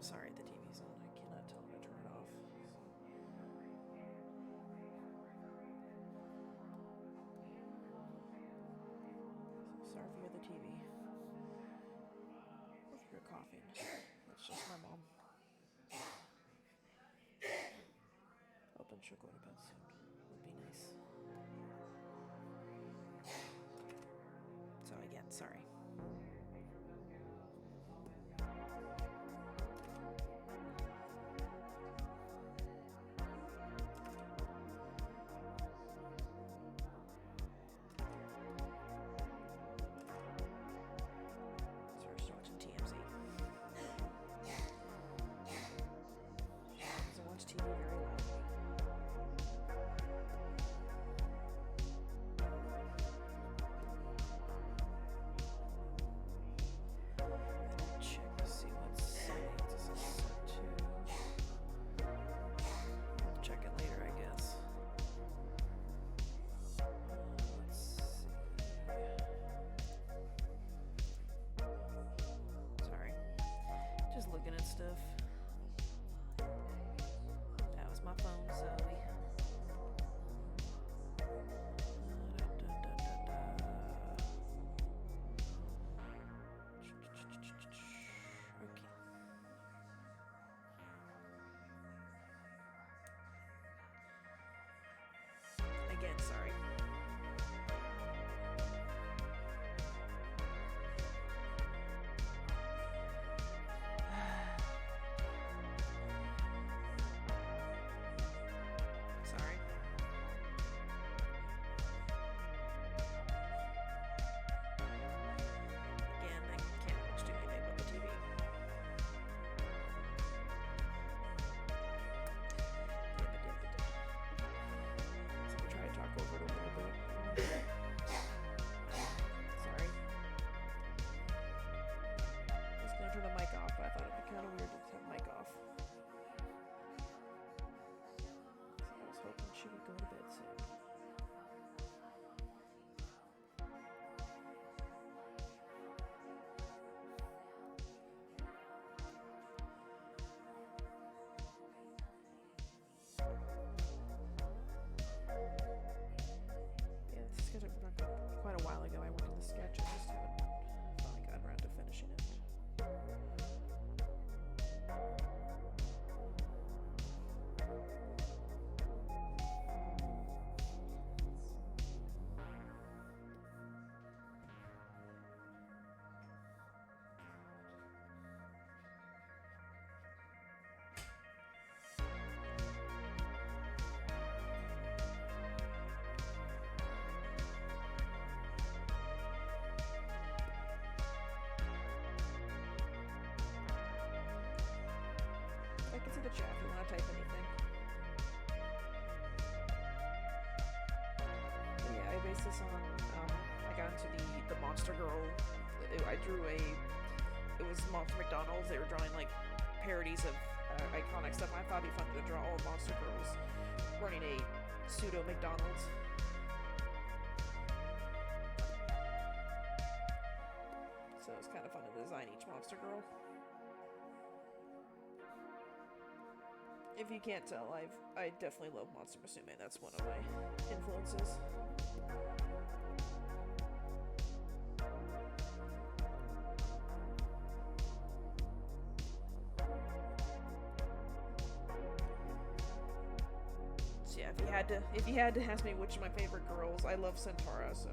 Sorry, the TV's on. I cannot tell how to turn it off. Sorry if you hear the TV. If you're coughing, it's just my mom. Hoping she'll go to bed soon. Would be nice. So again, sorry. Stuff. That was my phone, Zoe. Okay. Again, sorry. Quite a while ago I worked on the sketch, I just haven't finally gotten around to finishing it. The chat if you want to type anything. Yeah, I based this on, I got into the Monster Girl. I drew it was Monster McDonald's. They were drawing like parodies of iconic stuff. I thought it'd be fun to draw all Monster Girls running a pseudo McDonald's. So it was kind of fun to design each Monster Girl. If you can't tell, I definitely love Monster Musume. That's one of my influences. So yeah, if you had to ask me which of my favorite girls, I love Centaura, so.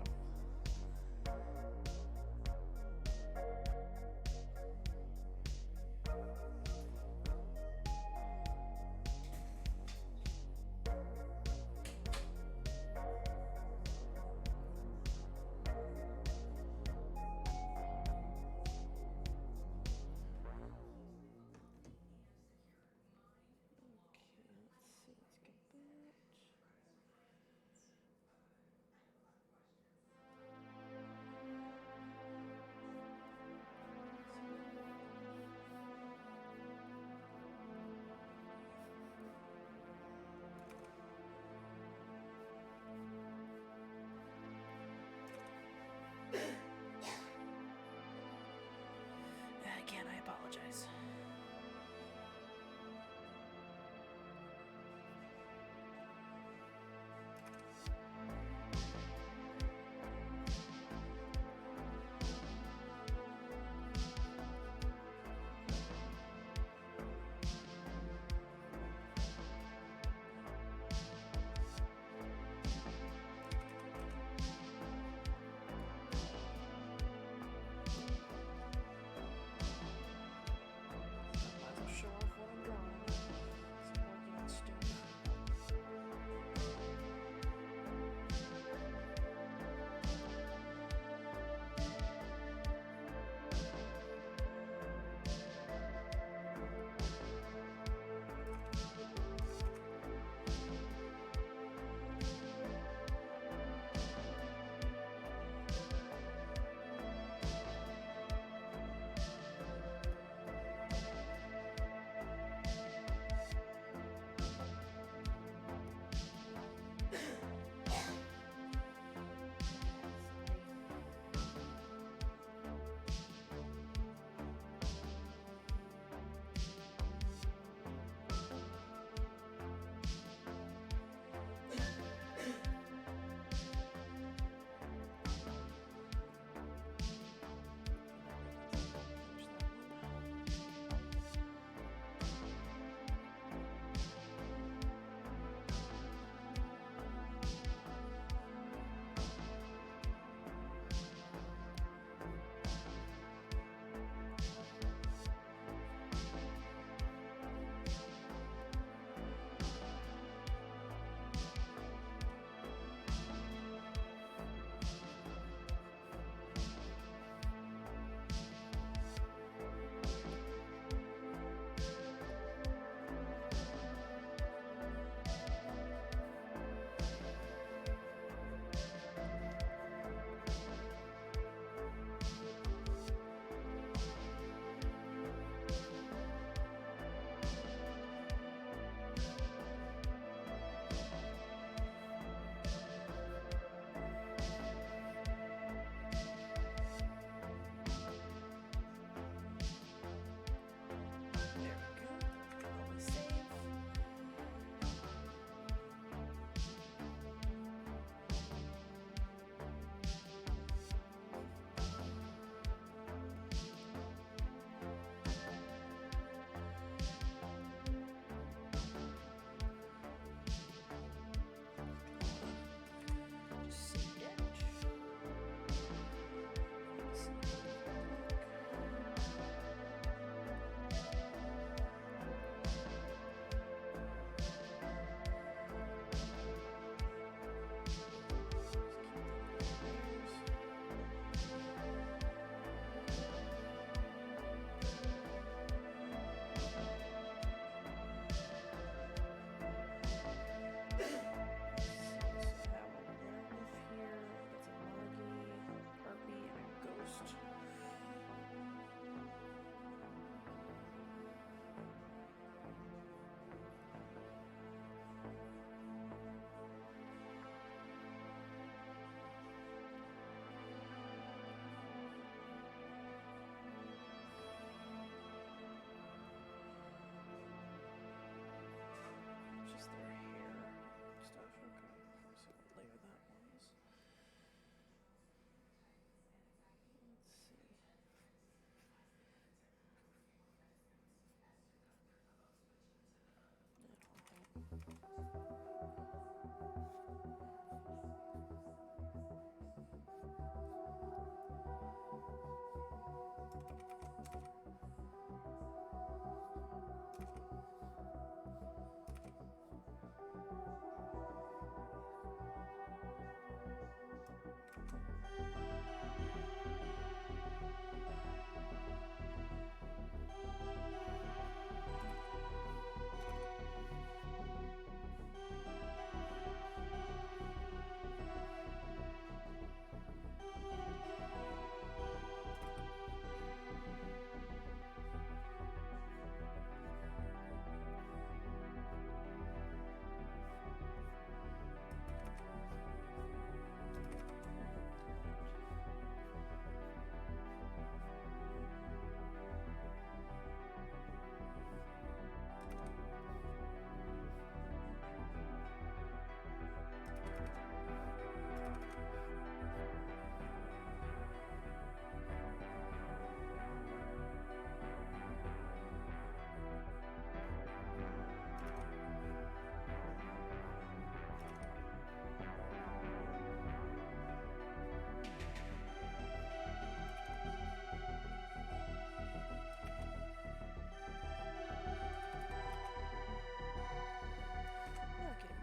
Okay, okay.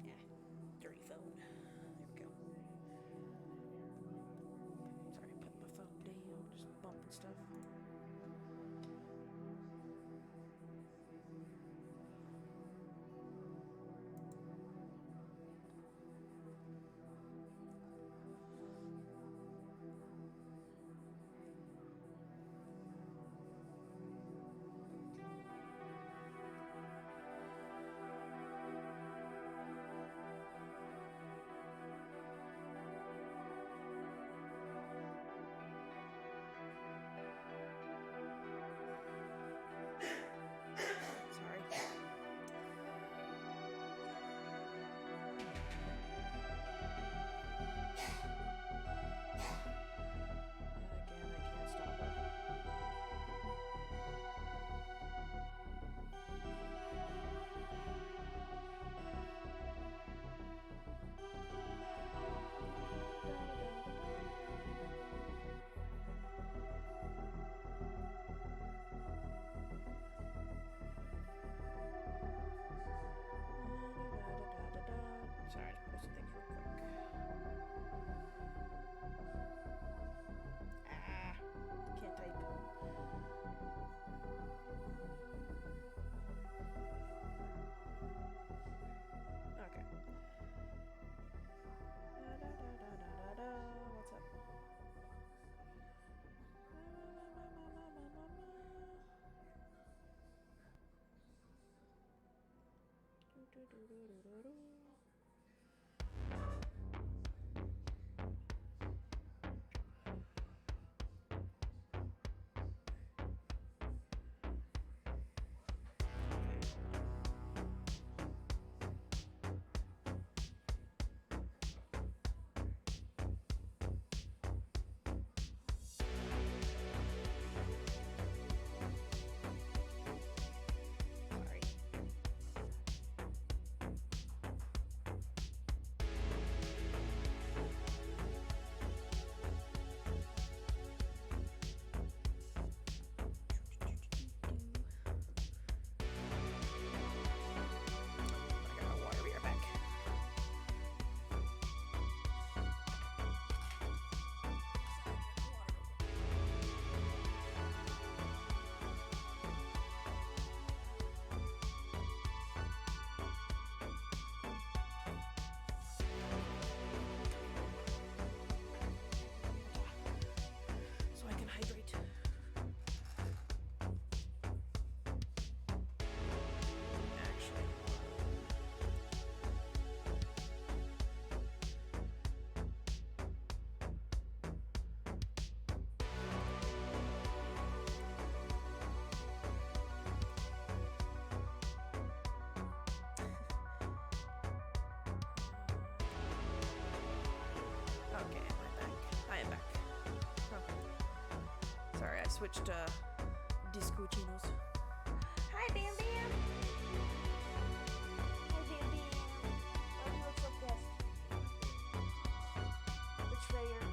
Yeah, dirty phone. There we go. Sorry, putting my phone down, just bumping stuff. Sorry. Again, I can't stop her. Sorry, I just posted things real quick. Ah, can't type. Okay. What's up? Sorry. switched disco chinos. Hi, Bam Bam. Hi, Bam Bam. Why do you look so pissed? Betrayer.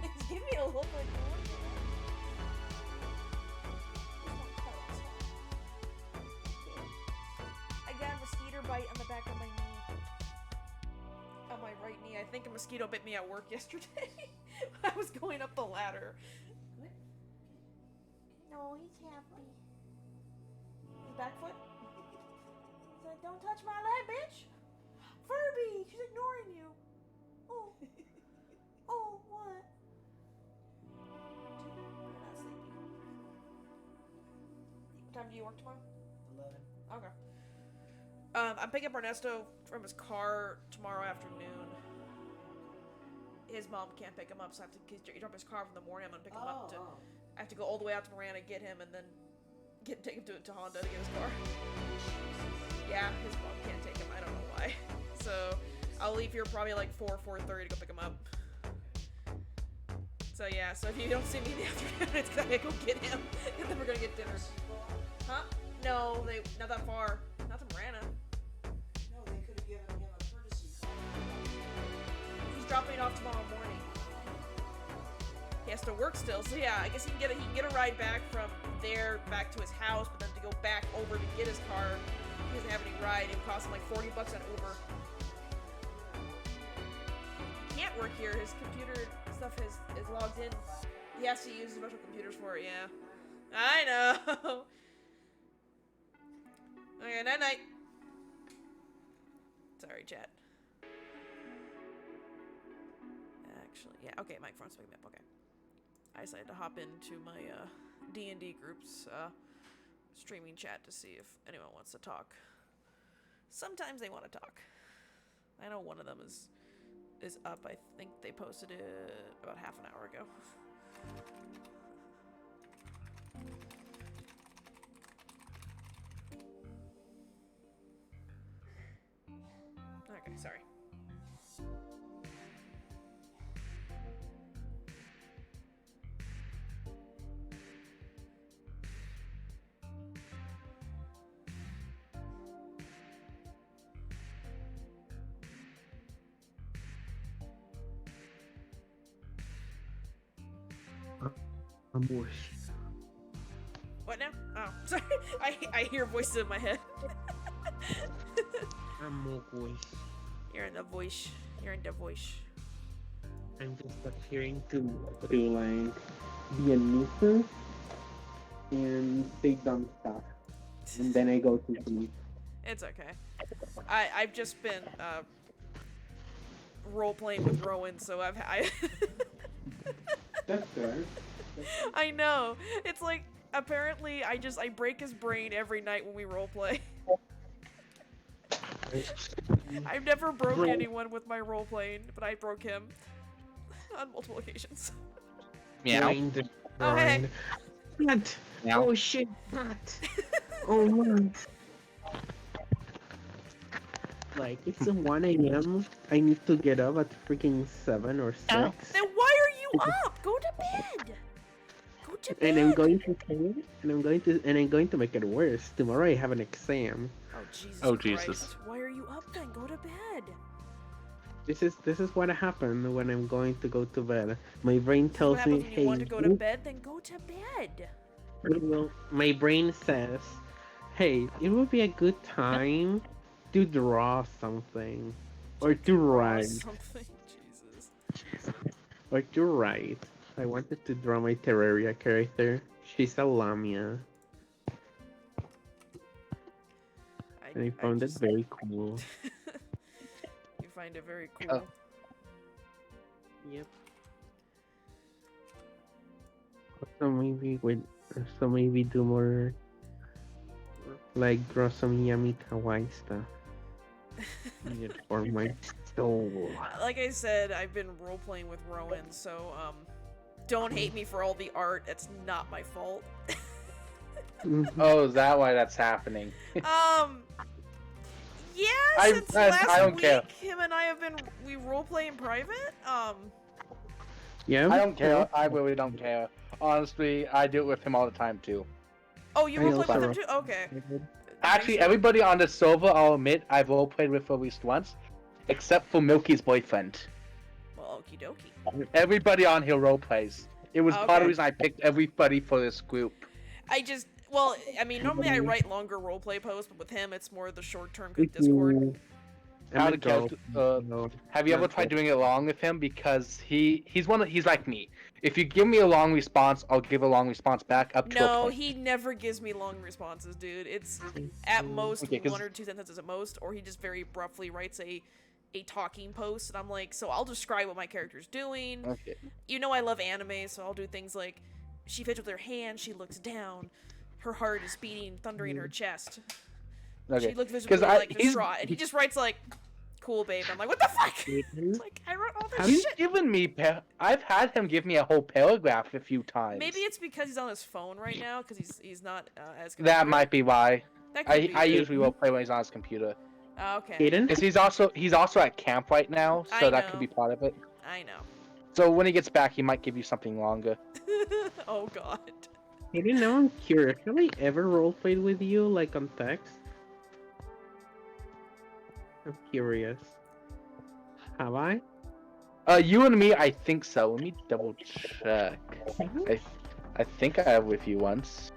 He's giving me a look like I got a mosquito bite on the back of my knee. On my right knee. I think a mosquito bit me at work yesterday. I was going up the ladder. What? No, he's happy. His back foot? He's like, don't touch my leg, bitch! Furby! She's ignoring you. Oh. Oh, what? You're not sleepy. What time do you work tomorrow? 11. Okay. I'm picking up Ernesto from his car tomorrow afternoon. His mom can't pick him up, so I have to drop his car from the morning. I'm gonna pick him up to. I have to go all the way out to Marana, get him, and then take him to Honda to get his car. Yeah, his mom can't take him. I don't know why. So I'll leave here probably like 4:30 to go pick him up. So yeah, so if you don't see me in the afternoon, it's because I go get him, and then we're gonna get dinner. Huh? No, not that far. Not to Marana. No, they could have given him a courtesy call. He's dropping it off tomorrow morning. He has to work still, so yeah, I guess he can get a ride back from there back to his house, but then to go back over to get his car, he doesn't have any ride. It would cost him like $40 on Uber. He can't work here. His computer stuff is logged in. He has to use special computers for it. Yeah, I know. Okay, night. Sorry, chat. Actually, yeah. Okay, microphone's picking me up. Okay. I decided to hop into my D&D group's streaming chat to see if anyone wants to talk. Sometimes they want to talk. I know one of them is up. I think they posted it about half an hour ago. Okay, sorry. What now? Oh, sorry. I hear voices in my head. You're in the voice. You're in the voice. I'm just adhering to like be a nuisance and say dumb stuff, and then I go to sleep. It's okay. I've just been role playing with Rowan, so I That's good. I know. It's like apparently I break his brain every night when we role play. I've never broken anyone with my role playing, but I broke him on multiple occasions. Meow. Oh hey. What? Meow. Oh shit! What? Oh man. Like it's 1 a.m. I need to get up at freaking 7 or 6. Then why are you up? Go to bed. Go to bed. And I'm going to make it worse. Tomorrow I have an exam. Oh Jesus. Why are you up then? Go to bed. This is what happened when I'm going to go to bed. My brain tells me, when you want to go to bed, then go to bed. Well, my brain says, hey, it would be a good time to draw something. Or to write. Something. Jesus. Or to write. I wanted to draw my Terraria character. She's a Lamia. And I found it very cool. You find it very cool. Oh. Yep. So maybe do more, like draw some yummy kawaii stuff. Need it for my soul. Like I said, I've been role playing with Rowan, so don't hate me for all the art. It's not my fault. Oh, is that why that's happening? Yeah, since last I don't week, care. him and I have been we role play in private. Yeah. I don't care. I really don't care. Honestly, I do it with him all the time too. Oh, you I roleplay with also him too? Okay. Actually, Nice. everybody on the server, I'll admit, I've roleplayed with at least once, except for Milky's boyfriend. Well, okie dokie. Everybody on here roleplays. It was part of the Okay. reason I picked everybody for this group. Well, I mean, normally I write longer roleplay posts, but with him, it's more the short-term Discord. How to catch, have you ever tried doing it long with him? Because he's like me. If you give me a long response, I'll give a long response back up to a No, point. he never gives me long responses, dude. It's at most Okay, 'cause- 1 or 2 sentences at most, or he just very roughly writes a talking post, and I'm like, so I'll describe what my character's doing. Okay. You know I love anime, so I'll do things like, she fidgets with her hand, she looks down, her heart is beating, thundering in her chest. Okay. She looks visibly like he's distraught, and he just writes like, cool, babe. I'm like, what the fuck? Like, I wrote all this He's shit. given me. I've had him give me a whole paragraph a few times. Maybe it's because he's on his phone right now, because he's not as good. That might be why. That could be I it. usually will play when he's on his computer. Okay. Aiden? Because he's also at camp right now, so I that know. could be part of it. I know. So when he gets back, he might give you something longer. Oh god. Aiden, now I'm curious. Have I ever roleplayed with you, like on text? I'm curious. Have I? You and me, I think so. Let me double check. I think I have with you once.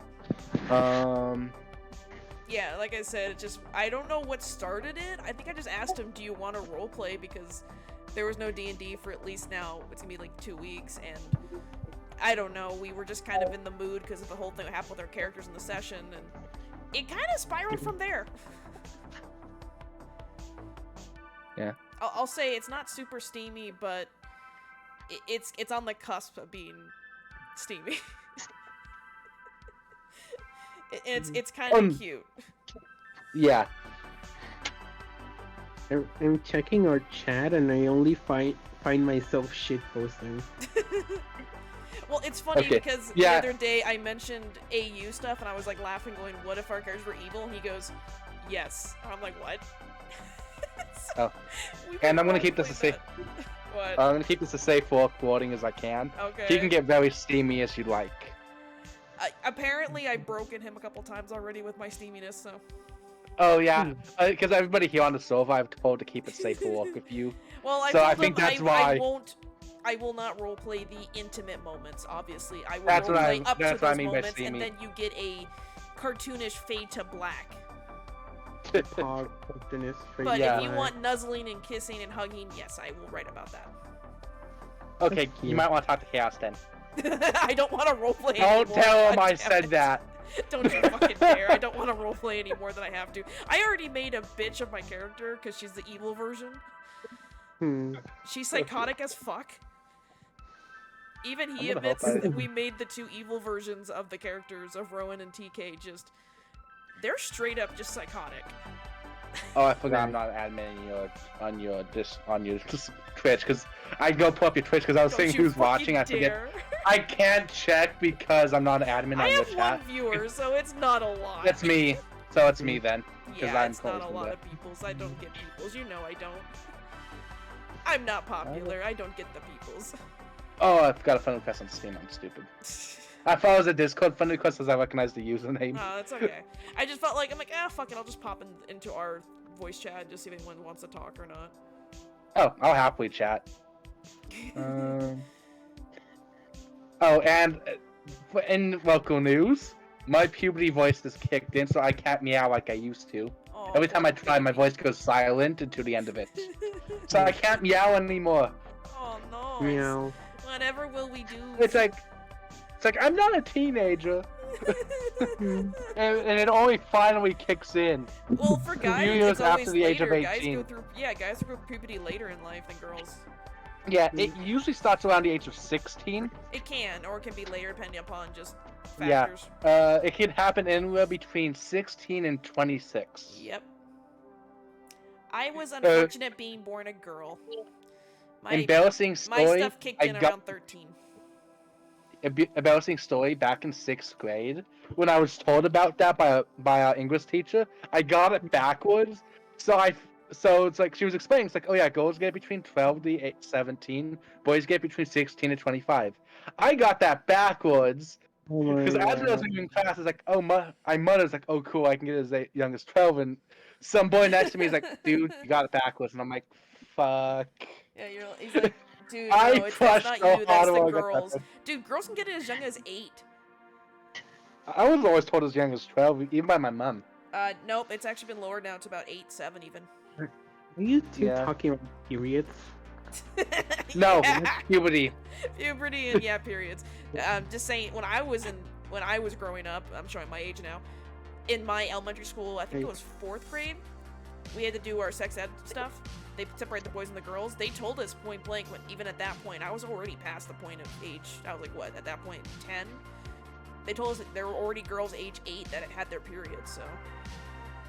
Yeah, like I said, it just I don't know what started it. I think I just asked him, "Do you want to roleplay?" Because there was no D&D for at least now. It's gonna be like 2 weeks, and I don't know. We were just kind of in the mood because of the whole thing that happened with our characters in the session, and it kind of spiraled from there. Yeah. I'll say it's not super steamy, but it's on the cusp of being steamy. It's kind of cute. Yeah. I'm checking our chat and I only find myself shit posting. Well, it's funny Okay, because yeah. the other day I mentioned AU stuff and I was like laughing, going, "What if our characters were evil?" And he goes, "Yes." And I'm like, "What?" Oh. We And I'm gonna both keep this a played safe. that. What? I'm gonna keep this as safe for wording as I can. Okay. He can get very steamy as you like. Apparently, I've broken him a couple times already with my steaminess, so. Oh yeah, because everybody here on the server, I've told to keep it safe for work with you. Well, I So I told think him that's I why- I will not roleplay the intimate moments. Obviously, I will That's what roleplay up to that's what I those mean by moments, and steamy. then you get a cartoonish fade to black. Hog, openness, But Yeah. if you want nuzzling and kissing and hugging, yes, I will write about that. Okay, Yeah. you might want to talk to Chaos then. I don't want to roleplay Don't anymore. tell him God I damn said it. that. Don't you fucking dare. I don't want to roleplay any more than I have to. I already made a bitch of my character because she's the evil version. She's psychotic as fuck. Even he I'm gonna admits hope I- that we made the two evil versions of the characters of Rowan and TK just... They're straight up just psychotic. Oh, I forgot I'm not an admin on your Twitch because I go pull up your Twitch because I was Don't saying you who's fucking watching. I forget. dare. I can't check because I'm not an admin I on your have chat. one viewer, so it's not a lot. That's me. So it's me then. Yeah, I'm it's not a close to lot that. of peoples. I don't get peoples. You know I don't. I'm not popular. I don't get the peoples. Oh, I've got a friend request on Steam. I'm stupid. I thought it was a Discord friend request as I recognized the username. No, it's okay. I just felt like, I'm like, fuck it, I'll just pop into our voice chat and just see if anyone wants to talk or not. Oh, I'll happily chat. Oh, and in local news, my puberty voice is kicked in, so I can't meow like I used to. Oh, Every time I poor try, my baby. voice goes silent until the end of it. So I can't meow anymore. Oh no. Meow. Whatever will we do? It's like I'm not a teenager, and it only finally kicks in. Well, for guys, years it's always after the age of later. Guys 18. go through, guys go through puberty later in life than girls. Yeah, it usually starts around the age of 16. It can, or it can be later depending upon just Yeah. factors. It can happen anywhere between 16 and 26. Yep. I was unfortunate being born a girl. Embarrassing My story. stuff kicked I in got around 13. embarrassing story back in 6th grade when I was told about that by our English teacher. I got it backwards, so so it's like she was explaining. It's like, oh yeah, girls get between 12 to 17, boys get between 16 to 25. I got that backwards Oh my because as I was god. leaving class, it's like, oh my, I muttered, like, oh cool, I can get as young as 12, and some boy next to me is like, dude, you got it backwards, and I'm like, fuck. Yeah, he's like, dude, I no, that's pushed not so you, that's hard the when I got that. girls. Dude, girls can get it as young as 8. I was always told as young as 12, even by my mom. Nope, it's actually been lowered now to about 8, 7 even. Are you two Yeah. talking about periods? No, Yeah. puberty. Puberty and yeah, periods. Just saying, when I was growing up, I'm showing my age now. In my elementary school, I think it was 4th grade, we had to do our sex ed stuff. They separate the boys and the girls. They told us point blank, when even at that point, I was already past the point of age. I was like, what, at that point, 10? They told us that there were already girls age 8 that had their periods, so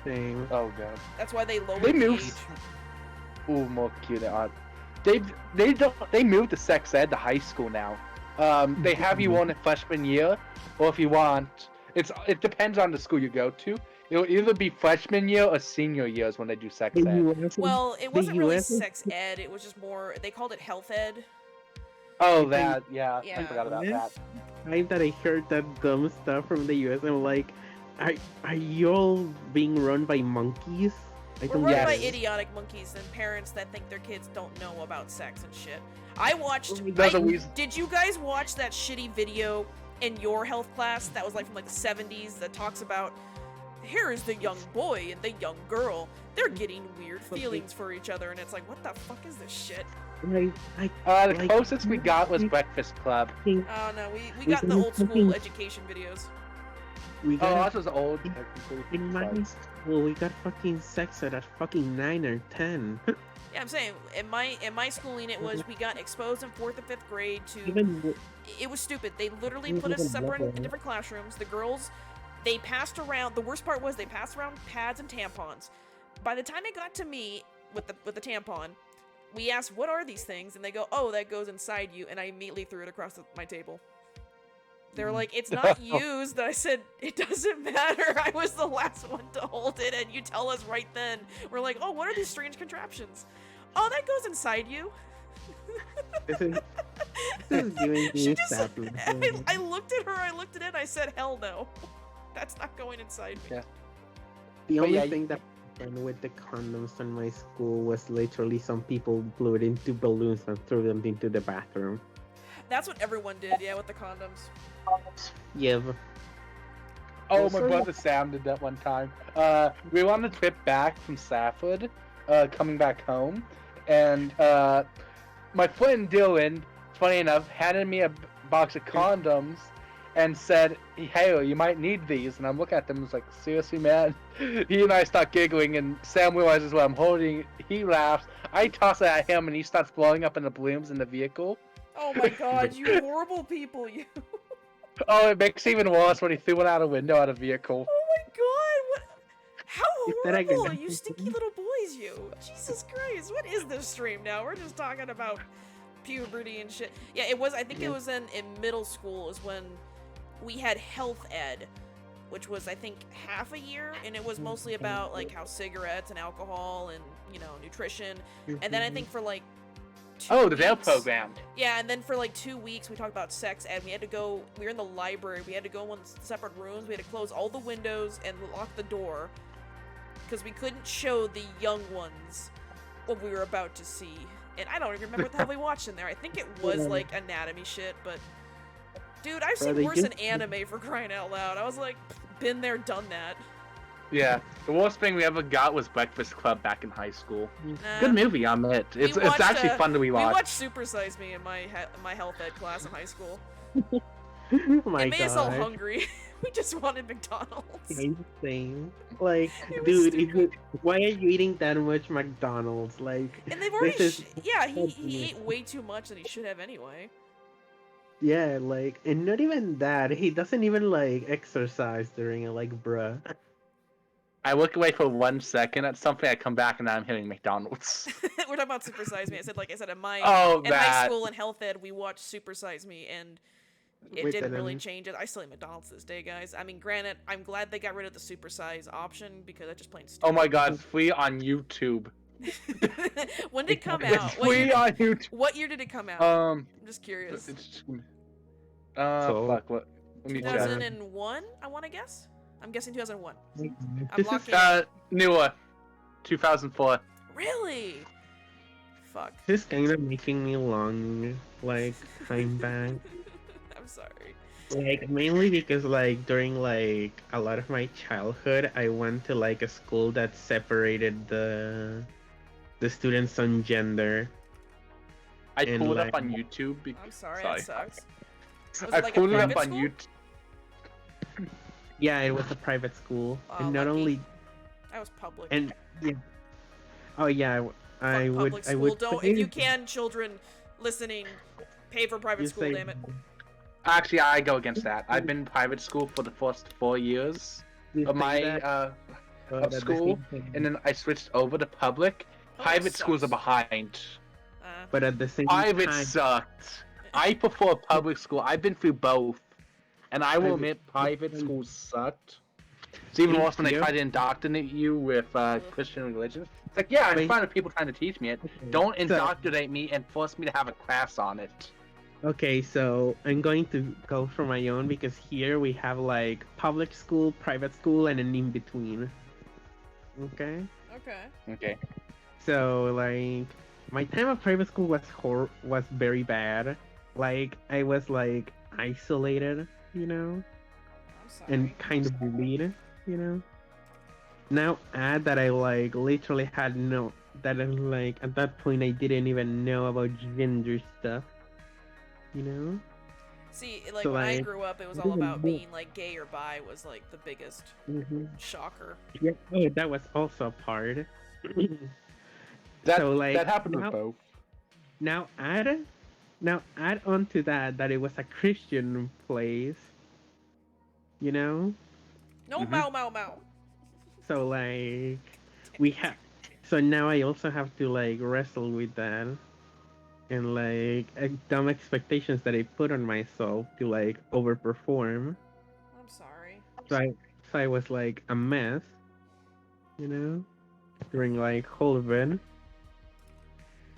Same. Oh god. that's why they lowered They the moved. age. Ooh, more cute. They moved to sex ed to high school now. They have you on a freshman year, or if you want, it depends on the school you go to. It'll either be freshman year or senior years when they do sex The ed. US Well, it wasn't really US is- sex ed. It was just more. They called it health ed. Oh, that, yeah, Yeah. I forgot about Yes. that. time that I heard that dumb stuff from the US, I'm like, are you all being run by monkeys? I We're don't run get by it. idiotic monkeys and parents that think their kids don't know about sex and shit. I watched. There's a reason. Did you guys watch that shitty video in your health class that was like from like the 70s that talks about here is the young boy and the young girl. They're getting weird feelings for each other, and it's like, what the fuck is this shit? The The closest we got was Breakfast Club. Oh no, we got the old school education videos. we Oh, got ours was old. in my school, we got fucking sex ed at fucking 9 or 10. Yeah, I'm saying in my schooling it was we got exposed in 4th and 5th grade to. Even It was stupid. They literally Even put us even separate better. in different classrooms. The girls, they passed around. The worst part was they passed around pads and tampons. By the time it got to me with the tampon, we asked, "What are these things?" And they go, "Oh, that goes inside you." And I immediately threw it across my table. They're like, "It's not used." I said, "It doesn't matter. I was the last one to hold it, and you tell us right then." We're like, "Oh, what are these strange contraptions?" "Oh, that goes inside you." this is giving She me just, sadness. I looked at her, I looked at it, I said, hell no. That's not going inside me. Yeah. The But only yeah, thing that happened with the condoms in my school was literally some people blew it into balloons and threw them into the bathroom. That's what everyone did, yeah, with the condoms. Yeah. Oh, Also- my brother Sam did that one time. We were on the trip back from Safford, coming back home, and my friend Dylan, funny enough, handed me a box of condoms and said, "Hey, you might need these." And I'm looking at them and was like, "Seriously, man?" He and I start giggling, and Sam realizes what I'm holding. He laughs. I toss it at him, and he starts blowing up in the balloons in the vehicle. Oh my god, you horrible people, you. Oh, it makes it even worse when he threw it out a window at a vehicle. Oh my god, what? How Is that a horrible, good- you stinky little boys, you. Jesus Christ, what is this stream now? We're just talking about puberty and shit. Yeah, it was, I think it was in middle school is when we had health ed, which was, I think, half a year, and it was mostly about, like, how cigarettes and alcohol and, you know, nutrition, and then I think for, like, 2 Oh, the Dale weeks- program. Yeah, and then for like 2 weeks we talked about sex ed. We had to go. We were in the library. We had to go in separate rooms. We had to close all the windows and lock the door because we couldn't show the young ones what we were about to see. And I don't even remember what the hell we watched in there. I think it was like anatomy shit, but dude, I've seen they worse in just- anime for crying out loud. I was like, been there, done that. Yeah, the worst thing we ever got was Breakfast Club back in high school. Nah. Good movie, on it. It's watched, actually fun to We rewatch. watched Super Size Me in my health ed class in high school. Oh my It made us all god. hungry. We just wanted McDonald's. Insane. Like, It was dude, stupid. why are you eating that much McDonald's? Like, And they've already, this is- yeah, he ate way too much than he should have anyway. yeah, like, and not even that. He doesn't even like exercise during it. Like, bruh. I look away for 1 second at something, I come back, and now I'm hitting McDonald's. We're talking about Super Size Me. I said, like I said, in my Oh, in high that. school in health ed, we watched Super Size Me, and it Wait, didn't then- really change it. I still eat McDonald's to this day, guys. I mean, granted, I'm glad they got rid of the super size option because that's just plain stupid. Oh my god, it's free on YouTube. When did it come It's out? free on YouTube. What year did it come out? I'm just curious. Fuck. Let me check. 2001, I want to guess. I'm guessing 2001. I'm This is locking in. Newer. 2004. Really? Fuck. this kind of making me long, like time back. I'm sorry. Like mainly because like during like a lot of my childhood, I went to like a school that separated the students on gender. I And, pulled it like- up on YouTube. I'm sorry. Sorry. That sucks. Was I it like a pulled it up private on school? YouTube. Yeah, it was a private school, Oh, and not lucky. only I was public. and yeah. Oh yeah, I Fuck would public I school. would Don't, say- if you can, children listening, pay for private you school. say- Damn it. Actually, I go against that. I've been in private school for the first 4 years you of say my that, but of at the school, same time- and then I switched over to public. Private schools are sucks. behind. but at the same Private time, sucked. I prefer public school. I've been through both, and I will admit private schools sucked. It's even worse when they Yeah. try to indoctrinate you with Christian religion. It's like, yeah, I'm Wait. fine with people trying to teach me it. Don't indoctrinate me and force me to have a class on it. Okay, so I'm going to go for my own because here we have like public school, private school, and an in between. Okay, Okay. Okay. so like my time of private school was very bad. Like I was like isolated, you know, I'm sorry. and kind of bullied, you know. Now add that I like literally had no that I'm like at that point I didn't even know about gender stuff, you know. See, like So, when I like, grew up, it was I all didn't about know- being like gay or bi was like the biggest Mm-hmm. shocker. Yeah, oh, that was also a part. That, So, like, that happened now- with both. Now add on to that it was a Christian place. You know? No Mhm. Mao Mao Mao. So like we have so now I also have to like wrestle with that and like dumb expectations that I put on myself to like overperform. I'm sorry. So I was like a mess, you know, during like whole event.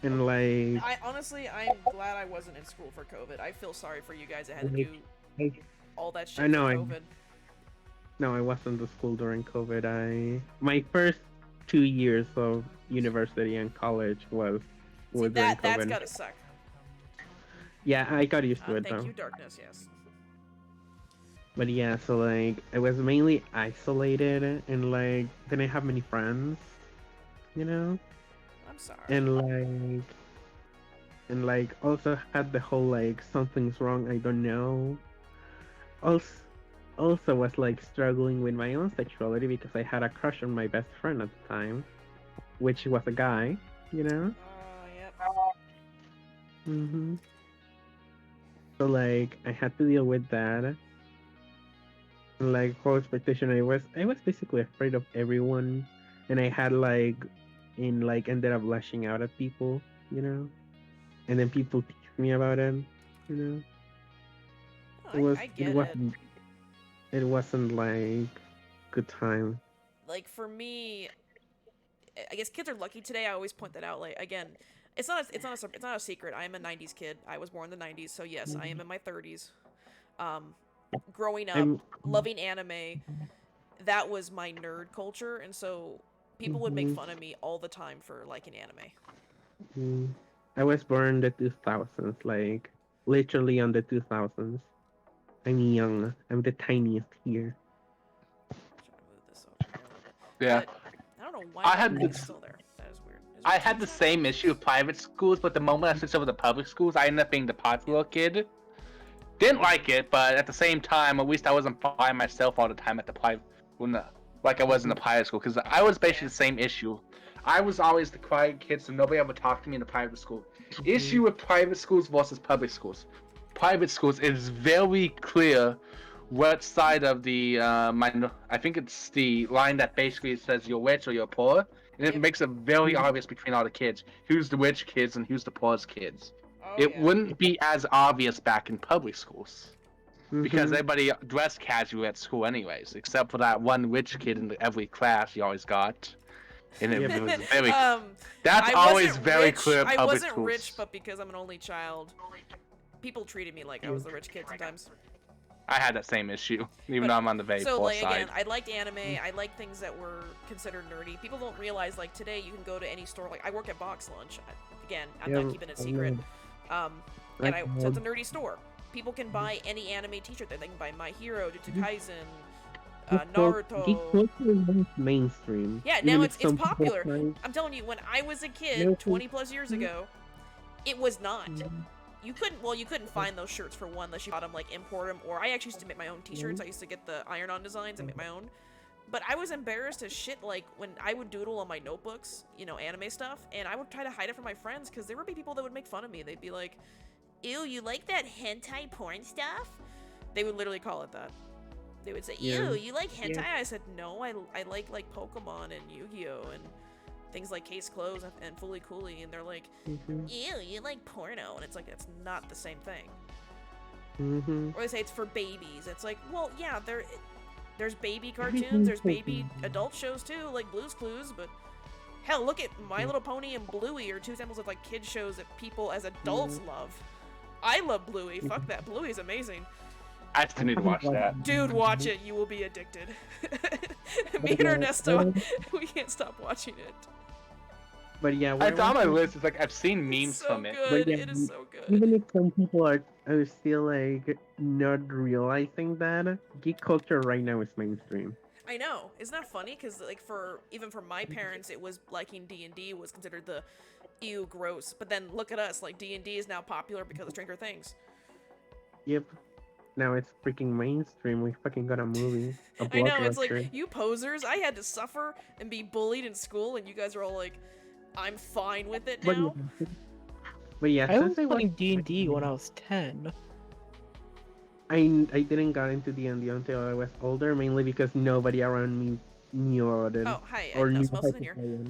And like I honestly, I'm glad I wasn't in school for COVID. I feel sorry for you guys that had to do all that shit I know, for I- COVID. no, I wasn't to school during COVID. My first 2 years of university and college was See, during that's COVID. gotta suck. Yeah, I got used to it Thank though. you, darkness. Yes. But yeah, so like I was mainly isolated and like didn't have many friends, you know, I'm sorry. and like also had the whole like something's wrong, I don't know. Also was like struggling with my own sexuality because I had a crush on my best friend at the time, which was a guy, you know. Oh, yep. Mm-hmm. So like I had to deal with that. And like whole expectation, I was basically afraid of everyone, and I had like ended up lashing out at people, you know, and then people teach me about it, you know. I get it. It wasn't like good time. Like for me, I guess kids are lucky today. I always point that out. Like again, it's not a secret. I am a '90s kid. I was born in the '90s, so yes, I am in my 30s. Growing up, I'm- loving anime, that was my nerd culture, and so people would make Mhm. fun of me all the time for liking anime. I was born in the 2000s, like literally on the 2000s. I'm young. I'm the tiniest here. Trying to move this over here a little bit. Yeah. But I don't know why I that had thing's this- still there. That is weird. Is I there had the teeth on same issue with private schools, but the moment I switched over to public schools, I ended up being the popular kid. Didn't like it, but at the same time, at least I wasn't by myself all the time at the private, like I was in the private school, because I was basically the same issue. I was always the quiet kid, so nobody ever talked to me in the private school. Issue with private schools versus public schools. Private schools, it is very clear what side of the I think it's the line that basically says you're rich or you're poor, and it Yep. makes it very obvious between all the kids who's the rich kids and who's the poor's kids. Oh, It yeah. wouldn't be as obvious back in public schools because Mhm. everybody dressed casual at school anyways, except for that one rich kid in every class you always got. And it Yeah, was very. Um, That's I always wasn't very rich. clear. I Public wasn't schools. rich, but because I'm an only child, people treated me like I was the rich kid sometimes. I had that same issue, even But- though I'm on the very So poor like side. again, I liked anime. I liked things that were considered nerdy. People don't realize like today you can go to any store. Like I work at Box Lunch. Again, I'm not keeping it I secret. know. And Like, so it's a nerdy store. People can buy any anime T-shirt. They can buy My Hero, Jujutsu Kaisen, Geek Naruto. culture is more mainstream. Yeah, Even now if it's some people popular. find- I'm telling you, when I was a No, kid, 20 plus years Mhm. ago, it was not. You couldn't find those shirts for one unless you bought them, like import them, or I actually used to make my own T-shirts. I used to get the iron-on designs and make my own. But I was embarrassed as shit, like, when I would doodle on my notebooks, anime stuff, and I would try to hide it from my friends, because there would be people that would make fun of me. They'd be like, ew, you like that hentai porn stuff? They would literally call it that. They would say, ew, Yeah. you like hentai? Yeah. I said, no, I like Pokemon and Yu-Gi-Oh! And things like Case Close and Fully Cooley, and they're like, Mhm. ew, you like porno? And it's like, it's not the same thing. Mhm. Or they say it's for babies. It's like, well, yeah, there's baby cartoons, there's baby adult shows too, like Blue's Clues, but hell, look at My Little Pony and Bluey are two examples of like kid shows that people as adults love. I love Bluey. Fuck that. Bluey's amazing. I still need to watch that. Dude, watch it. You will be addicted. Me and Ernesto, we can't stop watching it. But yeah, It's on my watching- list. It's like I've seen memes It's so from it. good. yeah, It is so good. Even if some people are still like not realizing that geek culture right now is mainstream. I know. Isn't that funny? Because like even for my parents, it was liking D&D was considered the ew gross. But then look at us, like D&D is now popular because of Stranger Things. Yep. Now it's freaking mainstream. We fucking got a movie. A I know. It's blockbuster. like you posers. I had to suffer and be bullied in school, and you guys are all like, "I'm fine with it But now." But yeah, I was since I playing watched- D&D when I was 10. I didn't got into D&D until I was older, mainly because nobody around me knew about it. Oh, hi. I or didn't know knew someone how else to in here. play it.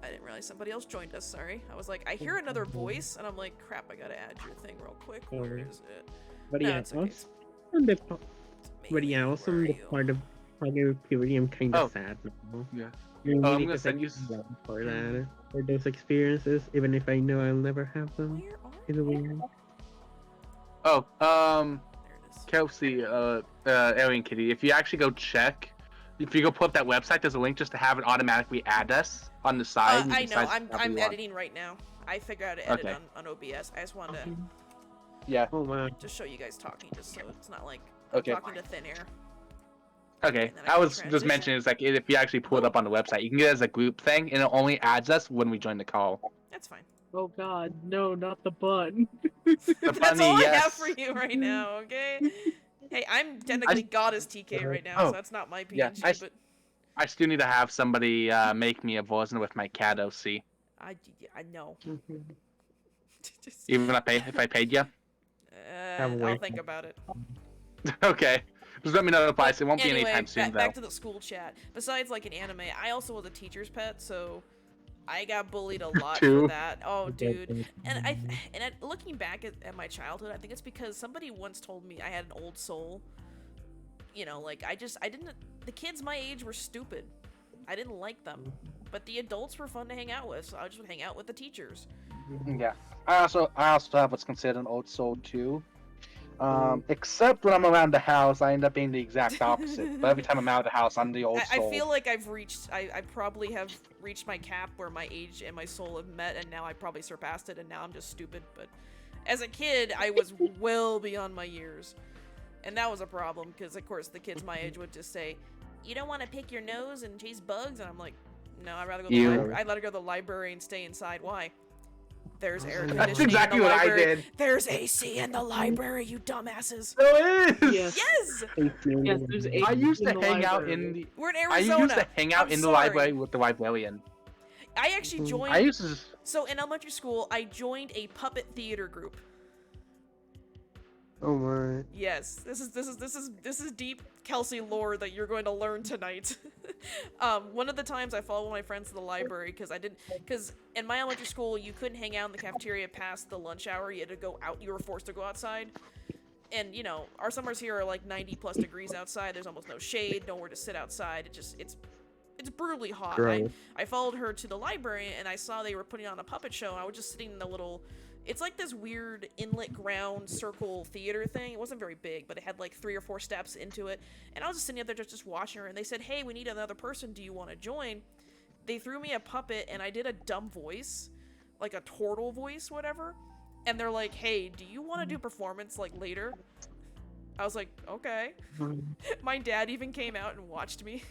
I didn't realize somebody else joined us. Sorry. I was like, I hear another voice, and I'm like, crap. I gotta add your thing real quick. Where Sorry. is it? But No, yeah, it's okay. also on the It's but me. yeah, also Where on are the you? part of puberty, I'm kind of Oh. sad now. Yeah. Really, I'm gonna because I send you can't love for that, for those experiences, even if I know I'll never have them. Where are It's you? weird. Oh, There it is. Kelsey, Alien Kitty, if you actually go check, if you go pull up that website, there's a link just to have it automatically add us on the side. I know. I'm editing right now. I figured out how to edit Okay. on OBS. I just wanted to Yeah. Oh wow. just show you guys talking, just so it's not like Okay. talking to thin air. Okay. And then I I can was just transition. mentioning, it's like if you actually pull it up on the website, you can get it as a group thing, and it only adds us when we join the call. That's fine. Oh god, no, not the bun. That's funny, all I have yes. for you right now, okay? Hey, I'm technically goddess TK right now, Oh, so that's not my PNG, yeah, but I still need to have somebody make me a version with my cat OC. I know. Just, Even if I paid you. I'll way. think about it. Okay. Just let me know the price. It won't be Anyway, anytime soon, back though. to the school chat. Besides, like, an anime, I also was a teacher's pet, so I got bullied a lot for Too. that. Oh, dude. And looking back at my childhood, I think it's because somebody once told me I had an old soul. Like, I didn't, the kids my age were stupid. I didn't like them. But the adults were fun to hang out with, so I just would hang out with the teachers. Yeah. I also have what's considered an old soul, too. Except when I'm around the house, I end up being the exact opposite. But every time I'm out of the house, I'm the old soul. I feel like I probably have reached my cap where my age and my soul have met, and now I probably surpassed it, and now I'm just stupid. But as a kid, I was well beyond my years. And that was a problem, because, of course, the kids my age would just say, you don't want to pick your nose and chase bugs? And I'm like, no, I'd rather go to the library. I'd rather go to the library and stay inside. Why? There's air conditioning That's exactly in the what I library. did. There's AC in the library, you dumbasses. There is! Yes. Yes! Yes, there's I used to in the hang out library. in the... We're in I Arizona. used to hang out I'm in the sorry. library with the librarian. I actually joined. I used to just... So in elementary school, I joined a puppet theater group. Oh my. Yes, this is deep Kelsey lore that you're going to learn tonight. One of the times I followed my friends to the library because in my elementary school you couldn't hang out in the cafeteria past the lunch hour. You had to go out. You were forced to go outside. And our summers here are like 90+ degrees outside. There's almost no shade, nowhere to sit outside. It's It's brutally hot. Gross. I followed her to the library and I saw they were putting on a puppet show. And I was just sitting in the little. It's like this weird inlet ground circle theater thing. It wasn't very big, but it had like 3 or 4 steps into it. And I was just sitting up there just watching her. And they said, "Hey, we need another person. Do you want to join?" They threw me a puppet and I did a dumb voice, like a turtle voice, whatever. And they're like, "Hey, do you want to do performance like later?" I was like, "Okay." My dad even came out and watched me.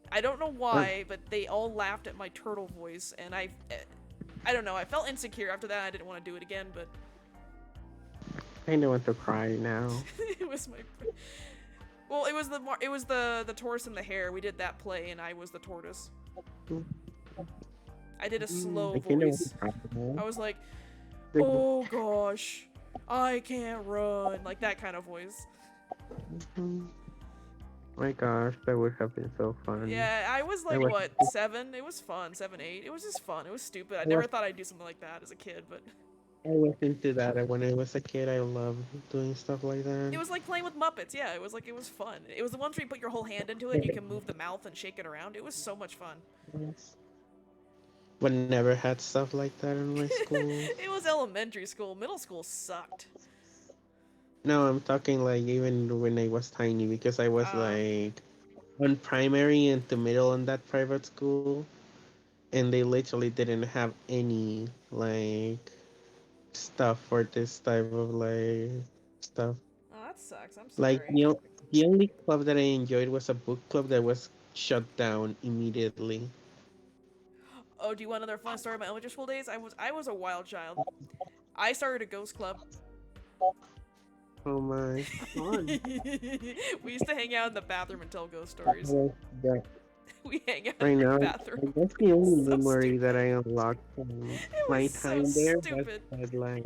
I don't know why, but they all laughed at my turtle voice, and I don't know. I felt insecure after that. I didn't want to do it again, but I kind of want to cry now. it was my. Well, it was the tortoise and the hare. We did that play, and I was the tortoise. I did a slow I kind of want voice. to cry now. I was like, "Oh gosh, I can't run," like that kind of voice. My gosh, that would have been so fun. Yeah, I was like, was- what, 7? It was fun, 7, 8. It was just fun. It was stupid. I never thought I'd do something like that as a kid, but I was into that. When I was a kid, I loved doing stuff like that. it was like playing with Muppets. Yeah, it was fun. It was the ones where you put your whole hand into it, you can move the mouth and shake it around. It was so much fun. Yes. But never had stuff like that in my school. It was elementary school. Middle school sucked. No, I'm talking like even when I was tiny, because I was Ah. like on primary and to middle in that private school, and they literally didn't have any like stuff for this type of like stuff. Oh, that sucks. I'm Like sorry. the only club that I enjoyed was a book club that was shut down immediately. Oh, do you want another fun story about elementary school days? I was a wild child. I started a ghost club. Oh my! We used to hang out in the bathroom and tell ghost stories. Yeah, We hang out right in now, the bathroom. that's the only So memory stupid. that I unlocked from my was so time there. stupid. Was like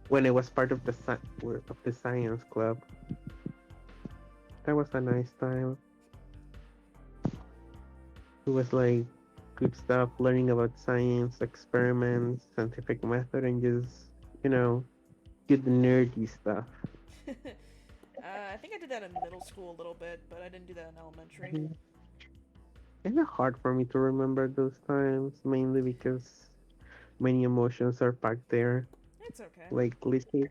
when I was part of the science club. That was a nice time. It was like good stuff, learning about science, experiments, scientific method, and just good nerdy stuff. I think I did that in middle school a little bit, but I didn't do that in elementary. Kind of hard for me to remember those times, mainly because many emotions are packed there. It's okay. Like listening,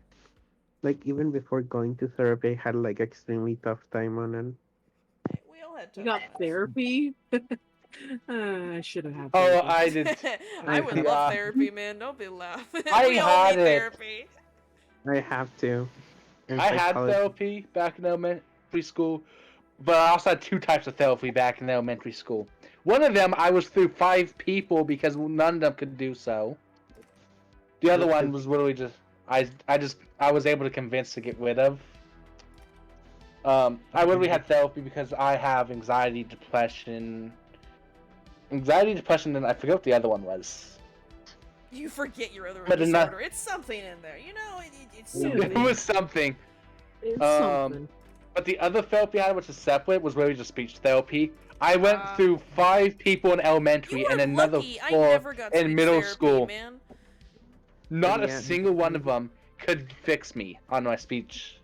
like even before going to therapy, I had like extremely tough time on it. We all had tough You got times. therapy? I should have had Oh, therapy. I did. I would Yeah. love therapy, man. Don't be laughing. I We all had need it. therapy. I have to. And I had psychology- therapy back in elementary school, but I also had 2 types of therapy back in elementary school. One of them, I was through 5 people because none of them could do so. The other one was literally just I was able to convince to get rid of. I literally had therapy because I have anxiety, depression, and I forget what the other one was. You forget your other But enough- disorder. It's something in there. You know, it's Yeah. something. It was something. It's Um, something. But the other therapy I had, which is separate, was really just speech therapy. I went Ah. through 5 people in You elementary were and another lucky. I 4 never got in speech middle therapy, school. man. Not a Yeah. single one of them could fix me on my speech.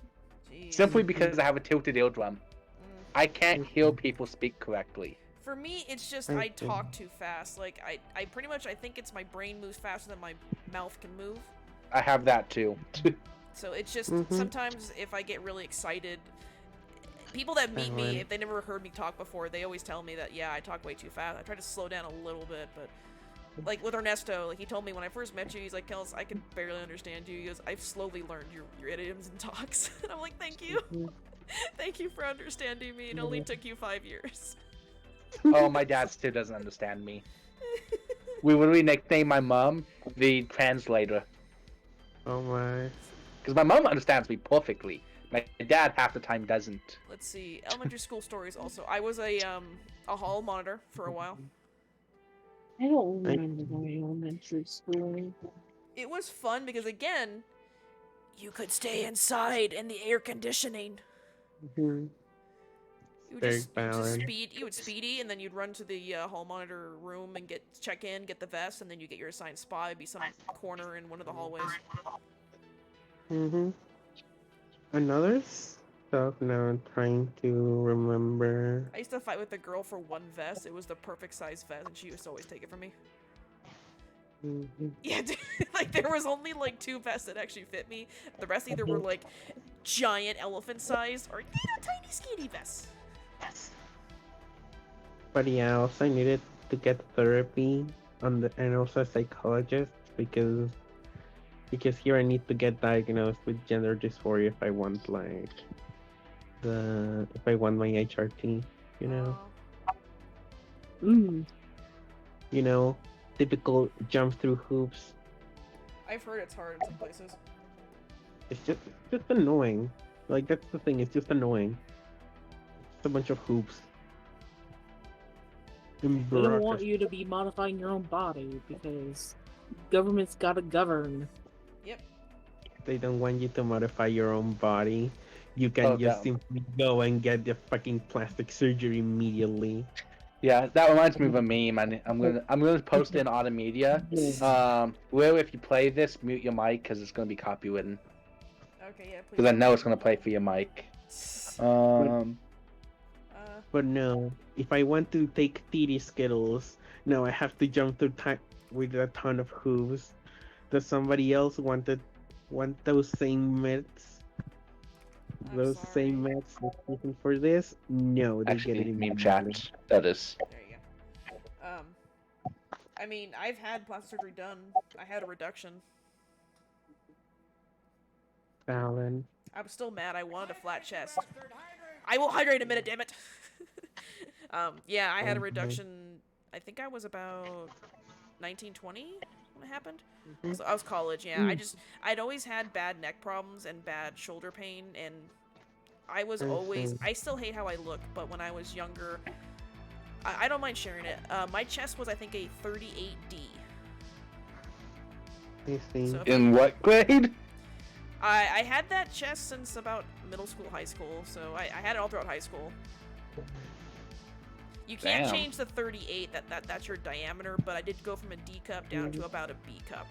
Jeez. Simply because I have a tilted eardrum. Mm. I can't hear people speak correctly. For me, it's just I I see. talk too fast. Like I pretty much I think it's my brain moves faster than my mouth can move. I have that too. So it's just Mhm. sometimes if I get really excited, people that meet me, Valid. if they never heard me talk before, they always tell me that yeah, I talk way too fast. I try to slow down a little bit, but like with Ernesto, like he told me when I first met you, he's like, Kels, I can barely understand you. He goes, I've slowly learned your idioms and talks. And I'm like, thank you. Thank you for understanding me. It only took you 5 years. Oh, my dad still doesn't understand me. We literally nicknamed my mom the translator. Oh my! Because my mom understands me perfectly. My dad half the time doesn't. Let's see. Elementary school stories also. I was a hall monitor for a while. I don't remember my elementary school. It was fun because again, you could stay inside in the air conditioning. Mhm. You would Very just valid. you would speedy, and then you'd run to the hall monitor room and check in, get the vest, and then you get your assigned spot. It'd be some corner in one of the hallways. Mhm. Another myself now. I'm trying to remember. I used to fight with a girl for one vest. It was the perfect size vest, and she used to always take it from me. Mhm. Yeah, dude, like there was only like 2 vests that actually fit me. The rest either were like giant elephant sized or tiny skinny vests. But yeah, also I needed to get therapy and also a psychologist because here I need to get diagnosed with gender dysphoria if I want if I want my HRT, you know. Mm. You know, typical jump through hoops. I've heard it's hard in some places. It's just annoying. Like that's the thing, it's just annoying. It's a bunch of hoops. And They don't want bureaucracy. you to be modifying your own body because government's gotta govern. Yep. They don't want you to modify your own body. You can Oh, just damn. simply go and get the fucking plastic surgery immediately. Yeah, that reminds me of a meme. I'm gonna post it on the media. Will, if you play this, mute your mic because it's gonna be copywritten. Okay, yeah, please. Because I know it's gonna play for your mic. But no, if I want to take TD Skittles, no, I have to jump through with a ton of hooves. Does somebody else want those same meds? I'm Those sorry. same meds that's looking for this? No, they get it Actually, meme immediately. chat. That is. There you go. I mean, I've had plastic surgery done. I had a reduction. Alan. I was still mad. I wanted a flat chest. I will hydrate in a minute, damn it. Yeah, I had a reduction. I think I was about 19, 20 when it happened. So I was college. Yeah, I'd always had bad neck problems and bad shoulder pain, and I was always. I still hate how I look, but when I was younger, I don't mind sharing it. My chest was, I think, a 38D. I see. So In what grade? I had that chest since about middle school, high school, so I had it all throughout high school. You can't Damn. change the 38, that's your diameter, but I did go from a D cup down to about a B cup.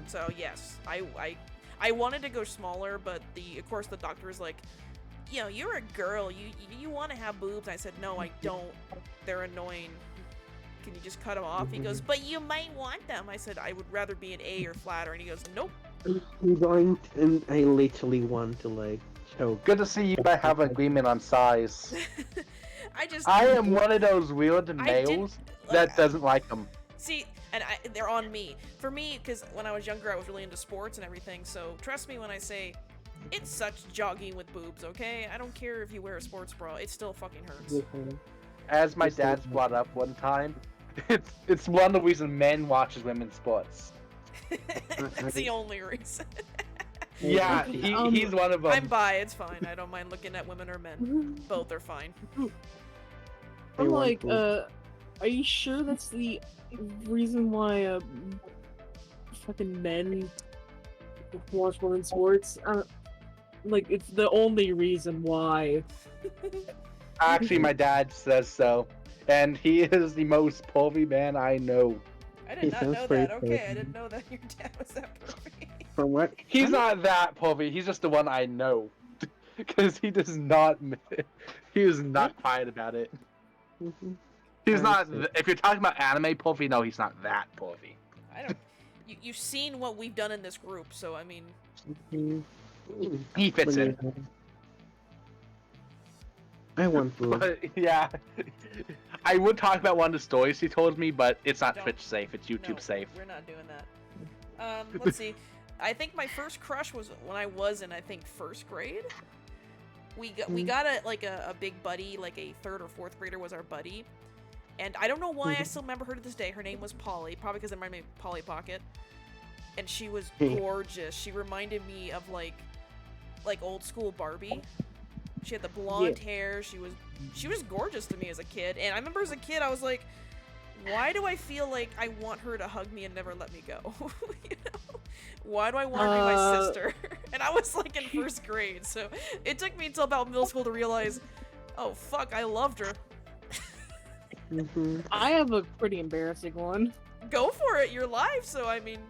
So yes, I wanted to go smaller, but of course the doctor was like, you know, you're a girl, you want to have boobs. I said, no, I don't. They're annoying. Can you just cut them off? He goes, but you might want them. I said, I would rather be an A or flatter. And he goes, nope. I'm going and I literally want to like choke. Good to see you guys have agreement on size. I am one of those weird males that doesn't like them. See, and they're on me. For me, because when I was younger, I was really into sports and everything, so trust me when I say, it sucks jogging with boobs, okay? I don't care if you wear a sports bra, it still fucking hurts. As my dad's brought up one time, it's one of the reasons men watches women's sports. That's the only reason. Yeah, he's one of them. I'm bi, it's fine. I don't mind looking at women or men. Both are fine. I'm like, are you sure that's the reason why fucking men watch women's sports? Like, it's the only reason why. Actually, my dad says so, and he is the most pervy man I know. I did not know that. Okay, I didn't know that your dad was that perfect. For what? He's not that pervy. He's just the one I know, because he does not. He is not quiet about it. He's not. If you're talking about anime pervy, no, he's not that pervy. I don't. You've seen what we've done in this group, so I mean. He fits in. I want to. But yeah, I would talk about one of the stories he told me, but it's not Twitch safe. It's YouTube No, safe. We're not doing that. Let's see. I think my first crush was when I was in, I think, first grade. We got a big buddy, like a 3rd or 4th grader was our buddy. And I don't know why I still remember her to this day. Her name was Polly, probably because it reminded me of Polly Pocket. And she was gorgeous. She reminded me of like old school Barbie. She had the blonde hair. She was gorgeous to me as a kid. And I remember as a kid, I was like, why do I feel like I want her to hug me and never let me go? You know? Why do I want her to be my sister? And I was like in 1st grade, so it took me until about middle school to realize, oh fuck, I loved her. I have a pretty embarrassing one. Go for it, you're live, so I mean.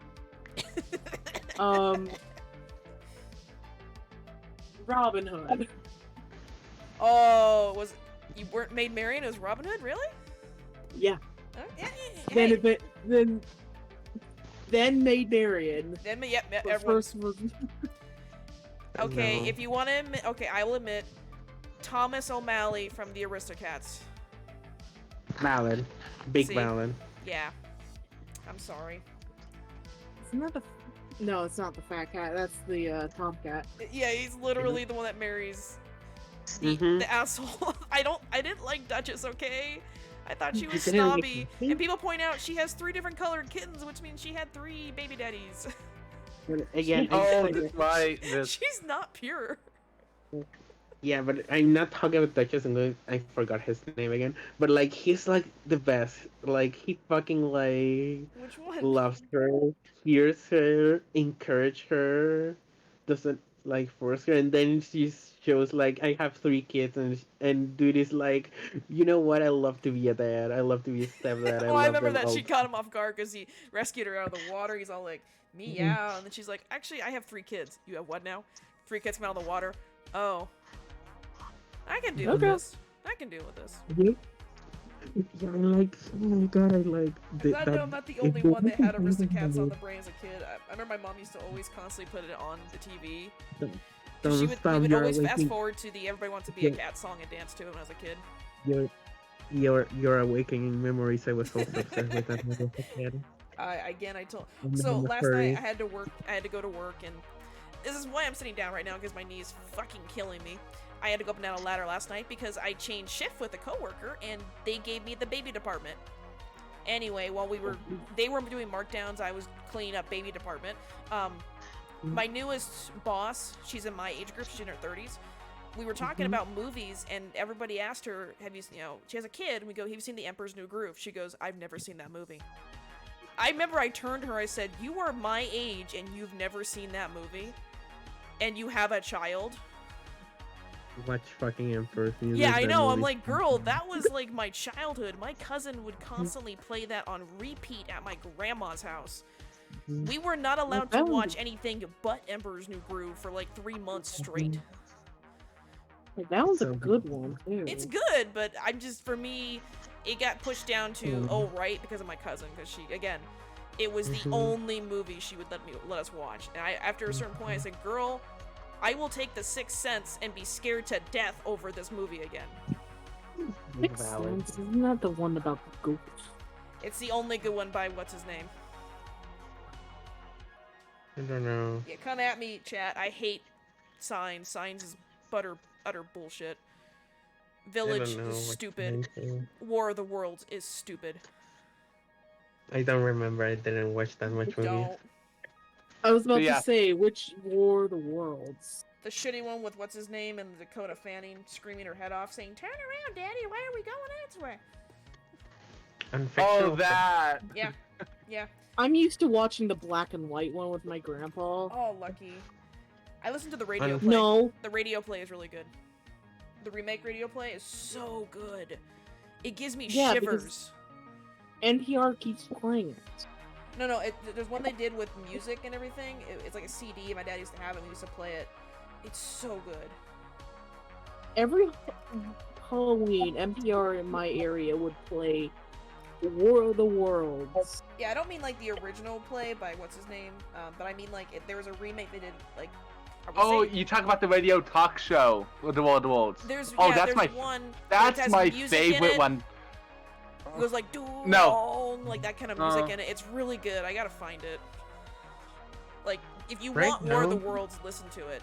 Robin Hood. Oh, you weren't Maid Marian? It was Robin Hood, really? Yeah. Yeah, Then hey. then Maid Marian. Yep, The everyone. first movie. Okay, No. if you want to admit, okay, I will admit, Thomas O'Malley from the Aristocats. Malin. Big See? Malin. Yeah. I'm sorry. Isn't that the? No, it's not the fat cat. That's the tomcat. Yeah, he's literally the one that marries Mhm. the asshole. I didn't like Duchess, okay? I thought she was You didn't like snobby. me? And people point out she has 3 different colored kittens, which means she had 3 baby daddies. But again, Oh, I- that's right. This. She's not pure. yeah, but I'm not talking about Duchess. I forgot his name again. But like, he's like the best. Like, he fucking like Which one? loves her, hears her, encourage her, doesn't like force her, and then she shows like, I have 3 kids, and dude is like, you know what? I love to be a dad. I love to be a stepdad. I Oh, love I remember them that. all. She caught him off guard because he rescued her out of the water. He's all like, meow. And then she's like, actually, I have 3 kids. You have what now? 3 kids come out of the water. Oh. I can deal with Okay. this. I can deal with this. Yeah, I'm like, oh my god, I like. I know I'm not the only one that had Aristocats on the brain as a kid. I remember my mom used to always constantly put it on the TV. Don't We stop would your always fast awakening. forward to the Everybody Wants to Be a Yeah. Cat song and dance to it when I was a kid. Your awakening memories. I was also obsessed with that when I was a kid. I told. And So then the last furry. night I had to work. I had to go to work, and this is why I'm sitting down right now because my knee is fucking killing me. I had to go up and down a ladder last night because I changed shift with a coworker, and they gave me the baby department. Anyway, while they were doing markdowns, I was cleaning up baby department. My newest boss, she's in my age group, she's in her 30s. We were talking about movies, and everybody asked her, "Have you, she has a kid?" And we go, "Have you seen The Emperor's New Groove?" She goes, "I've never seen that movie." I remember I turned to her, I said, "You are my age, and you've never seen that movie, and you have a child." Watch fucking Emperor's New Yeah, Groove, I that know. I'm movie. like, girl, that was like my childhood. My cousin would constantly play that on repeat at my grandma's house. We were not allowed to watch anything but Emperor's New Groove for like 3 months straight. Like, that one's a So good one too. It's good, but I'm just, for me, it got pushed down to, oh, right, because of my cousin, because she, again, it was the only movie she would let us watch. And after a certain point, I said, girl, I will take the Sixth Sense and be scared to death over this movie again. Sixth Valid. Sense, isn't that the one about the ghost? It's the only good one by what's his name. I don't know. Yeah, come at me, chat. I hate Signs. Signs is utter bullshit. Village know is what stupid. to War of the Worlds is stupid. I don't remember. I didn't watch that much movies. Don't. I was about Yeah. to say, which War of the Worlds? The shitty one with what's his name and Dakota Fanning screaming her head off, saying, "Turn around, Daddy! Why are we going that way?" Oh, that. Yeah, yeah. I'm used to watching the black and white one with my grandpa. Oh, lucky. I listened to the radio Un- play. No, The radio play is really good. The remake radio play is so good. It gives me Yeah, shivers. because- NPR keeps playing it. No, there's one they did with music and everything. It's like a CD. My dad used to have it. We used to play it. It's so good. Every Halloween, NPR in my area would play War of the Worlds. Yeah, I don't mean like the original play by what's his name, but I mean like there was a remake they did like. I would Oh, say you talk about the radio talk show with the World Worlds. there's Oh, yeah, that's there's my one. where it That's has my music in favorite it. one. It goes like Doodling, No. like that kind of music in it. It's really good. I gotta find it. Like if you Right want War of the now- Worlds, listen to it.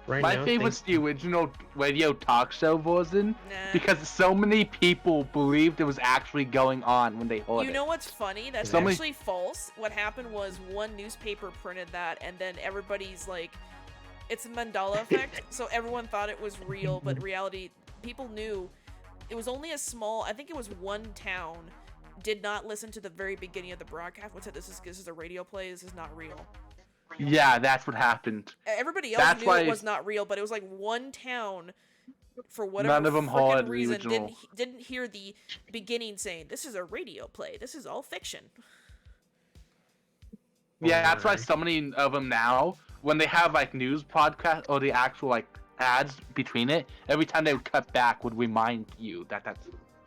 Right My now, favorite's the original radio talk show version Nah. because so many people believed it was actually going on when they heard You it. know what's funny? That's So many- actually false. What happened was one newspaper printed that, and then everybody's like, it's a Mandela effect. So everyone thought it was real, but in reality, people knew it was only a small. I think it was one town did not listen to the very beginning of the broadcast. What said this is a radio play. This is not real. Yeah, that's what happened. Everybody else That's knew why- it was not real, but it was like one town. For whatever None of 'em frickin' heard the reason, original. didn't hear the beginning saying this is a radio play. This is all fiction. Yeah, that's why Alright. so many of them now when they have like news podcast or the actual like ads between it, every time they would cut back would remind you that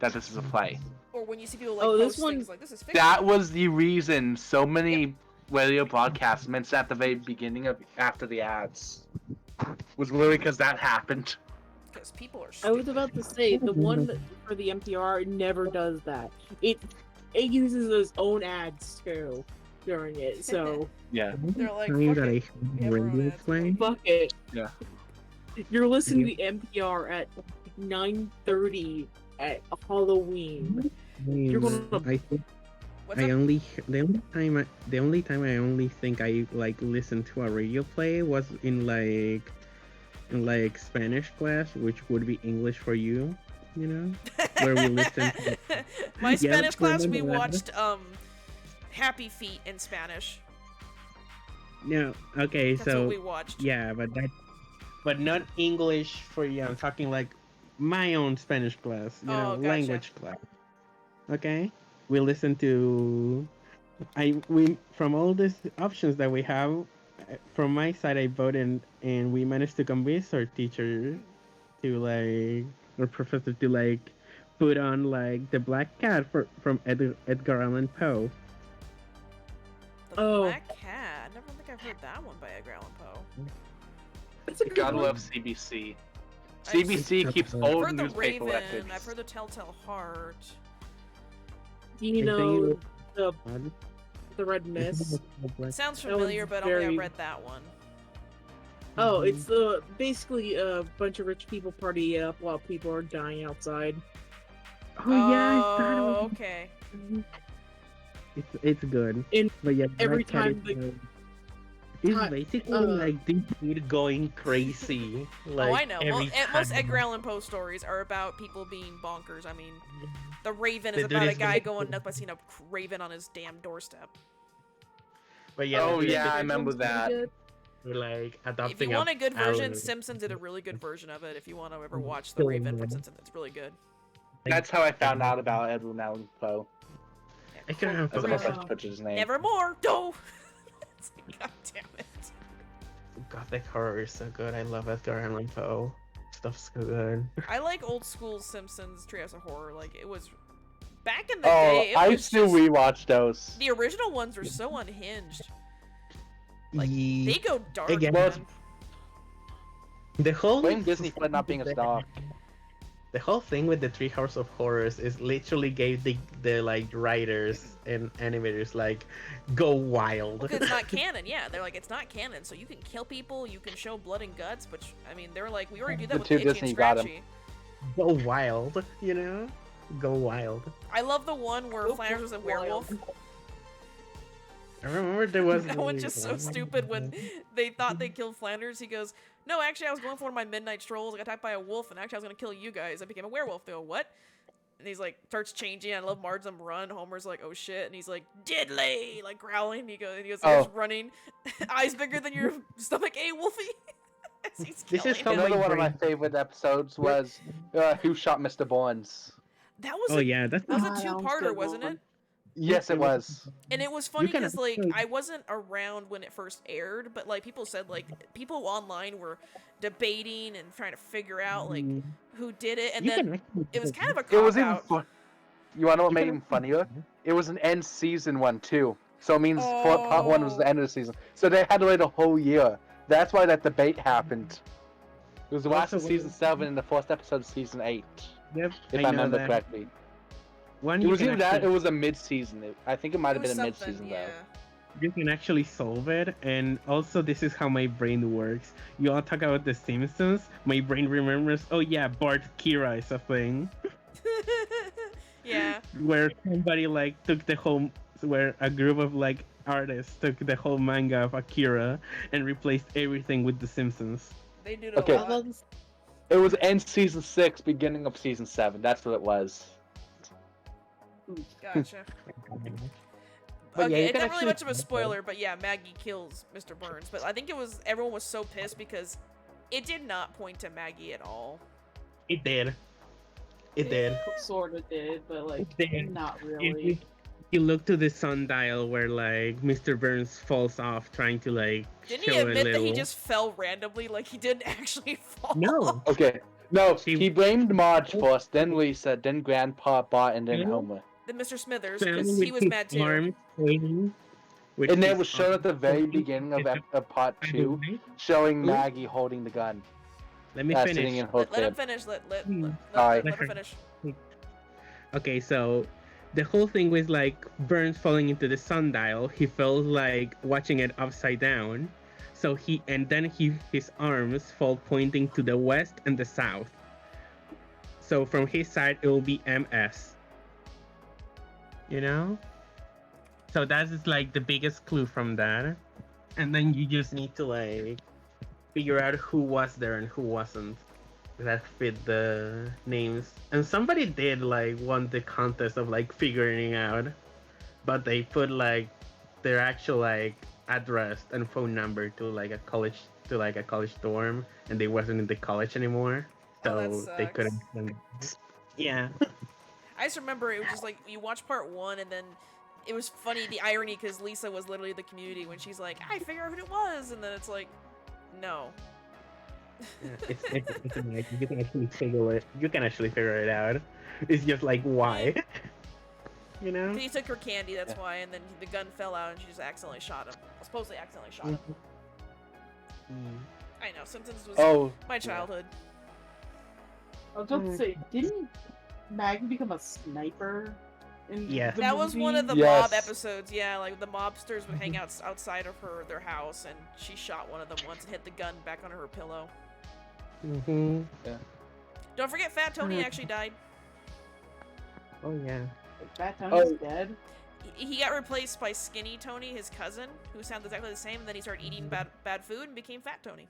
this is a play. Or when you see people like Oh, this post one- things like this is fiction. That was the reason so many radio broadcasts mentioned at the very beginning of after the ads was literally because that happened. Because people are I stupid. was about to say the one for the NPR never does that. It uses its own ads too during it. So Yeah. They're like, Time fuck that it. I We have have our own radio ads. play. fuck it. Yeah. You're listening to NPR at 9:30 at Halloween. You're gonna- I think What's I up? only the only time I only think I like listened to a radio play was in Spanish class, which would be English for you, you know, where we listen. To, My Yeah, Spanish class, we remember that? watched Happy Feet in Spanish. no, okay, That's so what we watched. yeah, but not English for you. I'm talking like my own Spanish class, you know, gotcha. language class. Okay, we listen to. We from all these options that we have, from my side, I voted and we managed to convince our teacher to our professor to put on the Black Cat from Edgar Allan Poe. The Oh. Black Cat. I never think I've heard that one by Edgar Allan Poe. It's a good Gotta one. love CBC. I've CBC keeps I've I've old heard the newspaper Raven. records. I've heard the Telltale Heart. Do you I know think the Red Mist? It sounds That familiar, one's but I don't think very- I read that one. Oh, it's basically a bunch of rich people party up while people are dying outside. Oh yeah, I thought it Oh, was- okay. it's good. In But yeah, every Black Cat time is, the- it's Ti- basically this dude going crazy. Oh, I know. every Most time. Edgar Allan Poe stories are about people being bonkers. I mean, The Raven is The dude about a is guy really going cool. nuts by seeing a raven on his damn doorstep. But yeah, Oh, the dude yeah, I is remember Pretty that. good. like If adopting you want a good version, owl. Simpsons did a really good version of it. If you want to ever Mhm. watch The So Raven from good. Simpsons, it's really good. That's how I found out about Edwin Allan Poe. I can have As a Yeah. professor put his name. Nevermore. No. It's like, God damn it. Gothic horror is so good. I love Edgar Allan Poe. Stuff's so good. I like old school Simpsons Treehouse of Horror. Like it was back in the Oh, day. It I was still just- rewatch those. The original ones were so unhinged. Like, Ye- They go dark. Again, man. the whole Blame Disney for not being a star. The whole thing with the Treehouse of Horrors is literally gave the writers and animators go wild. Because it's not canon, yeah. They're like, it's not canon, so you can kill people, you can show blood and guts, but I mean, they're like, we already do that The with two Itchy and Disney got 'em. Scratchy. Go wild, you know? Go wild. I love the one where Go Flanders was a wild. werewolf. I remember there was That one's just so stupid when they thought they killed Flanders. He goes, no, actually, I was going for one of my midnight strolls. I got attacked by a wolf, and actually, I was going to kill you guys. I became a werewolf. They go, what? And he's like, starts changing. I love Marge them run. Homer's like, oh shit. And he's like, diddly, like growling. He goes, Oh. running. Eyes bigger than your stomach, Wolfie? As he's This is killing how him. Another one of my brain- favorite episodes was Who Shot Mr. Burns? That was Oh a, yeah, that's that was Ah, a that one's two-parter, good wasn't it? one. Yes, it was. And it was funny can because like actually- I wasn't around when it first aired, but like people said like people online were debating and trying to figure out like who did it, and You then can actually- it was kind of a It was cop even out. fun. You wanna know what you made can it even actually- funnier? It was an end season one too. So it means part one was the Oh. end of the season. So they had to wait a whole year. That's why that debate happened. It was the last Also, of season 7 and the first episode of season 8. Yep, If I know remember that. correctly. One It you was can either that actually- it was a mid-season. I think it might It have was been a something, mid-season yeah. You can actually solve it, and also this is how my brain works. You all talk about the Simpsons, my brain remembers, oh yeah, Bart Kira is a thing. Yeah. Where somebody took the whole, where a group of artists took the whole manga of Akira and replaced everything with the Simpsons. They did Okay. a lot. It was end season 6, beginning of season 7. That's what it was. Gotcha. But yeah, Okay, you it's can not really actually much of a solve it. spoiler, but yeah, Maggie kills Mr. Burns. But I think everyone was so pissed because it did not point to Maggie at all. It did. It did. Sort of did, but It did. not If really. you, you look to the sundial where like Mr. Burns falls off trying to like Didn't show he a admit that he little. just fell randomly? Like he didn't actually fall? No. Okay. No, She- he blamed Marge first, then Lisa, then Grandpa, Bart, and then Yeah. Homer. Then Mr. Smithers, Fell because with he was his mad too. arms pointing, with And it his was shown at the arms very pointing beginning to of, the- part by the 2, way, showing Ooh. Maggie holding the gun. let me Sitting finish. in her Let him crib. finish. Let Sorry. her finish. Okay, so the whole thing was like Burns falling into the sundial. He felt like watching it upside down. So his arms fall pointing to the west and the south. So from his side it will be MS. You know? So that's just like the biggest clue from that. And then you just need to like figure out who was there and who wasn't that fit the names. And somebody did like won the contest of like figuring out, but they put like their actual like address and phone number to like a college dorm, and they wasn't in the college anymore, Oh, that so they sucks. couldn't. Yeah. I just remember it was just like you watch part 1 and then it was funny the irony because Lisa was literally the community when she's like, I figure out who it was, and then it's like, no. It's amazing. You can actually figure it. You can actually figure it out. It's just like why, you know? 'Cause he took her candy, that's Yeah. why, and then the gun fell out and she just accidentally shot him. Supposedly accidentally shot him. Mm. I know, Simpsons was Oh, my childhood. I was about to say, didn't Maggie become a sniper? In Yeah. the That was one of the movie? mob Yes. episodes, yeah, like the mobsters would hang out outside of their house, and she shot one of them once and hit the gun back on her pillow. Mm-hmm. Don't forget Fat Tony actually died. Oh yeah. Fat Tony's Oh. dead. He got replaced by Skinny Tony, his cousin, who sounded exactly the same, and then he started eating bad food and became Fat Tony.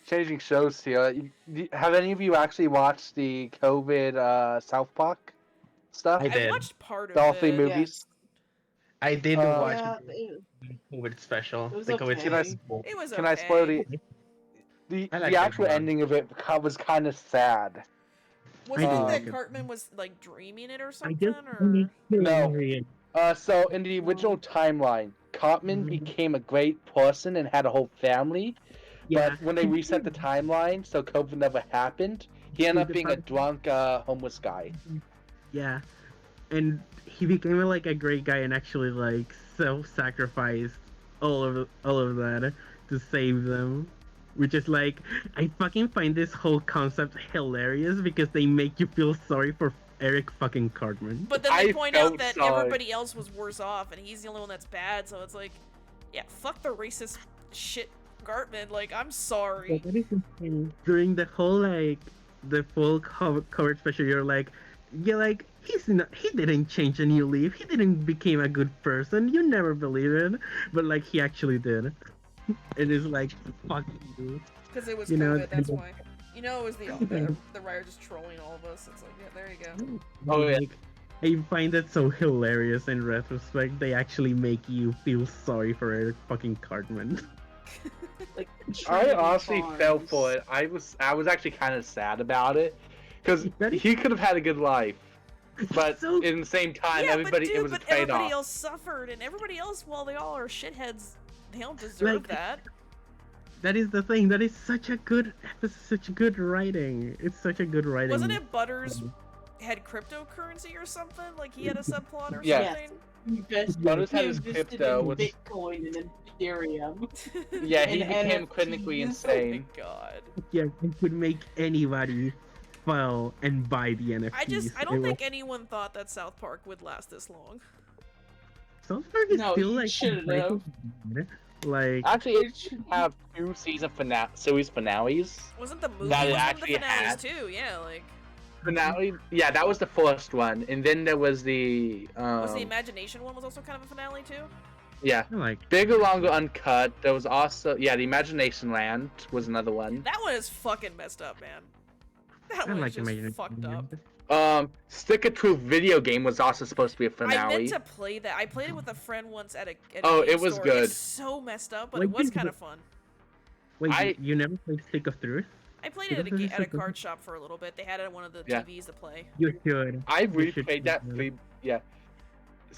changing shows here. Have any of you actually watched the COVID South Park stuff? I did. I watched part of The all it. 3 movies? I did Uh, watch Yeah, the COVID special. it was The COVID okay. Can I special. It was Can okay. I spoil the I like the that actual one. ending of it was kind of sad. Wasn't I it do that like it. Cartman was like dreaming it or I something? just Or No. So in the original timeline, Cartman Mhm. became a great person and had a whole family. Yeah. But when they reset the timeline, so COVID never happened, he ended up being a drunk, homeless guy. Yeah, and he became like a great guy and actually like self-sacrificed all of that to save them, which is like I fucking find this whole concept hilarious because they make you feel sorry for Eric fucking Cartman. But then they I point out felt that sorry. everybody else was worse off, and he's the only one that's bad. So it's like, yeah, fuck the racist shit, Cartman. Like, I'm sorry. That is insane. During the whole like the full coverage special, you're like he didn't change a new leaf. He didn't become a good person. You never believe it, but like he actually did. It is like fuck you. Because it was You know, COVID, that's and- why. You know, it was the writer just trolling all of us. It's like, yeah, there you go. Oh, yeah. Like, I find that so hilarious in retrospect. They actually make you feel sorry for Eric fucking Cartman. Like, I Trinity honestly Farms. fell for it. I was actually kind of sad about it because he could have had a good life, but So- in the same time, Yeah, everybody but dude, it was a but everybody trade-off. else suffered, and everybody else, while they all are shitheads, they don't deserve Like, that. That is the thing. That is such a good such good writing. It's such a good writing. Wasn't it Butters had cryptocurrency or something? Like he had a subplot or Yeah. something? Butters had his invested crypto, in which- Bitcoin and Ethereum. Yeah, he and became NFTs. clinically Oh my insane. god. Yeah, it could make anybody fall and buy the NFTs. I don't think anyone thought that South Park would last this long. South Park is No, still you like shouldn't have. like Actually, it should have 2 series finales. Wasn't the movie That it one of the actually finales had. too? Yeah, like Finale, yeah, that was the first one, and then there was the was the Imagination one was also kind of a finale too? yeah, like Bigger, Longer, Uncut. There was also the Imagination Land was another one. That one is fucking messed up, man. That I one like is just Imagination. fucked up. Stick of Truth video game was also supposed to be a I meant finale. to play that. I played it with a friend once at a Oh, game it was store. good. It's so messed up, but Wait, it was did kind you- of fun. Wait, I- you never played Stick of Truth? I played Because it this is at a a good- card shop for a little bit. They had it on one of the Yeah. TVs to play. You should. I've You should replayed that play it. yeah.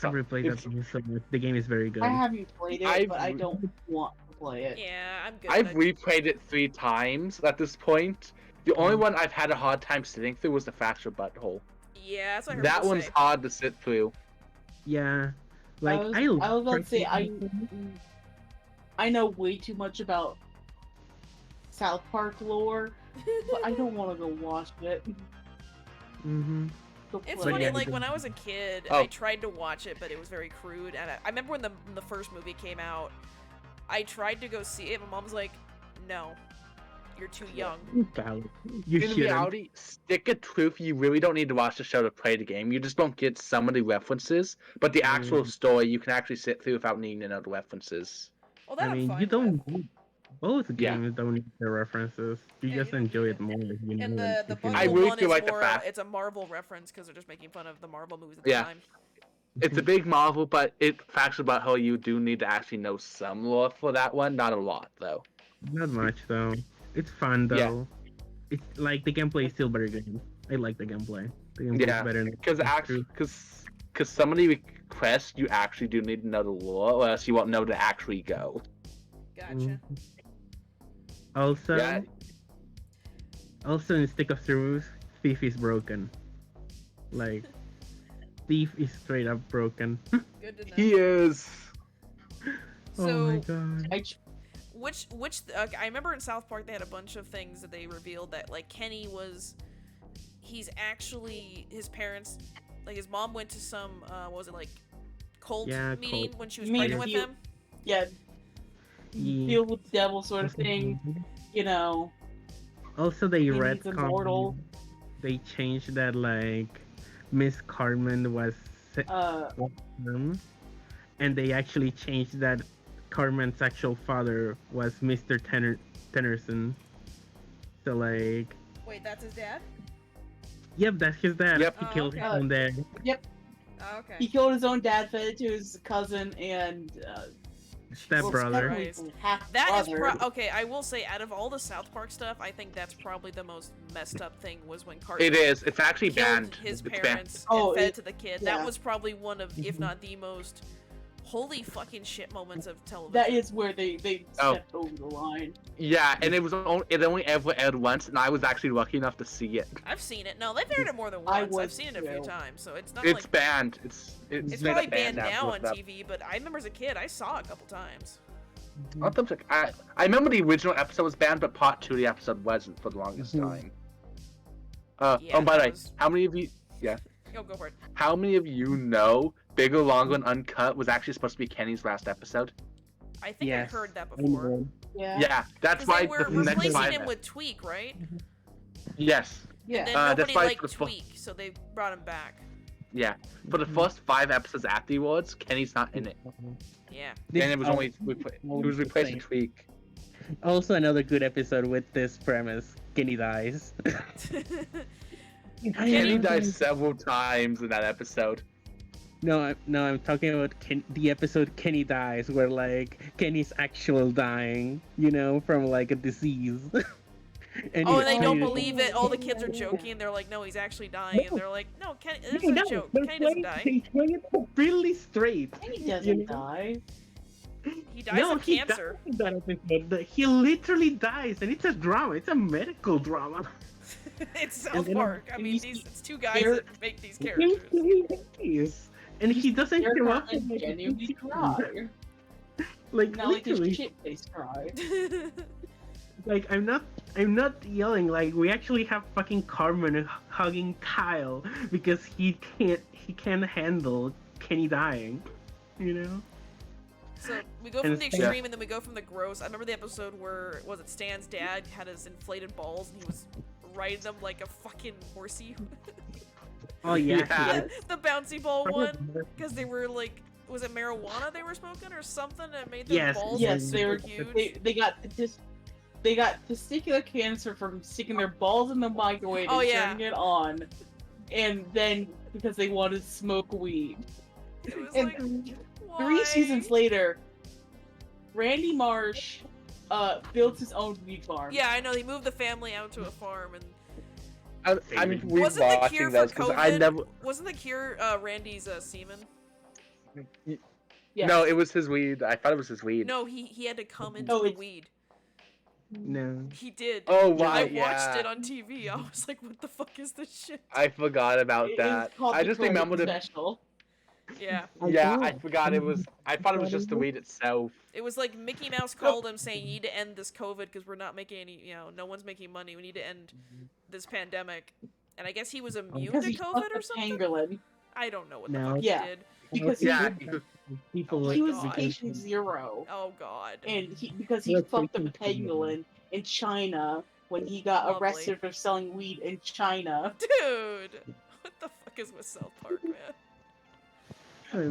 I've replayed that it's- game so much. The game is very good. I haven't played it, I've but I re- don't want to play it. Yeah, I'm good. I've replayed it 3 times at this point. The only one I've had a hard time sitting through was the Fracture Butthole. Yeah, that's what I heard That people one's say. hard to sit through. Yeah. Like I was about to say personally- I know way too much about South Park lore, but I don't want to go watch it. Mhm. Go It's play funny, yeah, it. like because- when I was a kid, Oh. I tried to watch it, but it was very crude. And I remember when the first movie came out, I tried to go see it. My mom was like, "No, you're too young." Valid. You In shouldn't. reality, stick of truth, you really don't need to watch the show to play the game. You just don't get some of the references, but the actual story you can actually sit through without needing to know the references. Well, that I I'm mean, fine you don't with. need both Yeah. games don't need the references. You Yeah, just you don't enjoy need it more if you know And it. the if you Butthole I know really one feel is like the more. fact- It's a Marvel reference because they're just making fun of the Marvel movies at the Yeah. time. It's a big Marvel, but it facts about how you do need to actually know some lore for that one. Not a lot, though. Not much though. It's fun though. Yeah. It's like the gameplay is still very good. I like the gameplay. The gameplay Yeah, is better than Because actually, because some of the quests you actually do need to know the lore, or else you won't know to actually go. Gotcha. Mhm. Also, Yeah. also in Stick of Truth, Thief is broken. Like, Thief is straight up broken. Good to know. He is. Oh my So, god. which I remember in South Park they had a bunch of things that they revealed that like Kenny he's actually his parents, like his mom went to some what was it, like cult Yeah, meeting cult. when she was You mean pregnant with you- him. Yeah, Yeah. deal with the devil sort of thing. You know, Also, they he's retconned. immortal. They changed that like Miss Carmen was him, and they actually changed that Carmen's actual father was Mr. Tennyson. So like, Wait, that's his dad? yep, that's his dad. Yep. He Oh, killed okay. his own dad. Oh, okay. he killed his own dad, fed it to his cousin and Stepbrother. Christ. half That is brother. okay. I will say, out of all the South Park stuff, I think that's probably the most messed up thing was when Cartman It is. It's actually killed banned. his It's banned. parents Oh, and fed it- to the kid. yeah. That was probably one of, if not the most holy fucking shit moments of television. That is where they Oh. stepped over the line. Yeah, and it only ever aired once, and I was actually lucky enough to see it. I've seen it. No, they've aired it more than I once. I've was seen it a few too. times, so it's not It's like banned. It's it's made probably up banned now after on that. TV. But I remember as a kid, I saw it a couple times. I'll double check. I remember the original episode was banned, but part 2 of the episode wasn't for the longest Mhm. time. Yeah, oh, by the that way, was- how many of you Go for it. how many of you know Bigger, Longer, and Uncut was actually supposed to be Kenny's last episode? I think Yes. I heard that before. Yeah. Yeah, that's 'Cause why they were the next replacing 5. him with Tweak, right? Yes, Yeah. And then that's nobody why liked for the Tweak, so they brought him back. yeah. For the first 5 episodes afterwards, Kenny's not in it, Yeah. and it was only he was replacing Tweak. Also, another good episode with this premise: Kenny dies. Kenny dies several times in that episode. No, I'm talking about the episode Kenny dies, where like Kenny's actual dying, from like a disease. And Oh, he's and they don't treated- believe it. All the kids are joking. They're like, "No, he's actually dying," and they're like, "No, Kenny, this No, is a joke. they're Kenny doesn't playing- die. They play it really straight. He You doesn't know? die. He dies of he cancer." dies in that episode. He literally dies, and it's a drama. It's a medical drama. It's South And then- Park. I and mean, you it's two guys they're- that make these characters. Yes. And he doesn't They're show not up. in, like, genuinely cry. Like Not like his literally, shit face cry. like I'm not yelling. Like we actually have fucking Carmen hugging Kyle because he can't handle Kenny dying. So we go from And the Stan- extreme and then we go from the gross. I remember the episode where was it Stan's dad had his inflated balls and he was riding them like a fucking horsey. Oh yeah. Yeah. The bouncy ball one because they were like, was it marijuana they were smoking or something that made their Yes, balls yes, like they were. super huge? They got testicular cancer from sticking their balls in the microwave Oh, and yeah. turning it on, and then because they wanted to smoke weed. It was And like, 3 why? seasons later, Randy Marsh built his own weed farm. Yeah, I know. He moved the family out to a farm, and I'm wasn't the cure rewatching for this because I COVID? never. Wasn't the cure Randy's semen? Yes. No, it was his weed. I thought it was his weed. No, he had to come into No, the it's- weed. No. He did. Oh, I wow, watched yeah. it on TV. I was like, what the fuck is this shit? I forgot about It that. is called I the just credit remembered it. special. Yeah. Yeah, I forgot it was. I thought it was just the weed itself. It was like Mickey Mouse called him saying, you need to end this COVID because we're not making any, no one's making money. We need to end this pandemic. And I guess he was immune Because to he COVID fucked or the something? pangolin. I don't know what the No. fuck Yeah. he did. Because Yeah, People Oh he my was God. patient zero. Oh, God. And because he Let's fucked a take it. pangolin in China when he got Lovely. arrested for selling weed in China. Dude! What the fuck is with South Park, man?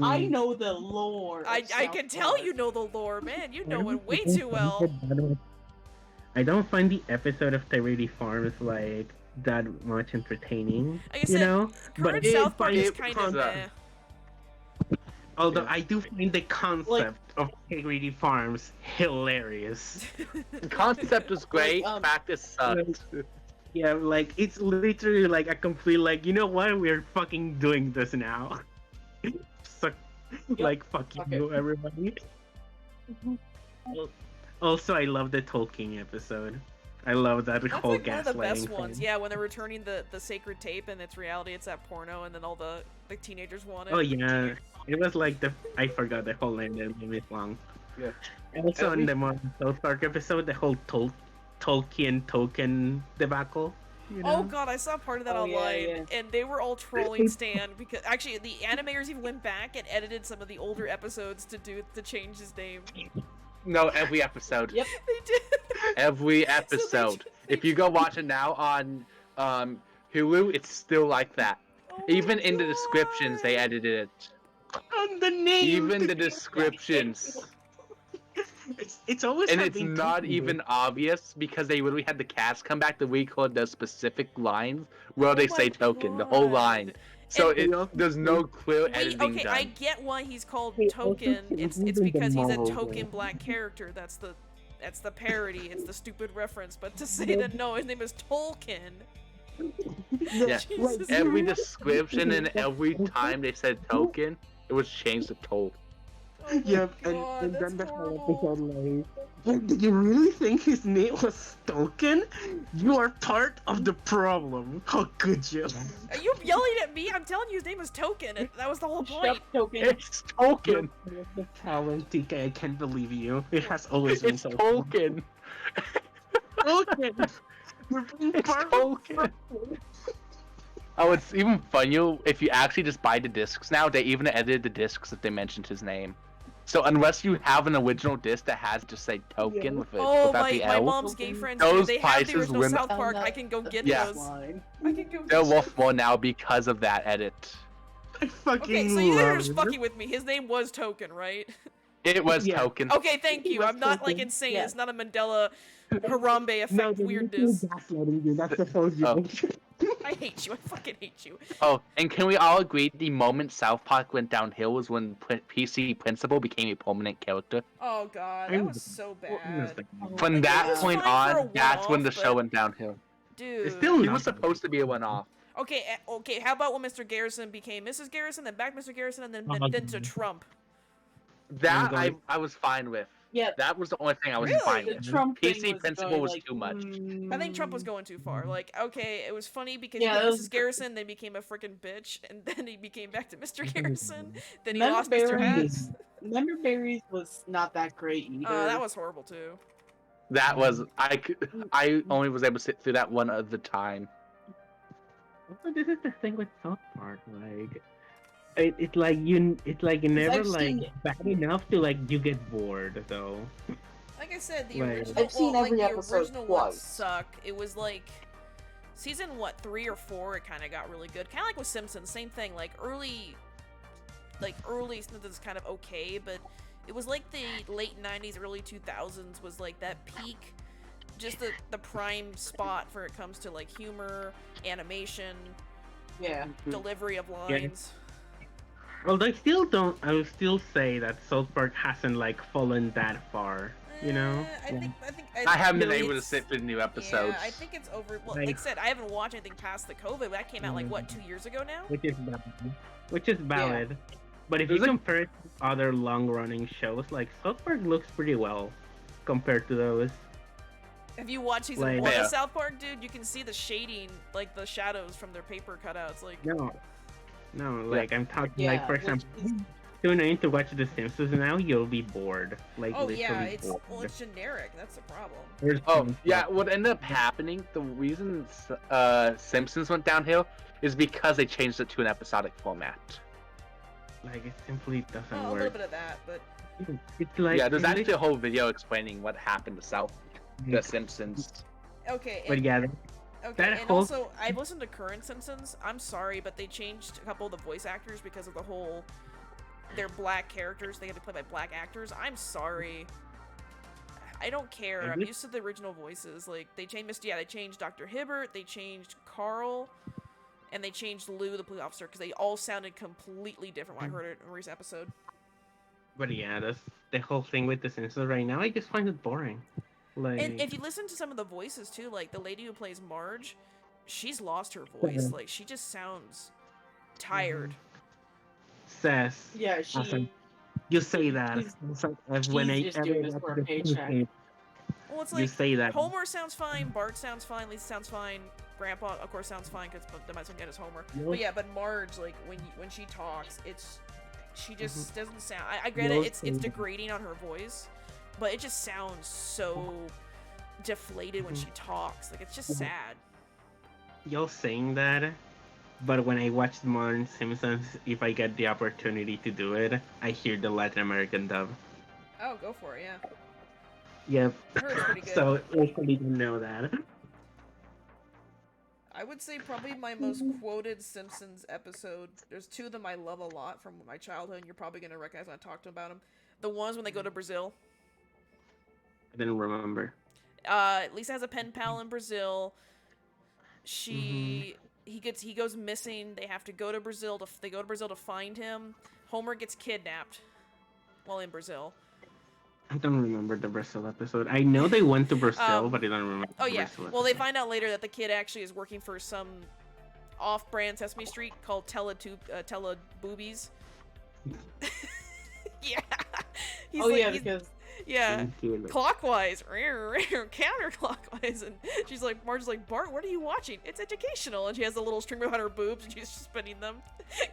I know the lore. Of I South can tell Park. you know the lore, man. You know it way too well. I don't find the episode of Terity Farms like that much entertaining. Like I You said, know? current it- South Park is it kind was, of meh. Although I do find the concept of Terity Farms hilarious. the concept is great. Like, Practice sucks. Yeah, like it's literally like a complete like, you know what? We're fucking doing this now. So, like fuck Fuck you, everybody. Also, I love the Tolkien episode. I love that That's whole like one of the best gaslighting ones. thing. Yeah, when they're returning the sacred tape and it's reality, it's that porno, and then all the teenagers want it. Oh yeah, it was like I forgot the whole name. The name is long. Yeah. Also, At in the one South Park episode, the whole Tolkien token debacle. You Oh know? god, I saw part of that Oh, yeah, online, and they were all trolling Stan because actually the animators even went back and edited some of the older episodes to change his name. No, every episode. Yep. They did. Every So episode. they If you go watch it now on Hulu, it's still like that. Oh my Even in the descriptions, they God. edited it. On the name. Even the descriptions. It's always And have it's been not Tolkien. even obvious because they literally had the cast come back to record the specific lines where Oh they my say token, the whole line. God. So And- there's no clear Wait, editing okay, done. I get why he's called Wait, Token. also, It's even the because he's a Marvel token one. black character. That's the parody. It's the stupid reference. But to say that no, his name is Tolkien. Yeah. Jesus. Every description and every time they said token, it was changed to toll. Oh my Yep, God, and that's then the whole horrible. episode like, did you really think his name was Tolkien? You are part of the problem. How could you? Are you yelling at me? I'm telling you, his name is Token. That was the whole Shut point. up, token. It's token. The talent, TK, I can't believe you. It has always been It's so. token. Tolkien. You're being It's part of token. Oh, it's even funnier if you actually just buy the discs now. They even edited the discs if they mentioned his name. So unless you have an original disc that has just say token with it Oh, without the my L, mom's gay friends Those do. They have the prices original went- South Park. I can go get Yeah. those. Line. I can go they're get worth more now because of that edit. I fucking Okay, so you guys are love just it. fucking with me. His name was Token, right? It was Yeah. token. Okay, thank you. was I'm not like Token. insane. Yeah. It's not a Mandela Harambe effect No, they're weirdness. gaslighting you. That's the whole Oh. joke. I hate you. I fucking hate you. Oh, and can we all agree the moment South Park went downhill was when PC Principal became a prominent character? Oh god, that was so bad. From Like, that it was point fine for a on, that's when the one-off, show but- went downhill. Dude. It's still He not was supposed to be a one-off. Okay, okay. How about when Mr. Garrison became Mrs. Garrison, then back Mr. Garrison, and then to Trump? That going- I was fine with. Yeah, That was the only thing I was Really? fine the with. Trump PC thing was Principal going, was like, too much. I think Trump was going too far. Like, okay, it was funny because Yeah, he that got was- Mrs. Garrison, then became a freaking bitch, and then he became back to Mr. Garrison. Then he Member lost Mr. Berries- Hats. Member Berries was not that great either. That was horrible too. That was I only was able to sit through that one at the time. Also, this is the thing with South Park, like it's like you never I've like seen it. bad enough to like you get bored though. Like I said, the Right. original, I've seen well, every like, the episode original ones twice. suck. It was like season 3 or 4. It kind of got really good. Kind of like with Simpsons, same thing. Like early Simpsons kind of okay, but it was like the late 90s, early 2000s was like that peak, just the prime spot for it comes to like humor, animation, Yeah. delivery of lines. Well, I will still say that South Park hasn't like fallen that far. you know? I haven't been No, able to it's- sit through the new episodes. Yeah, I think it's over. Well, like I said, I haven't watched anything past the COVID. But that came out like what 2 years ago now. Which is valid. Which is valid. But if There's you a- compare it to other long-running shows, like South Park looks pretty well compared to those. If you watch season Like- 1 Yeah. of South Park, dude, you can see the shading, like the shadows from their paper cutouts. Like, No, like I'm talking like for which example, is- tune in to watch The Simpsons now, you'll be bored. Like oh yeah, literally it's bored. it's generic. That's the problem. There's Oh some yeah, stuff- what ended up happening? The reason Simpsons went downhill is because they changed it to an episodic format. like it simply doesn't Oh, a little work. bit of that, but It's like Yeah, there's English- actually a whole video explaining what happened to The Simpsons. okay. But And, yeah, okay, that and whole- also I've listened to current Simpsons. I'm sorry, but they changed a couple of the voice actors because of the whole. They're black characters. They had to play by black actors. I'm sorry. I don't care. I'm Really? used to the original voices. Like they changed, they changed Dr. Hibbert. They changed Carl, and they changed Lou, the police officer, because they all sounded completely different when I heard it in a recent episode. But yeah, that's the whole thing with The Simpsons right now. I just find it boring. Like And if you listen to some of the voices too, like the lady who plays Marge, she's lost her voice. Mhm. Like she just sounds tired. says, Yeah, she. Awesome. You say that. She's- It's like, as when I just ever doing this watch for a The paycheck. Simpsons, Well, it's you like say that. Homer sounds fine, Bart sounds fine, Lisa sounds fine, Grandpa of course sounds fine because the might as well get his Homer. You'll- But yeah, but Marge, like when she talks, she just Mm-hmm. doesn't sound. I get You'll it. It's say that. degrading on her voice, but it just sounds so deflated when Mhm. she talks. Like it's just Mhm. sad. You're saying that, but when I watch Modern Simpsons, if I get the opportunity to do it, I hear the Latin American dub. Oh, go for it, yeah. Yep. I heard it's pretty good. So I didn't know that. I would say probably my most quoted Simpsons episode. There's two of them I love a lot from my childhood, and you're probably gonna recognize when I talk about them. The ones when they go to Brazil. I didn't remember. Lisa has a pen pal in Brazil. He goes missing. They have to go to Brazil to find him. Homer gets kidnapped while in Brazil. I don't remember the Brazil episode. I know they went to Brazil, but I don't remember. Oh the yeah. Brazil Well, they episode. find out later that the kid actually is working for some off-brand Sesame Street called Teleboobies. Yeah. He's Oh like- yeah, he's- because yeah. Thank you. Clockwise, counterclockwise, and she's like, Marge's like, Bart, what are you watching? It's educational, and she has a little string behind her boobs, and she's spinning them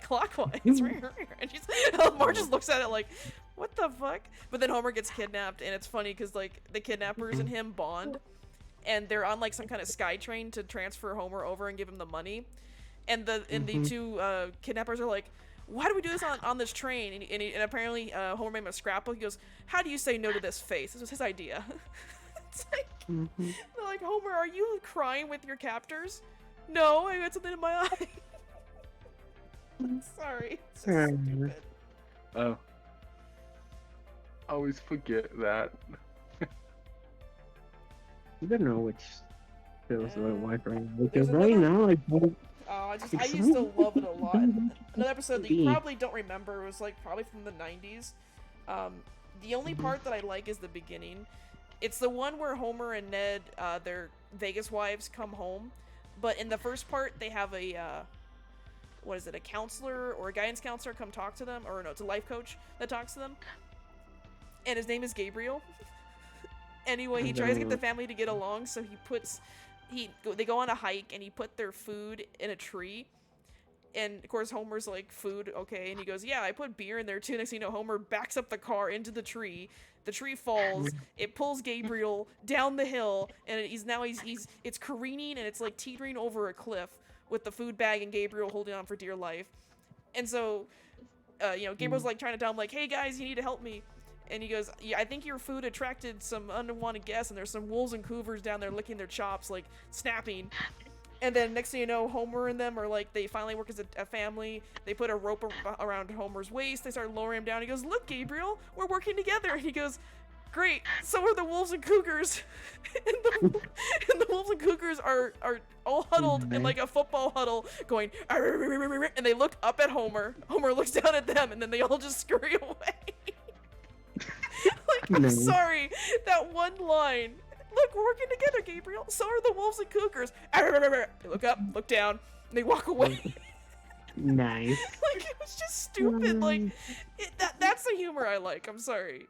clockwise, and Marge just looks at it like, what the fuck? But then Homer gets kidnapped, and it's funny because like the kidnappers and him bond, and they're on like some kind of sky train to transfer Homer over and give him the money, and the two kidnappers are like, why do we do this on this train? And apparently Homer made him a scrapbook. He goes, how do you say no to this face? This was his idea. It's like, Mhm. they're like, Homer, are you crying with your captors? No, I got something in my eye. Sorry. It's just stupid. Oh. I always forget that. I don't know which shows I watch right now. Because There's right another- now, I don't. Oh, I It's used to love it a lot. so Another episode that you deep. probably don't remember was like probably from the 90s. The only part that I like is the beginning. It's the one where Homer and Ned, their Vegas wives, come home. But in the first part, they have a what is it? A counselor or a guidance counselor come talk to them, or no, it's a life coach that talks to them. And his name is Gabriel. Anyway, he tries to get the family to get along, so they go on a hike and he put their food in a tree. And of course Homer's like, food, okay, and he goes, yeah, I put beer in there too. Next thing you know, Homer backs up the car into the tree falls, it pulls Gabriel down the hill, and it's careening and it's like teetering over a cliff with the food bag and Gabriel holding on for dear life. And so Gabriel's like trying to tell him like, hey guys, you need to help me. And he goes, yeah, I think your food attracted some unwanted guests, and there's some wolves and cougars down there licking their chops, like, snapping. And then next thing you know, Homer and them are like, they finally work as a family. They put a rope around Homer's waist. They start lowering him down. He goes, look, Gabriel, we're working together. And he goes, great, so are the wolves and cougars. and the wolves and cougars are all huddled in like a football huddle going, and they look up at Homer. Homer looks down at them, and then they all just scurry away. Like, I'm No. sorry. That one line. Look, we're working together, Gabriel. So are the wolves and cougars. They look up, look down, and they walk away. Nice. Like, it was just stupid. Like, that's the humor I like. I'm sorry.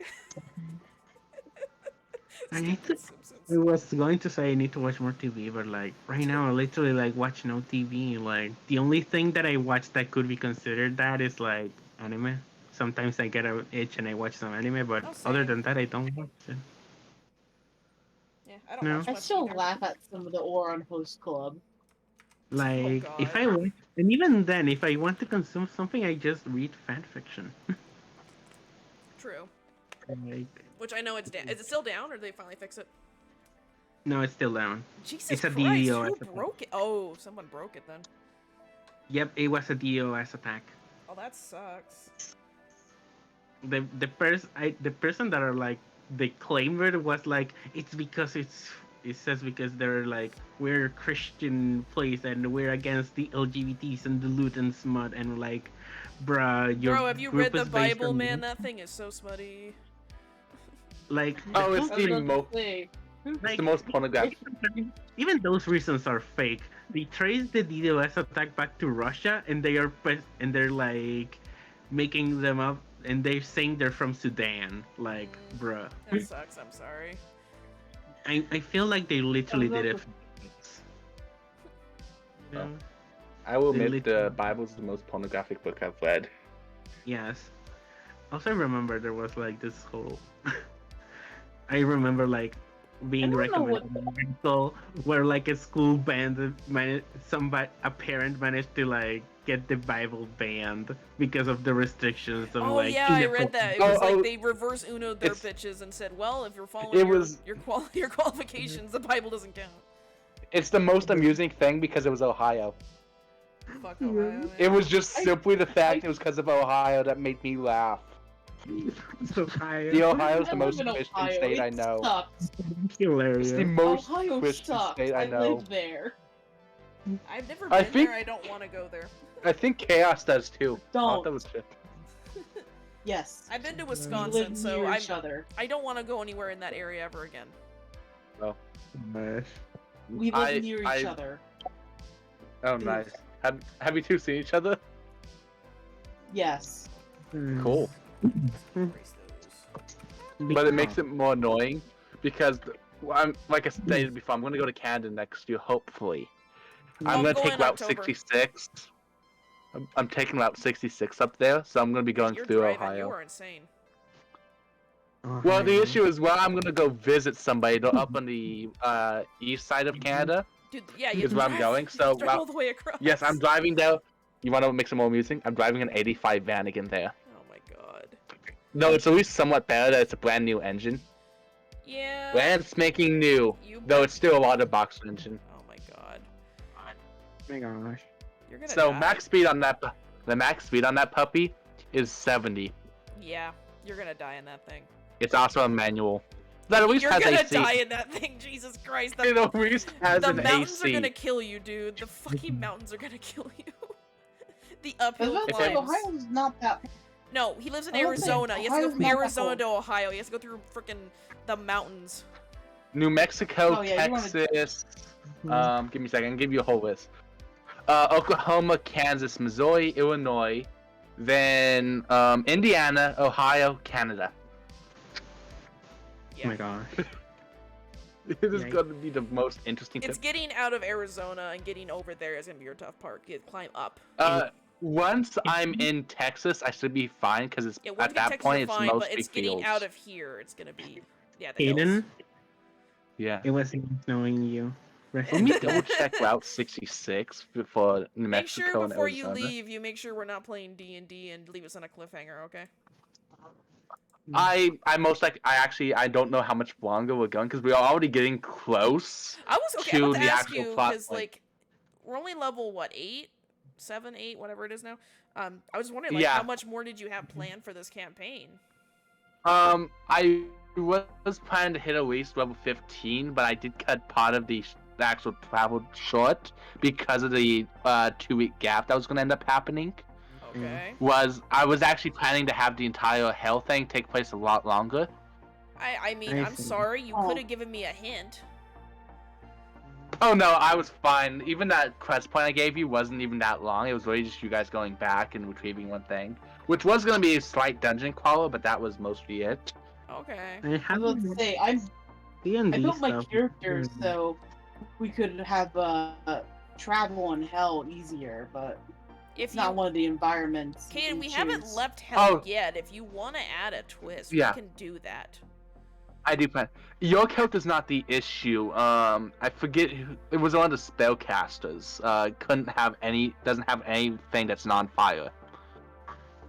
I need Stupid to. Simpsons. I was going to say I need to watch more TV, but like right now I literally like watch no TV. Like the only thing that I watch that could be considered that is like anime. Sometimes I get an itch and I watch some anime, but Oh, other same. than that I don't watch it. Yeah, I don't No. watch I much still either. laugh at some of the Oron Host Club. Like if God. I want, and even then, if I want to consume something, I just read fan fiction. True. Like Which I know it's down. Is it still down, or did they finally fix it? no, it's still down. Jesus It's a Christ, DDoS who attack. broke it? Oh, someone broke it then. Yep, it was a DOS attack. Oh, that sucks. The person that are like the claimer was like it's because it says because they're like we're a Christian place and we're against the LGBTs and the loot and smut and like bruh your Bro, have you group read the is based Bible, on- man? That thing is so smutty. like Oh, the it's whole the thing- mo- Say, It's like, the most pornographic. even those reasons are fake. They trace the DDoS attack back to Russia and they're like making them up and they're saying they're from Sudan. Like bruh. That sucks. I'm sorry. I feel like they literally did it. Oh. Yeah. I will They admit the literally- Bible's the most pornographic book I've read. Yes. Also, I remember there was like this whole. I remember like being I don't know what- recommended an article where like a school banned a parent managed to like get the Bible banned because of the restrictions. Of, Oh like, yeah, I read that. It was Oh, like oh, they reverse Uno'd their it's- bitches and said, well, if you're following It was- your qualifications, the Bible doesn't count. It's the most amusing thing because it was Ohio. Fuck Ohio, man. It was just I- simply the fact I- it was because of Ohio that made me laugh. So high. The Ohio's I the live most in Christian Ohio. state I It know. sucks. Hilarious. It's the most Ohio Christian sucks. state I I know. live there. I've never I been think- there. I don't want to go there. I think Chaos does too. Don't. That was shit. Yes. I've been to We Wisconsin, live so near each other. I don't want to go anywhere in that area ever again. Gosh. We live near each other. Oh, nice. Have you two seen each other? Yes. Cool. Erase those. But it makes it more annoying because I'm like I stated before, I'm gonna go to Canada next year, hopefully. I'm I'm gonna going take Route October. 66. I'm taking Route 66 up there, so I'm gonna be going You're through driving. Ohio. You are insane. Well, the issue is, well, I'm gonna go visit somebody up on the east side of Canada. Dude, yeah, you Is where I'm drive- going, you so, drive well, all the way across. Yes, I'm driving down. You want to make some more amusing? I'm driving an '85 Vanagon there. Oh my god. No, it's at least somewhat better that it's a brand new engine. Yeah. Brand spanking new, You though bet- it's still a water box engine. Oh my god. Oh my gosh. You're gonna So die. the max speed on that puppy is 70. Yeah, you're gonna die in that thing. It's also a manual. That at least You're has gonna AC. die in that thing, Jesus Christ. It at least has The an mountains AC. are gonna kill you, dude. The fucking mountains are gonna kill you. The I uphill was If about to say, climbs. Ohio's not that. No, he lives in I was saying, Arizona. He has to go Ohio's from not that Arizona cold. to Ohio. He has to go through frickin' the mountains. New Mexico, Oh, yeah, you wanna- Texas. Give me a second. I'll give you a whole list. Oklahoma, Kansas, Missouri, Illinois, then Indiana, Ohio, Canada. Yeah. Oh my gosh. This is Yikes. going to be the most interesting. It's getting out of Arizona and getting over there is gonna be your tough part. Get climb up. Once I'm in Texas, I should be fine because it's Yeah, once at you get that Texas, point you're it's fine, but mostly it's getting fields. out of here. It's gonna be the hills. Aiden, Yeah. it was knowing you. Rest Let in me peace. double check Route 66 for New Make Mexico sure and before you Arizona. leave, you make sure we're not playing D&D and leave us on a cliffhanger, okay? I most like I don't know how much longer we're going because we're already getting close. I was okay. I'm To about to the ask actual you plot because point. like we're only level what 8, 7, 8, whatever it is now. I was wondering like Yeah. how much more did you have planned for this campaign? I was planning to hit at least level 15, but I did cut part of the actual travel short because of the 2-week gap that was going to end up happening. Okay. I was actually planning to have the entire hell thing take place a lot longer. I mean, I I'm see. sorry. You Oh. could have given me a hint. Oh no, I was fine. Even that quest point I gave you wasn't even that long. It was really just you guys going back and retrieving one thing, which was gonna be a slight dungeon crawler, but that was mostly it. Okay. I I was have about to say, I D&D built my stuff. character Mm. so we could have travel in hell easier, but If it's not you, one of the environments. Kaden, we choose. haven't left hell Oh. yet. If you want to add a twist, Yeah. we can do that. I do plan. Your character's not the issue. I forget it was one of the spellcasters. Couldn't have any. Doesn't have anything that's non-fire.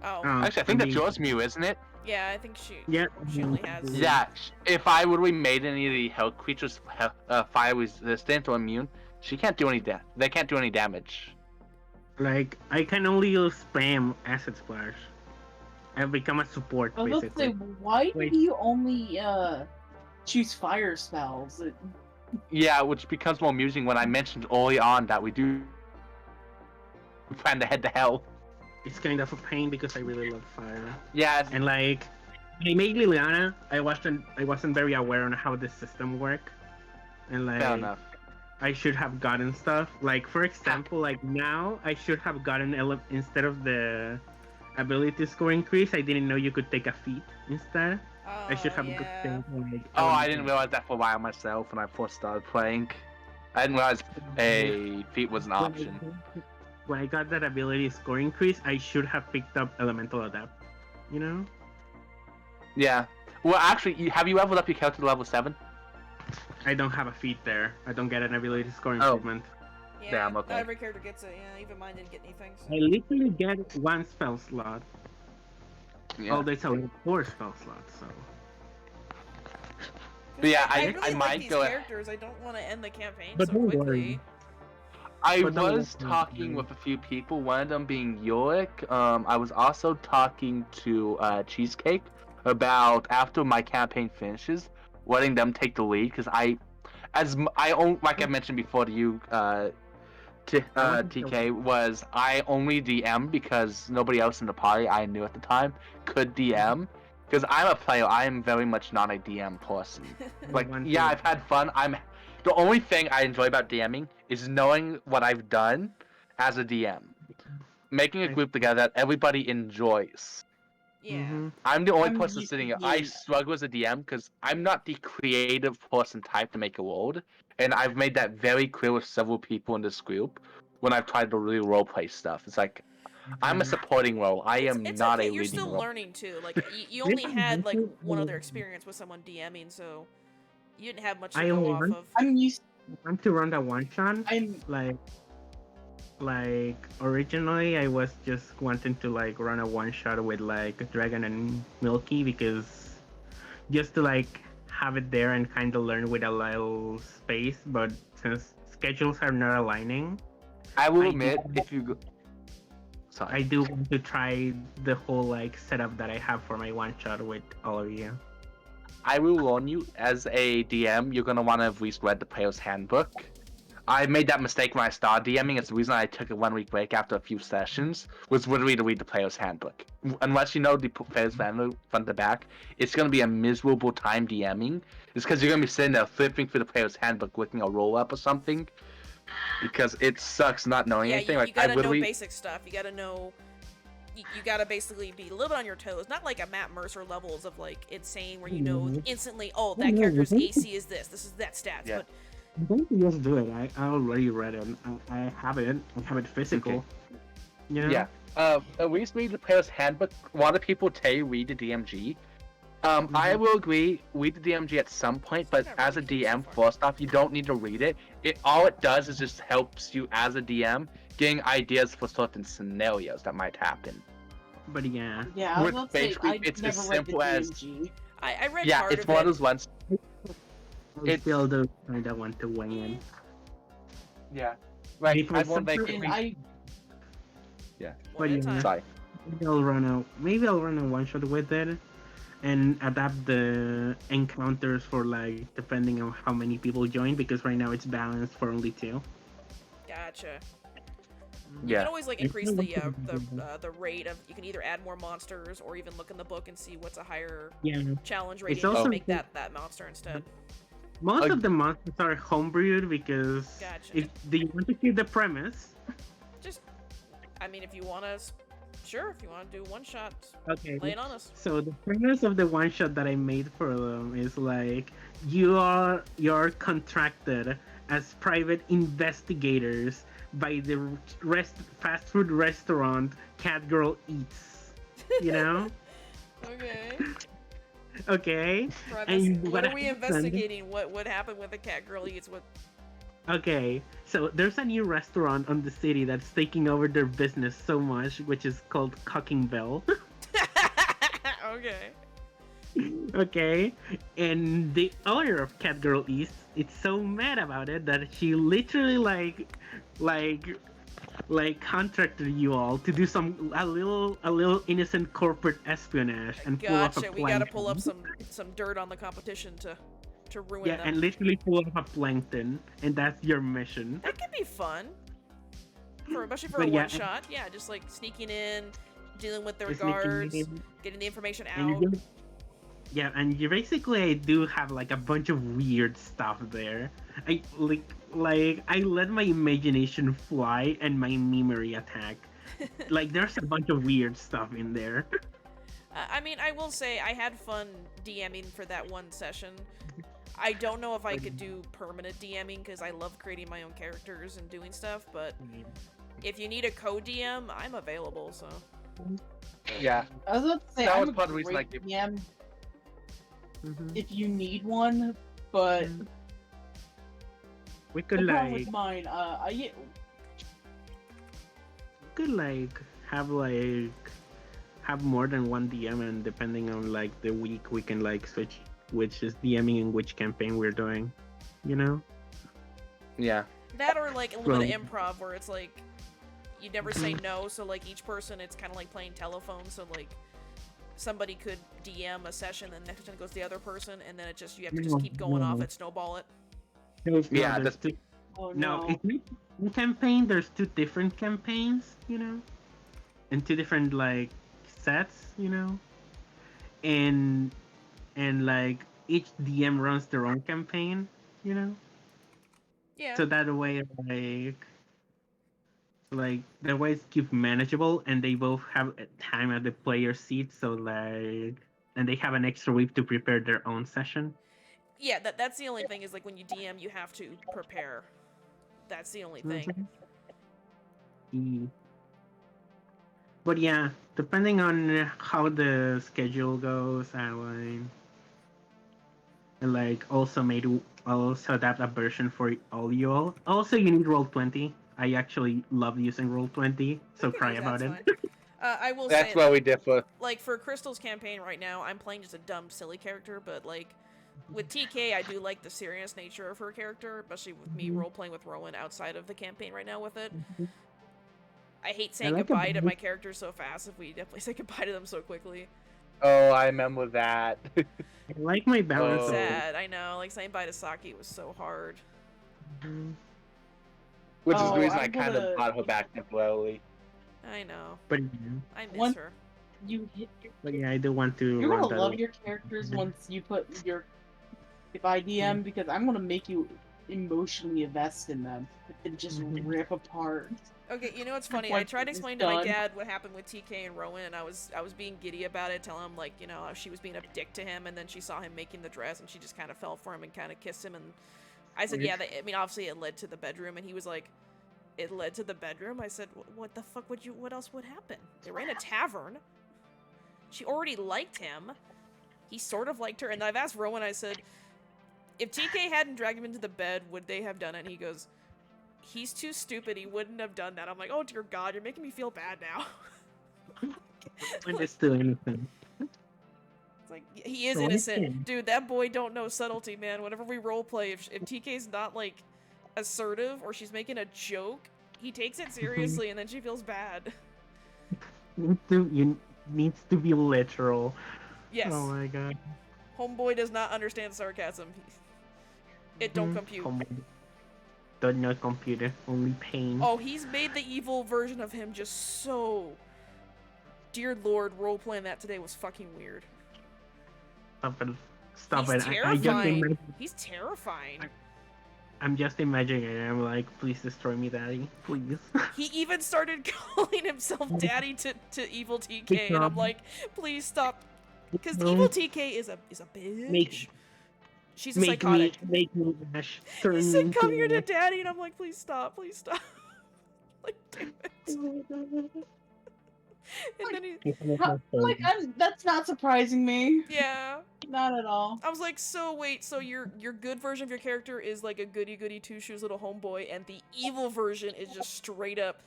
Oh, Actually, I think that's yours, Mew, isn't it? yeah. I think she. Yeah. She only has. Yeah. If I would have made any of the hell creatures fire resistant or immune, she can't do any They can't do any damage. Like, I can only use spam acid splash. I've become a support, I was about to say, basically. why Wait. do you only choose fire spells? Yeah, which becomes more amusing when I mentioned early on that we do plan to head to hell. It's kind of a pain because I really love fire. Yeah. And like, when I made Liliana, I wasn't very aware on how the system worked. And like, Fair enough. I should have gotten stuff. Like, for example, like now, I should have gotten instead of the ability score increase, I didn't know you could take a feat instead. I should have good yeah. things like. Oh, I didn't realize that for a while myself when I first started playing. I didn't realize a feat was an option. When I got that ability score increase, I should have picked up Elemental Adapt. You know? Yeah. Well, actually, have you leveled up your character to level 7? I don't have a feat there. I don't get an ability score Oh. improvement. Yeah. Damn, okay. Not every character gets it. Yeah. Even mine didn't get anything. So. I literally get one spell slot. Yeah. Oh, there's only 4 spell slots, so. But yeah, I I really like might these go. characters. I don't want to end the campaign But so don't quickly. worry. I But don't was worry. talking with a few people, one of them being Yorick. I was also talking to Cheesecake about after my campaign finishes, letting them take the lead because like I mentioned before to you, TK, was I only DM because nobody else in the party I knew at the time could DM. Because I'm a player, I am very much not a DM person. Like, Want yeah, to- I've had fun. The only thing I enjoy about DMing is knowing what I've done as a DM, making a group together that everybody enjoys. Yeah. Mhm. I'm the only I'm person used sitting to here. I being- struggle as a DM because I'm not the creative person type to make a world, and I've made that very clear with several people in this group when I've tried to really roleplay stuff. It's like I'm a supporting role. I am It's not okay. a You're leading still role. learning too. Like you only had like one other experience with someone DMing, so you didn't have much to I go only off run- of. I'm used. I want to run that one shot. I'm Like originally I was just wanting to like run a one shot with like Dragon and Milky because just to like have it there and kind of learn with a little space, but since schedules are not aligning, I will I admit, do- if you go... Sorry. I do want to try the whole like setup that I have for my one shot with all of you. I will warn you, as a DM, you're gonna want to have read the player's handbook. I made that mistake when I started DMing. It's the reason I took a 1-week break after a few sessions, was literally to read the player's handbook. Unless you know the player's handbook front to back, it's gonna be a miserable time DMing. It's because you're gonna be sitting there flipping through the player's handbook, looking a roll up or something. Because it sucks not knowing Yeah, anything. you Like I gotta know literally, basic stuff. You gotta know. You gotta basically be a little bit on your toes. Not like a Matt Mercer levels of like insane where you know instantly, oh, that character's AC is this. This is that stats. Yeah. But I'm going to just do it. I already read it. I have it. I have it physical. Okay. You know? yeah. At least read the player's handbook. A lot of people tell you read the DMG. I will agree, read the DMG at some point, but Not as a really DM, so far. first off, you don't need to read it. All it does is just helps you as a DM getting ideas for certain scenarios that might happen. But yeah. yeah. I was With about to say basically, I it's never as read simple the as- DMG. I read Yeah, part it's of one it. of those ones. I still do kind of want to wing in. Yeah. Like, If I it's won't make something- And I One at a yeah. time. Sorry. Maybe I'll run a one shot with it, and adapt the encounters for like depending on how many people join because right now it's balanced for only 2. Gotcha. You Yeah. can always like If increase I the want to- the rate of. You can either add more monsters or even look in the book and see what's a higher Yeah. challenge It's rating. And also make that monster instead. most Uh, of the monsters are homebrewed because Gotcha. if do you want to keep the premise? Just, I mean, if you want to, sure. If you want to do one shot, Okay. lay it on us. So the premise of the one shot that I made for them is like you're contracted as private investigators by the fast food restaurant Cat Girl Eats. You know? Okay. Okay. Premise. And What are we happened- investigating? What happened with the cat girl eats? What? Okay, so there's a new restaurant on the city that's taking over their business so much, which is called Cocking Bell. Okay. Okay, and the owner of Cat Girl East is so mad about it that she literally like contracted you all to do a little innocent corporate espionage and pull off a Gotcha. plankton. We gotta pull up some dirt on the competition to ruin Yeah, them. and literally pull off a plankton, and that's your mission. That could be fun. Especially for But a yeah, one shot. Yeah, just like sneaking in, dealing with their Just sneaking guards, in. getting the information And out. yeah, and you basically do have like a bunch of weird stuff there. I like I let my imagination fly and my memory attack. Like there's a bunch of weird stuff in there. I mean, I will say I had fun DMing for that one session. I don't know if I could do permanent DMing because I love creating my own characters and doing stuff, but if you need a co-DM, I'm available, so. Yeah. I was about to say, That I'm was a part of the reason I great gave- DM Mhm. if you need one, but We the could problem like with mine, have more than one DM, and depending on like the week we can like switch which is DMing and which campaign we're doing. You know? Yeah. That or like a little bit of Well- improv where it's like you never say no, so like each person it's kind of like playing telephone, so like somebody could DM a session, and next time it goes to the other person, and then it just you have to just keep going off it, snowball it. Yeah, there's that's- two, oh no, no. it's not one campaign. There's two different campaigns, you know, and two different like sets, you know, and like each DM runs their own campaign, you know. Yeah. So that way, like the ways keep manageable, and they both have a time at the player seat. So like, and they have an extra week to prepare their own session. Yeah, that's the only thing is like when you DM, you have to prepare. That's the only thing. Mm. But yeah, depending on how the schedule goes, I like also also adapt a version for all you all. Also, you need Roll20. I actually love using Roll20, so Okay, cry about that's it. fine. I will That's say, where we differ. like for Crystal's campaign right now, I'm playing just a dumb, silly character, but like with TK, I do like the serious nature of her character, especially with me role playing with Rowan outside of the campaign right now with it. I hate saying like goodbye to about my characters so fast if we definitely say goodbye to them so quickly. Oh, I remember that. I like my balance. Oh. of it. Sad, I know. Like saying bye to Saki was so hard. Mhm. Which is Oh, the reason I I'm kind gonna- of brought her back temporarily. I know. But I miss One- her. You hit, but yeah, I do want to. you're run gonna that love way. your characters once you put your. If I DM, because I'm gonna make you emotionally invest in them and just rip apart. Okay, you know what's funny? I Once tried to it's explain to my done. dad what happened with TK and Rowan, and I was being giddy about it, telling him like, you know, she was being a dick to him, and then she saw him making the dress, and she just kind of fell for him and kind of kissed him, and I said, yeah, I mean, obviously it led to the bedroom, and he was like, it led to the bedroom? I said, what the fuck what else would happen? They were in a tavern. She already liked him. He sort of liked her, and I've asked Rowan, I said, if TK hadn't dragged him into the bed, would they have done it? And he goes, he's too stupid, he wouldn't have done that. I'm like, oh dear God, you're making me feel bad now. When it's still innocent. It's like, he is So what is innocent. it? Dude, that boy don't know subtlety, man. Whenever we roleplay, if TK's not, like, assertive or she's making a joke, he takes it seriously and then she feels bad. You needs to be literal. Yes. Oh my god. Homeboy does not understand sarcasm. It don't Mhm. compute. Oh my- Don't know computer, only pain. Oh, he's made the evil version of him just so. Dear Lord, roleplaying that today was fucking weird. Stop it. Stop He's it. I just terrifying. imagine, He's terrifying. I'm just imagining it. I'm like, please destroy me, daddy. Please. He even started calling himself daddy to evil TK, and I'm like, please stop. Because evil TK is a bitch. Make- She's a psychotic. Make me Ash. He Turn me said, come here to into daddy, and I'm like, please stop. Like, damn it. And then he, Like, that's not surprising me. yeah. Not at all. I was like, so wait, so your good version of your character is like a goody-goody two-shoes little homeboy, and the evil version is just straight up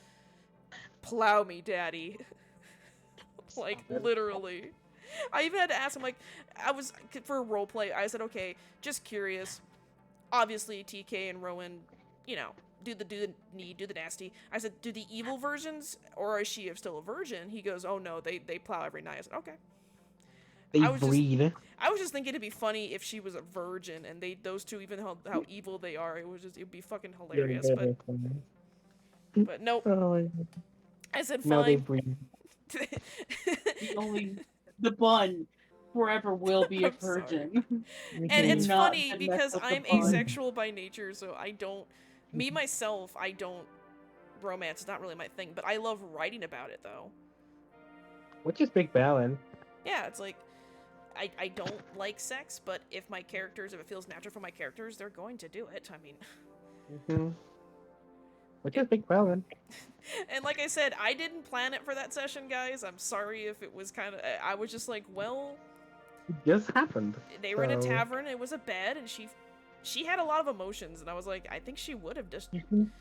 plow me, daddy. Like, literally. I even had to ask him, like, for a roleplay, I said, okay, just curious. Obviously, TK and Rowan, you know, do the nasty. I said, do the evil versions, or is she still a virgin? He goes, oh no, they plow every night. I said, okay. they I was breed. I was just thinking it'd be funny if she was a virgin, and those two, even how evil they are, it'd be fucking hilarious. But nope. Oh, I said no, they fine. breed. The bun forever will be a I'm sorry. virgin. And Mhm. it's Not funny the because mess of the I'm bun. asexual by nature, so I don't. Me myself, I don't. Romance is not really my thing, but I love writing about it though. Which is big balance. Yeah, it's like. I don't like sex, but if it feels natural for my characters, they're going to do it. I mean, Mm-hmm. Which is big balance. and like I said, I didn't plan it for that session, guys. I'm sorry if it was kind of. I was just like, well, It just happened. they were in a So- tavern. It was a bed, and she had a lot of emotions, and I was like, I think she would have just Mhm. It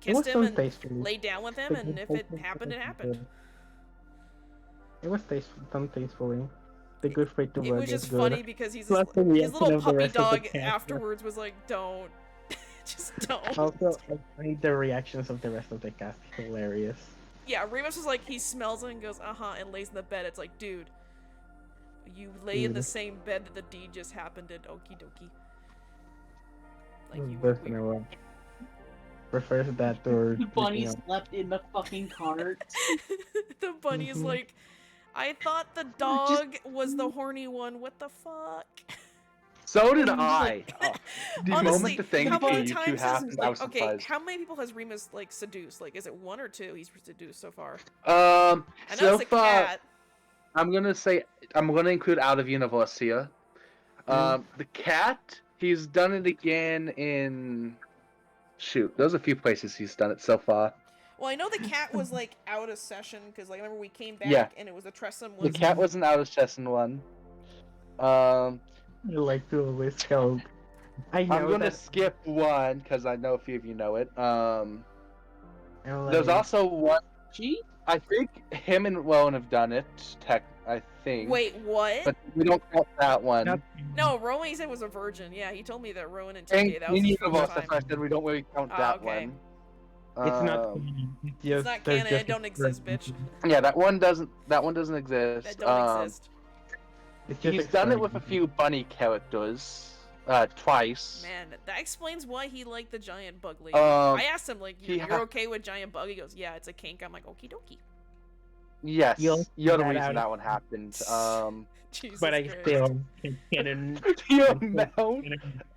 kissed was him so and tasteful. laid down with him, and if it happened, it happened. It was done tastefully. The good fate to It work was is just good. funny because his Plus the reaction little of the puppy rest of the dog cast. afterwards was like, don't. Just don't. Also, I think the reactions of the rest of the cast hilarious. Yeah, Remus was like, he smells it and goes, uh-huh, and lays in the bed. It's like, dude, you lay in the Dude. same bed that the deed just happened in. Okie dokie. Like, you Best were in the weird. world. Prefers that to The bunny freaking out. slept in the fucking cart. The bunny's Mhm. like, I thought the dog was the horny one. What the fuck? So did I. The Honestly, moment the thing how many between you two times has, happened, I was okay, surprised. how many people has Remus, like, seduced? Like, is it one or two he's seduced so far? I know So it's a far, cat. I'm gonna include out of universe here. The cat, he's done it again in. Shoot, there's a few places he's done it so far. Well, I know the cat was, like, out of session, because, like, I remember we came back, Yeah. and it was the Tressum The was... cat wasn't out of Chesson one. Um, I like to always help. I know I'm gonna that. skip one because I know a few of you know it. I'm There's like, also one. Gee, I think him and Rowan have done it. I think. Wait, what? But we don't count that one. Not- No, Rowan, he said was a virgin. Yeah, he told me that Rowan and And TK, that was his universe, first that's time. why I said we don't really count Ah, that okay. one. It's not. Um, It's, just, It's not there's canon, just it don't exist, bitch. Yeah, that one doesn't. That one doesn't exist. That don't exist. It's just He's done it with a exciting. few bunny characters. Twice. Man, that explains why he liked the giant bug lady. Um, I asked him, like, he you're ha- okay with giant bug? He goes, yeah, it's a kink. I'm like, okie dokie. Yes. You'll You're the figure that reason out. that one happened. Jesus But I Christ. still can The amount.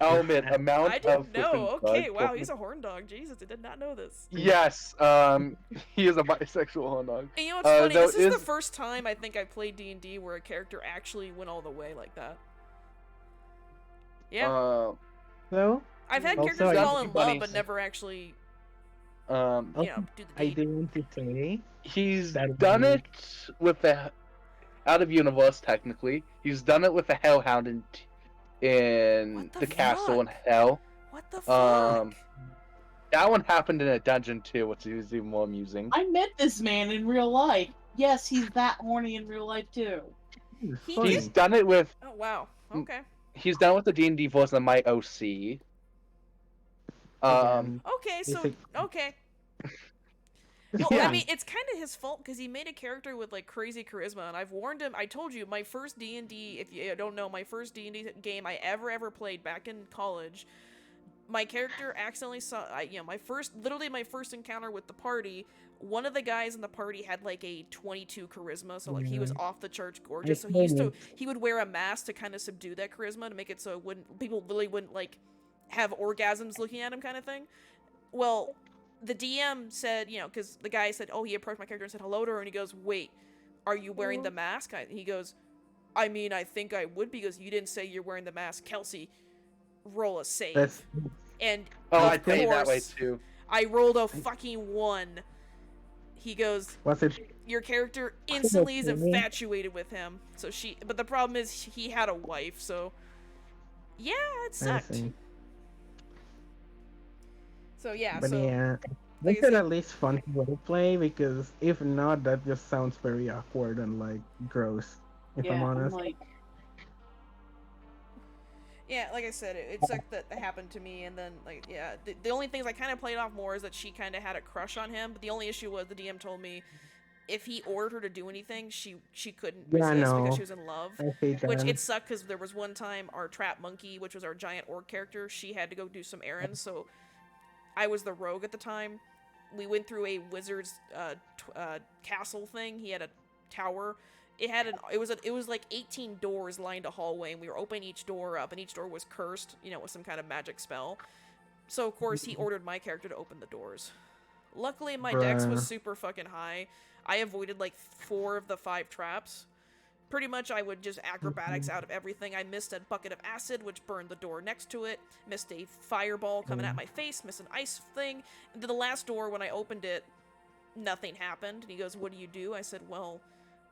I'll admit, amount I of didn't know. freaking Okay, bug wow, for- he's a horn dog. Jesus, I did not know this. Yes. He is a bisexual horn dog. And you know what's funny? though This is the is- first time I think I played D&D where a character actually went all the way like that. Yeah. So, I've had also, characters I fall think in love bunnies- but never actually, Um, you know, do the I deed. do want to say he's That done would- it with a out of universe technically. He's done it with a hellhound in What the the castle in fuck? hell. What the fuck? That one happened in a dungeon too, which is even more amusing. I met this man in real life. Yes, he's that horny in real life too. He funny. He's done it with Oh, wow. Okay. he's done with the D&D version of my OC. Again, Okay, so, Basic- okay. Well, Yeah. I mean, it's kind of his fault because he made a character with like crazy charisma, and I've warned him. I told you my first D&D. If you don't know, my first D&D game I ever played back in college. my character accidentally saw, my first encounter with the party, one of the guys in the party had like a 22 charisma, so like he was off the charts gorgeous. So he would wear a mask to kind of subdue that charisma to make it so it wouldn't, people really wouldn't like have orgasms looking at him kind of thing. Well, the DM said, because the guy said, oh, he approached my character and said hello to her, and he goes, wait, are you wearing the mask? He goes, I mean, I think I would, because you didn't say you're wearing the mask. Kelsey, roll a save. And I play that way too. I rolled a fucking 1. He goes, Was it? your character instantly is infatuated with him. But the problem is he had a wife, so yeah, it sucked. So yeah, But so yeah, like make it at least fun to roleplay, because if not, that just sounds very awkward and like gross. If I'm honest. yeah, like I said, it sucked that happened to me, and then, like, yeah, the only things I kind of played off more is that she kind of had a crush on him, but the only issue was the DM told me if he ordered her to do anything, she couldn't resist because she was in love, which it sucked, because there was one time our trap monkey, which was our giant orc character, she had to go do some errands, so I was the rogue at the time. We went through a wizard's castle thing. He had a tower. It was like 18 doors lined a hallway, and we were opening each door up, and each door was cursed, with some kind of magic spell. So of course he ordered my character to open the doors. Luckily my dex was super fucking high. I avoided like 4 of the 5 traps. Pretty much I would just acrobatics out of everything. I missed a bucket of acid, which burned the door next to it. Missed a fireball coming at my face. Missed an ice thing. And then the last door, when I opened it, nothing happened. And he goes, what do you do? I said, well,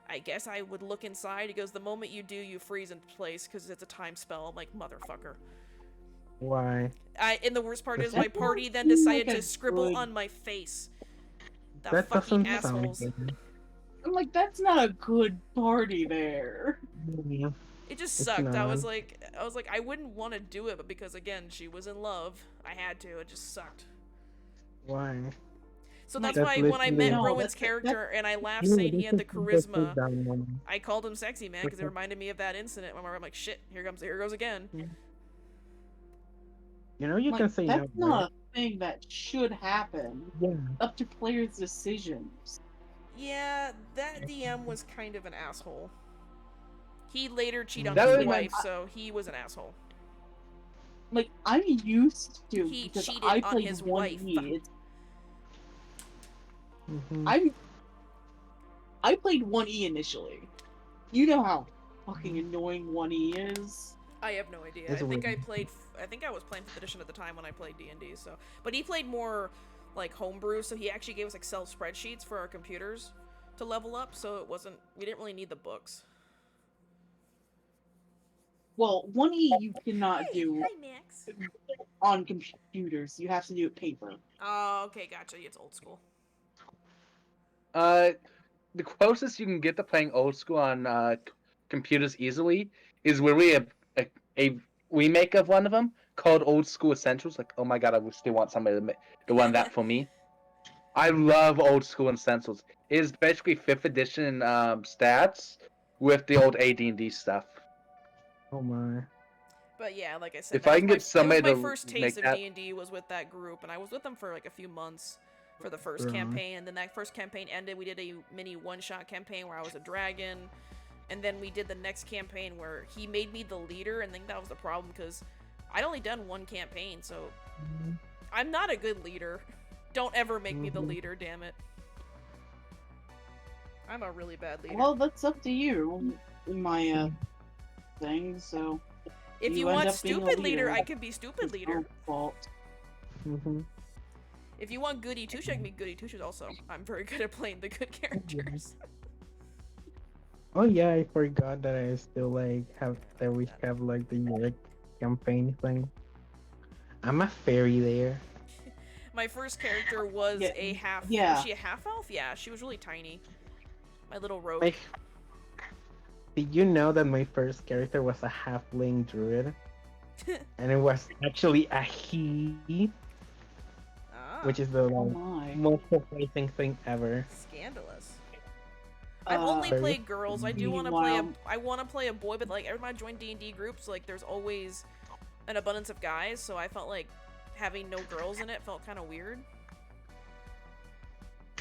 I guess I would look inside. He goes, the moment you do, you freeze in place because it's a time spell. I'm like, motherfucker. Why? And the worst part is my party then decided to scribble on my face. The fucking assholes. I'm like, that's not a good party there. It just sucked. I was like, I wouldn't want to do it, but because again, she was in love, I had to. It just sucked. Why? So that's why when I met Rowan's character and I laughed saying he had the charisma, I called him sexy man because it reminded me of that incident where I'm like, shit, here goes again. You can say that's not a thing that should happen. Yeah. Up to players' decisions. Yeah, that DM was kind of an asshole. He later cheated on his wife, so he was an asshole. Like, I'm used to he because cheated I on played his 1E. wife. I played 1E initially. You know how fucking annoying 1E is. I have no idea. I think I was playing 5th edition at the time when I played D&D. So, but he played more like homebrew. So he actually gave us Excel spreadsheets for our computers to level up. So we didn't really need the books. Well, 1E you cannot do Max. on computers. You have to do it paper. Oh, okay, gotcha. It's old school. The closest you can get to playing old school on computers easily is where we have a remake of one of them called Old School Essentials. Like, oh my god, I wish they want somebody to run that for me. I love Old School Essentials. It is basically 5th edition stats with the old AD&D stuff. Oh my. But yeah, like I said, if I can get somebody to my first taste of D&D was with that group, and I was with them for like a few months for the first campaign, and then that first campaign ended. We did a mini one-shot campaign where I was a dragon, and then we did the next campaign where he made me the leader, and I think that was the problem, because I'd only done 1 campaign, so I'm not a good leader. Don't ever make me the leader, damn it. I'm a really bad leader. Well, that's up to you in my thing, so... If you want stupid leader, I can be stupid leader. Fault. If you want goody two-shoes, I can be goody two-shoes also. I'm very good at playing the good characters. Oh yeah, I forgot that I still we have like the York campaign thing. I'm a fairy there. My first character was a half. Yeah. Was she a half elf? Yeah, she was really tiny. My little rogue. Did you know that my first character was a halfling druid? And it was actually a he, which is the most surprising thing ever. Scandalous. I've only played girls. I do want to play I want to play a boy, but like every time I join D&D groups, like there's always an abundance of guys. So I felt like having no girls in it felt kind of weird.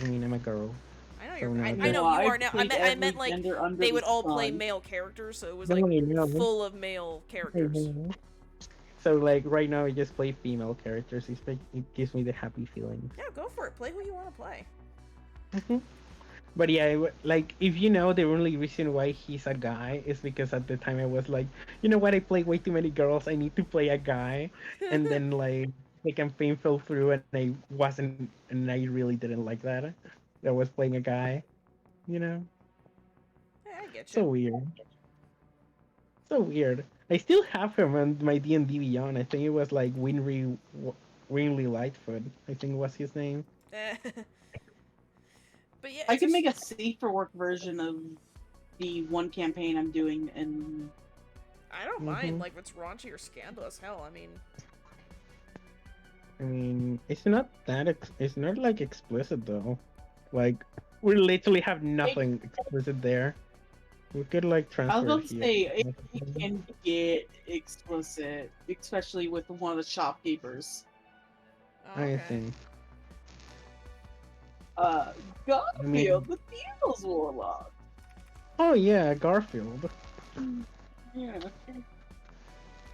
I mean, I'm a girl. I know So you're. now I I know Well, you I've are now. played I every meant like gender under they the would all play sun. male characters, so it was No, like no. full of male characters. Mhm. So like right now, I just play female characters. It gives me the happy feeling. Yeah, go for it. Play who you want to play. Mhm. But yeah, like if you know the only reason why he's a guy is because at the time I was like, you know what, I play way too many girls. I need to play a guy, and then like the campaign fell through, and I really didn't like that. I was playing a guy, you know. Yeah, I get So you. weird. So weird. I still have him on my D&D Beyond. I think it was like Winry Lightfoot. I think was his name. But yeah, I it's can just, make a safer work version of the one campaign I'm doing, and I don't mind Mhm. like if it's raunchy or scandalous. Hell, I mean, I mean, it's not it's not like explicit though. Like we literally have nothing explicit there. We could like I was transfer about it to here. say it can get explicit, especially with one of the shopkeepers. oh, I okay. think. Garfield, mean- the Beatles Warlock. Oh yeah, Garfield. Yeah.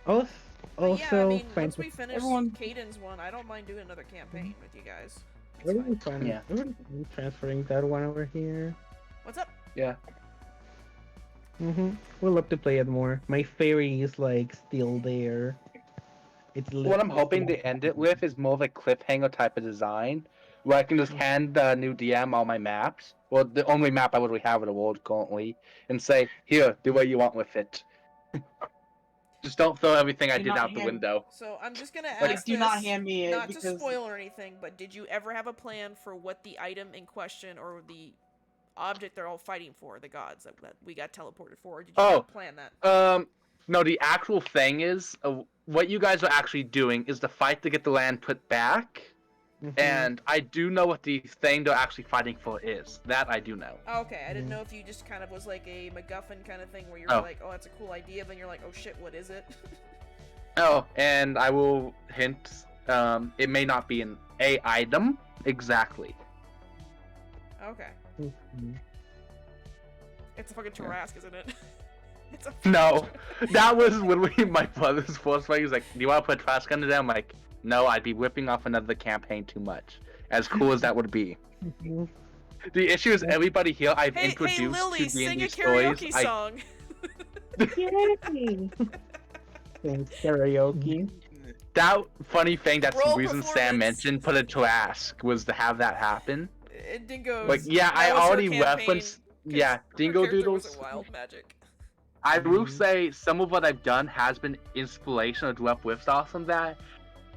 Also, But yeah, I mean, once fantasy. we finish everyone- Caden's one, I don't mind doing another campaign with you guys. It's It would be fine. fun. Yeah. It would be fun transferring that one over here. What's up? Yeah. We'll love to play it more. My fairy is like still there. It's What I'm hoping to end it with is more of a cliffhanger type of design, where I can just hand the new DM all my maps, well, the only map I literally have in the world currently, and say, "Here, do what you want with it." Just don't throw everything I Do did not out the hand- window. So I'm just gonna Like, ask do this, not hand me it not to because spoil or anything, but did you ever have a plan for what the item in question or the object they're all fighting for, the gods that we got teleported for? Or did you Oh. not plan that? No, the actual thing is, what you guys are actually doing is the fight to get the land put back, and I do know what the thing they're actually fighting for is. That I do know. Oh, okay, I didn't Mm. know if you just kind of was like a MacGuffin kind of thing where you're Oh. like, oh, that's a cool idea, then you're like, oh shit, what is it? Oh, and I will hint, it may not be an A item exactly. Okay. Mhm. It's a fucking Yeah. Tarrasque, isn't it? It's a No, that was literally my brother's first fight. He was like, "Do you want to put Trask under there?" I'm like, "No, I'd be whipping off another campaign too much." As cool as that would be. Mhm. The issue is everybody here I've Hey, introduced hey, Lily, to sing D&D a stories. karaoke I song. Yay! Thanks, karaoke. that funny thing. That's Roll the reason Sam performance. mentioned put a Trask was to have that happen. Dingo's. Like, yeah, that I was her already campaign, referenced. 'cause Yeah, her Dingo character Doodles. was a wild magic. I will Mhm. say some of what I've done has been inspirational to rip whiffs off from that,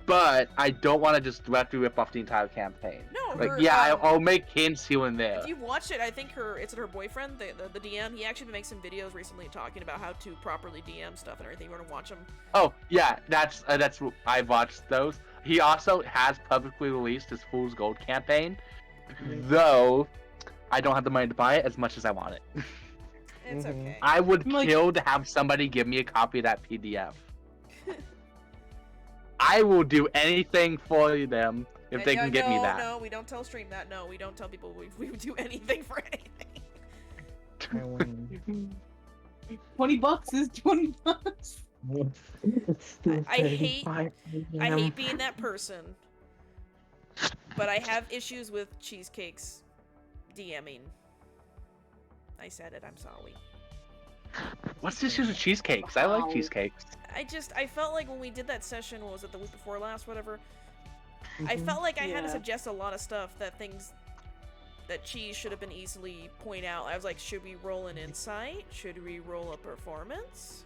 but I don't want to just directly rip off the entire campaign. No, Like, her, yeah, I'll make hints here and there. If you've watched it, I think her boyfriend, the DM, he actually makes some videos recently talking about how to properly DM stuff and everything. You want to watch them? Oh, yeah, that's I've watched those. He also has publicly released his Fool's Gold campaign, though I don't have the money to buy it as much as I want it. It's Mhm. okay. I would Like- kill to have somebody give me a copy of that PDF. I will do anything for them if they can get me that. No, we don't tell stream that. No, we don't tell people we would do anything for anything. I win. $20 is $20. I hate- 35 I a.m. hate being that person, but I have issues with cheesecakes DMing. I said it. I'm sorry. What's the issue with cheesecakes? I like Wow. cheesecakes. I felt like when we did that session, what was it, the week before last, whatever, I Mhm. felt like I had to Yeah. suggest a lot of stuff that Cheese should have been easily point out. I was like, should we roll an insight? Should we roll a performance?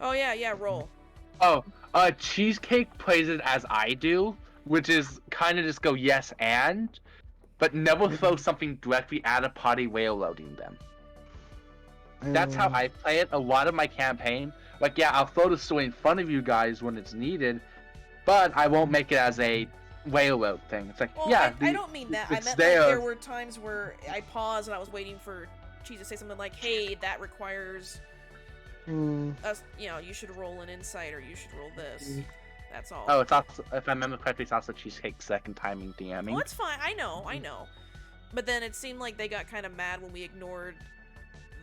Oh yeah, roll. Oh, cheesecake plays it as I do, which is kind of just go yes and, but never throw something directly at a party railroading them. That's how I play it. A lot of my campaign, like, yeah, I'll throw the story in front of you guys when it's needed, but I won't make it as a railroad thing. It's like, Well, yeah, I don't mean that. I it's meant there. like there were times where I paused and I was waiting for Cheese to say something like, "Hey, that requires Mm, us. You know, you should roll an insight or you should roll this." That's all. Oh, it's also, if I remember correctly, it's also Cheesecake's second time in DMing. Well, it's fine. I know. But then it seemed like they got kind of mad when we ignored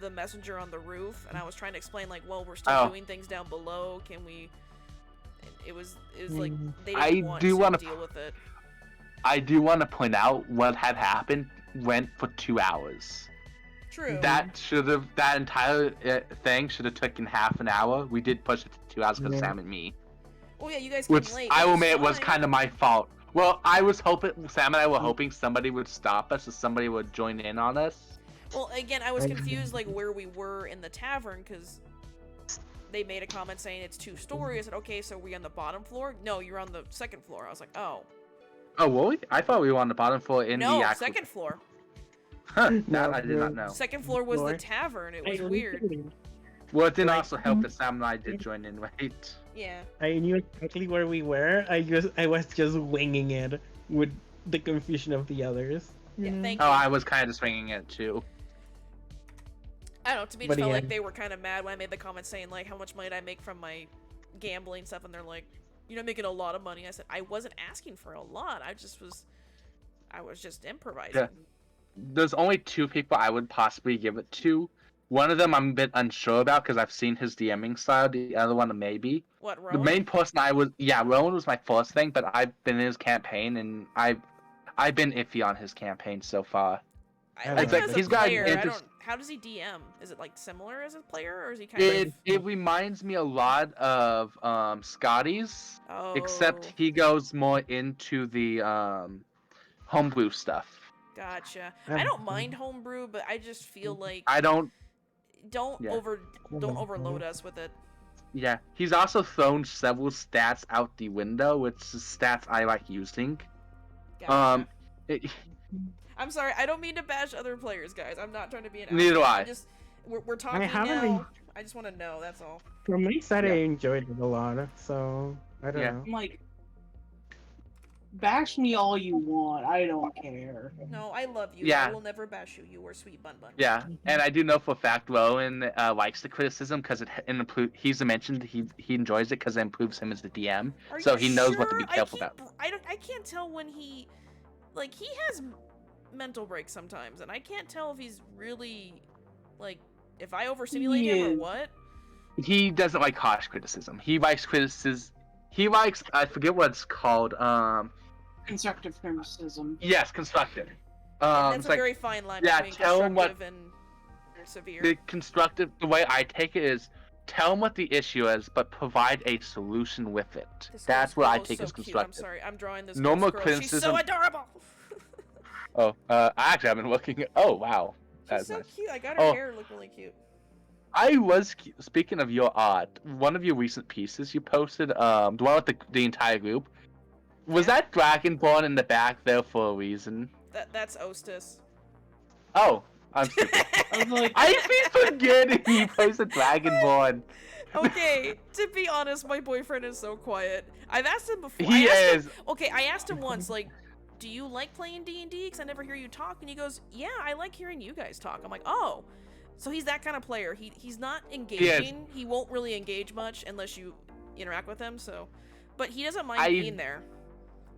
the messenger on the roof, and I was trying to explain like, well, we're still doing things down below. Can we? It was like they didn't want to deal with it. I do want to point out what had happened went for 2 hours. True. That entire thing should have taken half an hour. We did push it to 2 hours because Sam and me. Oh yeah, you guys came Which late. I will admit it was kind of my fault. Well, I was hoping Sam and I were hoping somebody would stop us, or somebody would join in on us. Well, again, I was confused like where we were in the tavern because they made a comment saying it's 2-story. I said, okay, so we on the bottom floor? No, you're on the second floor. I was like, oh. Oh, well, I thought we were on the bottom floor in the actual... second floor. That I did not know. Second floor was the tavern. It was weird. Well, it didn't also help that Sam and I did join in late. Yeah. I knew exactly where we were. I was just winging it with the confusion of the others. Yeah, thank you. Oh, I was kind of just winging it too. I don't know, to me it just felt like they were kind of mad when I made the comment saying, like, how much money did I make from my gambling stuff, and they're like, you're not making a lot of money. I said, I wasn't asking for a lot, I was just improvising. Yeah. There's only 2 people I would possibly give it to. One of them I'm a bit unsure about because I've seen his DMing style, the other one maybe. What, Rowan? The main person Rowan was my first thing, but I've been in his campaign, and I've been iffy on his campaign so far. How does he DM? Is it like similar as a player, or is he kind of? It reminds me a lot of Scotty's, Oh. except he goes more into the homebrew stuff. Gotcha. I don't mind homebrew, but I just feel like don't don't overload us with it. Yeah, he's also thrown several stats out the window, which is stats I like using. Gotcha. I'm sorry, I don't mean to bash other players, guys. I'm not trying to be an Neither do I. We're talking now. I just want to know, that's all. From my side, I enjoyed it a lot, so I don't know. I'm like, bash me all you want. I don't care. No, I love you. Yeah. I will never bash you. You are sweet bun bun. Yeah, and I do know for a fact Rowan likes the criticism because he's mentioned he enjoys it because it improves him as the DM, so he knows what to be careful about. I can't tell when he has mental breaks sometimes, and I can't tell if he's really like if I overstimulate him or what. He doesn't like harsh criticism. He likes criticism. He likes, I forget what it's called. Constructive criticism. Yes, constructive. That's a very fine line between constructive and severe. The constructive, the way I take it is, tell him what the issue is, but provide a solution with it. That's what I take as constructive. I'm sorry, I'm drawing this normal girl. criticism. She's so adorable. Actually, I've been looking. Oh wow, she's so cute. I got her hair look really cute. I was speaking of your art. One of your recent pieces you posted, the one with the entire group. Was that Dragonborn in the back there for a reason? That's Ostis. Oh, I'm stupid. I keep forgetting you posted Dragonborn. Okay, to be honest, my boyfriend is so quiet. I've asked him before. He is. I asked him once, like, do you like playing D&D? Because I never hear you talk. And he goes, yeah, I like hearing you guys talk. I'm like, oh. So he's that kind of player. He's not engaging. He won't really engage much unless you interact with him. So, but he doesn't mind being there.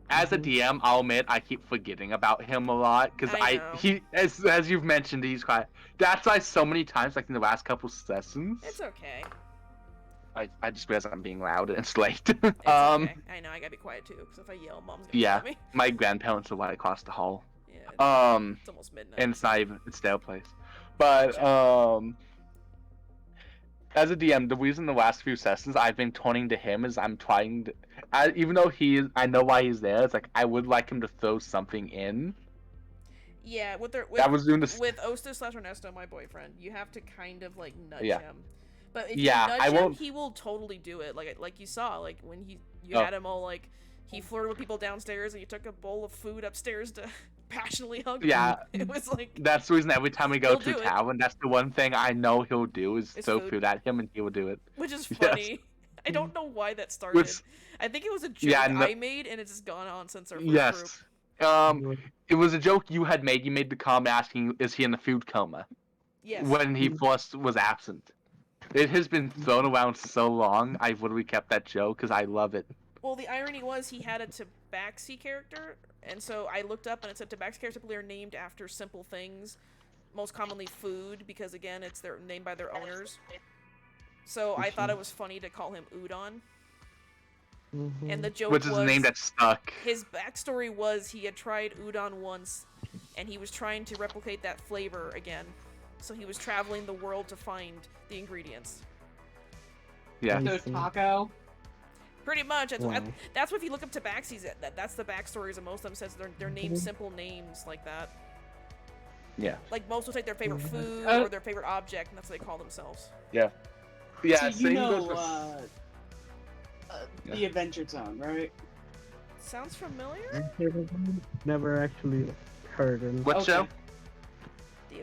As a DM, I'll admit I keep forgetting about him a lot because he as you've mentioned, he's quiet. That's why so many times, like in the last couple sessions. It's okay. I just realized I'm being loud and it's late. It's okay. I know I gotta be quiet too because if I yell, mom's gonna yell at me. My grandparents are right across the hall. Yeah. It's almost midnight. And it's their place. But as a DM, the reason the last few sessions I've been turning to him is I'm trying to, even though I know why he's there. It's like I would like him to throw something in. Yeah, with Ostis / Ernesto, my boyfriend, you have to kind of like nudge him. But if you nudge him, he will totally do it. Like you saw, like when you had him all like he flirted with people downstairs and you took a bowl of food upstairs to passionately hug him. Yeah, it was like that's the reason every time we go to town, that's the one thing I know he'll do is throw food at him, and he will do it. Which is funny. Yes. I don't know why that started. I think it was a joke I made, and it's just gone on since our first group. It was a joke you had made. You made the comment asking, "Is he in a food coma?" Yes. When he first was absent. It has been thrown around so long. I've literally kept that joke because I love it. Well, the irony was he had a Tabaxi character, and so I looked up and it said Tabaxi characters typically are named after simple things, most commonly food, because again, it's they're named by their owners. So I thought it was funny to call him Udon. And the joke Which is was a name that stuck. his backstory was he had tried udon once, and he was trying to replicate that flavor again. So he was traveling the world to find the ingredients. Yeah. So taco. Pretty much. That's, Wow. that's what if you look up Tabaxis, that's the backstories of most of them. Says they're named simple names like that. Yeah. Like most will take their favorite food Oh. or their favorite object, and that's what they call themselves. Yeah. Yeah. So you same goes know for- the Adventure Zone, right? Sounds familiar? Never actually heard of. What Okay. show?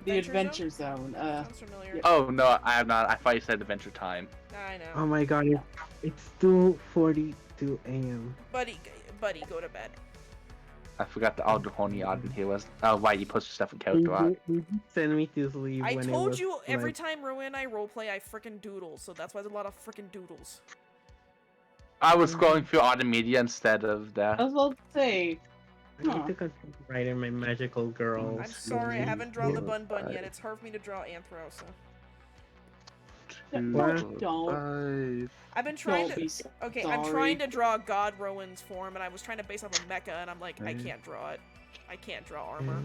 The Adventure Zone. Sounds familiar. Oh no, I have not. I thought you said Adventure Time. I know. Oh my god, it's 2:42 a.m. Buddy, go to bed. I forgot the other horny odd in here was. Oh right, you posted stuff in character art. Send me to sleep. I when told it was, you every like, time Rowan and I roleplay, I frickin' doodle, so that's why there's a lot of frickin' doodles. I was scrolling through other media instead of that. I was about to say, I need to continue writing my magical girls. I'm sorry, I haven't drawn the bun yet. It's hard for me to draw Anthro, so. don't. I've been trying Don't to. be Okay, sorry. I'm trying to draw God Rowan's form, and I was trying to base off of Mecha, and I'm like, I can't draw it. I can't draw armor.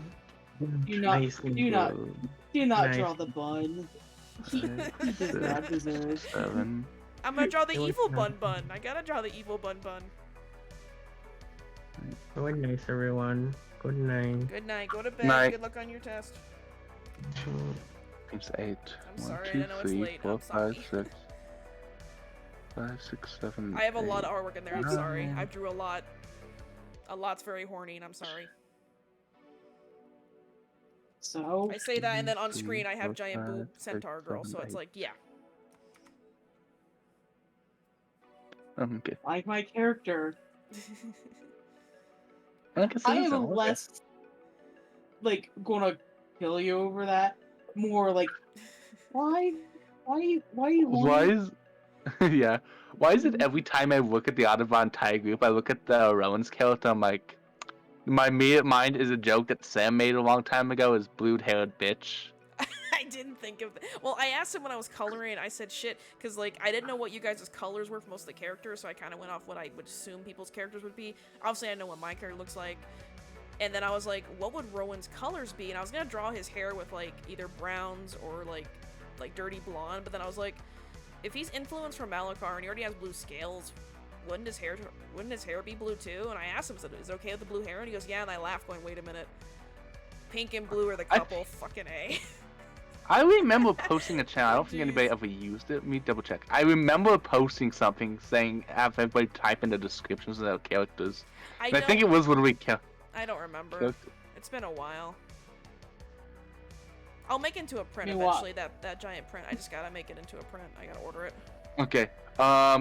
Do not, Nicely do not, done. do not Nice. draw the bun. He does not deserve. 7. I'm gonna draw the It was evil not- bun. I gotta draw the evil bun. Good night, everyone. Good night. Good night. Go to bed. Night. Good luck on your test. Seems 8. I'm 1, sorry, 2, I know it's 3, late. 4, I'm 5, sorry. 6. 5, 6, 7. I have a lot of 8. artwork in there. I'm sorry. I drew a lot. A lot's very horny, and I'm sorry. So, I say that, and then on Three, screen I have four, giant five, boob six, centaur girl, so seven, it's eight. like, yeah. Okay. like my character, I can see I am some, okay. less like gonna kill you over that. More like, why you Why horny? is yeah? Why is it every time I look at the Audubon Thai group, I look at the Rowan's character, I'm like, my immediate mind is a joke that Sam made a long time ago, is blue-haired bitch. I didn't think of that. Well, I asked him when I was coloring, I said shit, because, like, I didn't know what you guys' colors were for most of the characters, so I kind of went off what I would assume people's characters would be. Obviously, I know what my character looks like. And then I was like, what would Rowan's colors be? And I was gonna draw his hair with, like, either browns or, like dirty blonde, but then I was like, if he's influenced from Malachar and he already has blue scales, wouldn't his hair be blue too? And I asked him, is it okay with the blue hair? And he goes, yeah, and I laughed going, wait a minute. Pink and blue are the couple, fucking A. I remember posting a channel. I don't think Jeez. anybody ever used it. Let me double check. I remember posting something saying have everybody type in the descriptions of their characters. I And I think it was when we killed. I don't remember. It's been a while. I'll make it into a print You know what? eventually, that giant print. I just gotta make it into a print. I gotta order it. Okay.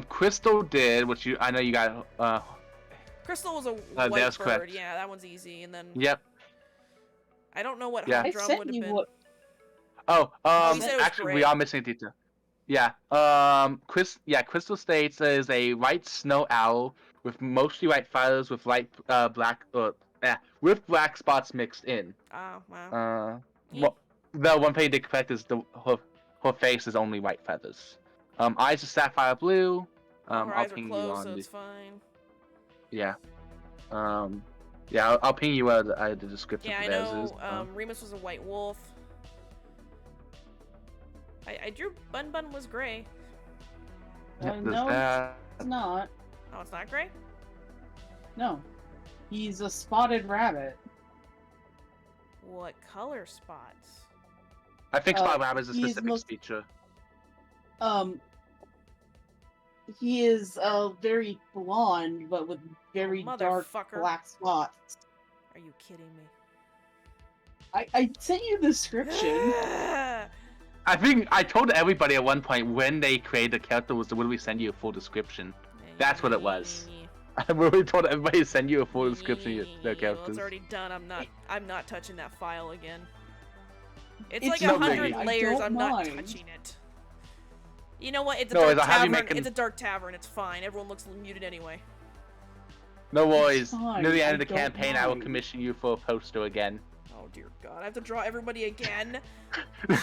Crystal did, which I know you got. Crystal was a that's white bird. correct. Yeah, that one's easy. And then Yep. I don't know what Yeah. I Humdrum sent would have you been. what. Oh, you said it was actually, gray. we are missing a detail. Yeah. Crystal States is a white snow owl with mostly white feathers with light with black spots mixed in. Oh, wow. Well, the one thing to correct is her face is only white feathers. Eyes are sapphire blue. Her I'll eyes are ping you closed, on so the it's fine. yeah. Yeah, I'll ping you out the description. Yeah, I for theirs know. is, Remus was a white wolf. I drew Bun was gray. there's No, that. it's not. Oh, it's not gray? No, he's a spotted rabbit. What color spots? I think Spot Uh, Rabbit is a he's specific most- feature. He is very blonde, but with very dark Motherfucker. black spots. Are you kidding me? I sent you the description. I think I told everybody at one point when they created the character was when we send you a full description. That's what it was. I really told everybody to send you a full description of their Well, characters. it's already done. I'm not touching that file again. It's, It's like no 100 biggie. I layers. don't I'm not mind. touching it. You know what? It's a No, dark it's a heavy tavern. making- It's a dark tavern. It's fine. Everyone looks muted anyway. No worries. fine, Near the end I of the don't campaign, I will mind. commission you for a poster again. Oh dear God, I have to draw everybody again.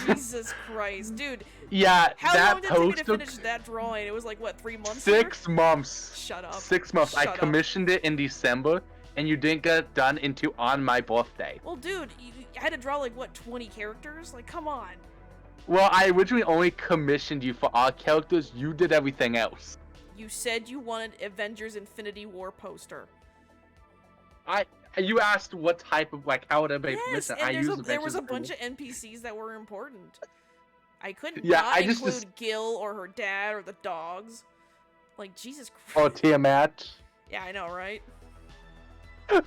Jesus Christ, dude. Yeah, How that long did it take me to poster. finish that drawing? It was like what, 3 months? Here? 6 months. Shut up. 6 months. I Shut up. commissioned it in December, and you didn't get it done into on my birthday. Well, dude, I had to draw like what, 20 characters? Like, come on. Well, I originally only commissioned you for our characters. You did everything else. You said you wanted Avengers Infinity War poster. You asked what type of how would I make Yes, commission? and I there's used there was a Avengers bunch of NPCs that were important. I couldn't Yeah, not I just- include Gil or her dad or the dogs. Like, Jesus or Christ. Tiamat. Yeah, I know, right? I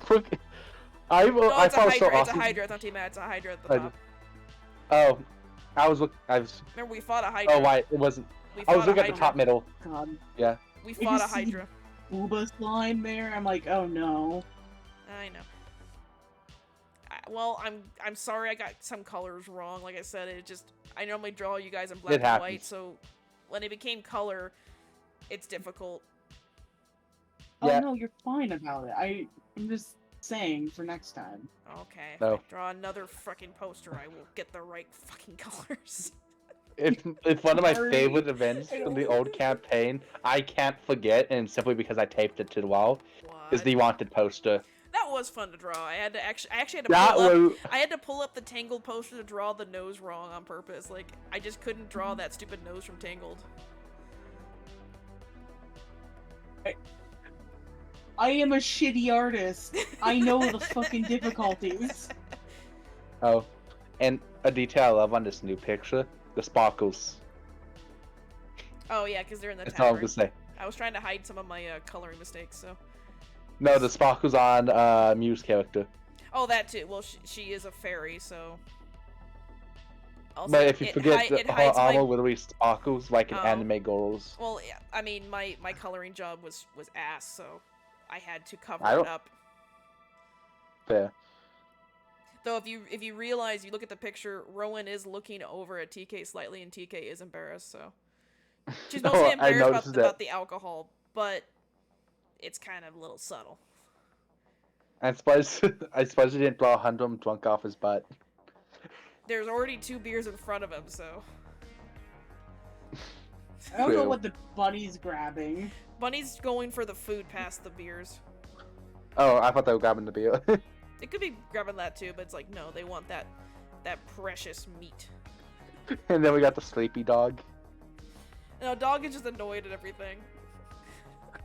No, I it's a felt Hydra. so It's a awesome. Hydra. It's not T-Mat. It's a Hydra at the Hydra. top. Oh, I was Remember, we fought a Hydra. Oh, right, it wasn't. We I was fought a looking at the Hydra. top middle. God. Yeah. We I fought a just see- Hydra. Booba's line there. I'm like, oh no. I know. Well, I'm sorry I got some colors wrong. Like I said, I normally draw you guys in black It and white, happens. so when it became color, it's difficult. Oh Yeah. no, you're fine about it. I'm just saying for next time. Okay, if No. I draw another fucking poster, I will get the right fucking colors. It's one of my Sorry. favorite events from the old campaign. I can't forget, and simply because I taped it to the wall, is What? the wanted poster. That was fun to draw. I actually had to That pull up. was I had to pull up the Tangled poster to draw the nose wrong on purpose. Like, I just couldn't draw that stupid nose from Tangled. I am a shitty artist. I know the fucking difficulties. oh, and a detail I love on this new picture: the sparkles. Oh yeah, because they're in the That's all I'm tower. gonna say. I was trying to hide some of my coloring mistakes, so. No, the sparkles on Mew's character. Oh, that too. Well, she is a fairy, so. Also, But if you forget, it her hides armor my. literally sparkles like an Oh. anime girl's. Well, yeah, I mean, my coloring job was ass, so I had to cover I it don't- up. Fair. Though if you realize, you look at the picture, Rowan is looking over at TK slightly, and TK is embarrassed. So she's No, mostly I embarrassed noticed that. about the alcohol, but it's kind of a little subtle. I suppose I suppose he didn't draw Hundrum drunk off his butt. There's already 2 beers in front of him, so I don't know True. what the bunny's grabbing. Bunny's going for the food past the beers. Oh, I thought they were grabbing the beer. It could be grabbing that too, but it's like no, they want that precious meat. And then we got the sleepy dog. No, dog is just annoyed at everything.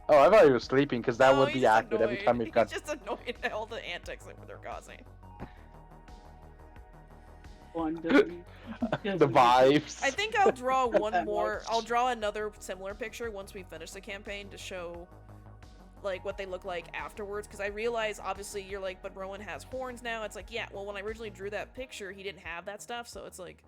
Oh, I thought he was sleeping because that No, would he's be just accurate every annoyed. time we've got. He's just annoyed at all the antics that they're causing. One doesn't- The vibes. I think I'll draw Not one that more. much. I'll draw another similar picture once we finish the campaign to show, like, what they look like afterwards. Because I realize, obviously, you're like, but Rowan has horns now. It's like, yeah, well, when I originally drew that picture, he didn't have that stuff, so it's like,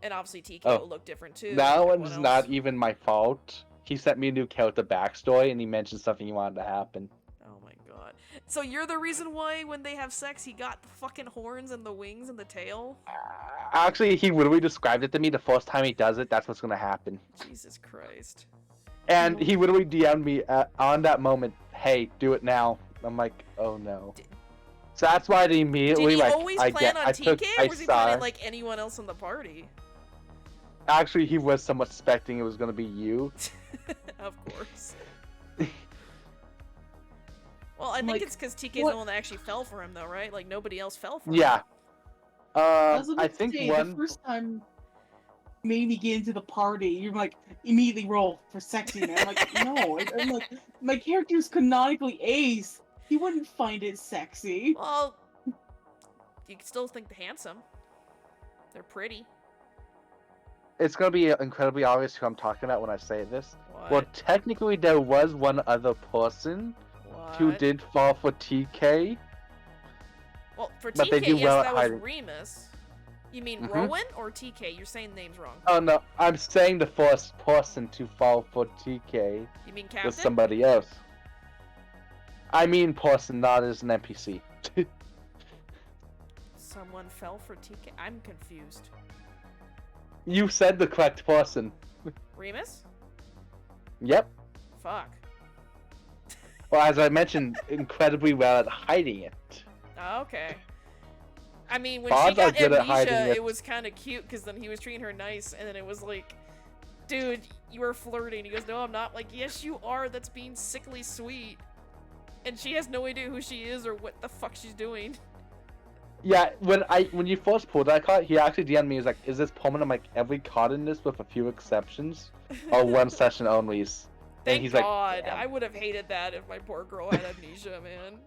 and obviously TK Oh, will look different too. That and one's everyone not else. even my fault. He sent me a new character backstory and he mentioned something he wanted to happen. Oh my god. So you're the reason why when they have sex, he got the fucking horns and the wings and the tail? Actually, he literally described it to me the first time he does it. That's what's gonna happen. Jesus Christ. And he literally DM'd me on that moment. Hey, do it now. I'm like, oh no. Did- So that's why they Did immediately he like always I plan get on I TK, took or I was he saw. planning like anyone else in the party? Actually, he was somewhat suspecting it was gonna be you. Of course. Well, I think Like, it's because TK's what- the one that actually fell for him, though, right? Like, nobody else fell for him. Yeah. I was about I to think say, one. the first time you made me get into the party, you're like, immediately roll for sexy, man. I'm like, no. I'm like, my character's canonically ace. He wouldn't find it sexy. Well, you can still think they're handsome. They're pretty. It's gonna be incredibly obvious who I'm talking about when I say this. What? Well, technically, there was one other person who What? did fall for TK. Well, for but they TK, do yes, well at that was hiding. Remus. You mean Mhm. Rowan or TK? You're saying names wrong. Oh no, I'm saying the first person to fall for TK You mean was Captain? somebody else. I mean person, not as an NPC. Someone fell for TK? I'm confused. You said the correct person. Remus? Yep. Fuck. Well, as I mentioned, incredibly well at hiding it. Okay. I mean, when Bods she got are good at hiding amnesia, it. it was kind of cute because then he was treating her nice, and then it was like, dude, you were flirting. He goes, no, I'm not. Like, yes, you are. That's being sickly sweet. And she has no idea who she is or what the fuck she's doing. Yeah, when you first pulled that card, he actually DM'd me. He was like, "Is this permanent?" I'm like, every card in this, with a few exceptions, are one session onlys. And Thank he's God. like, "Damn." I would have hated that if my poor girl had amnesia, man.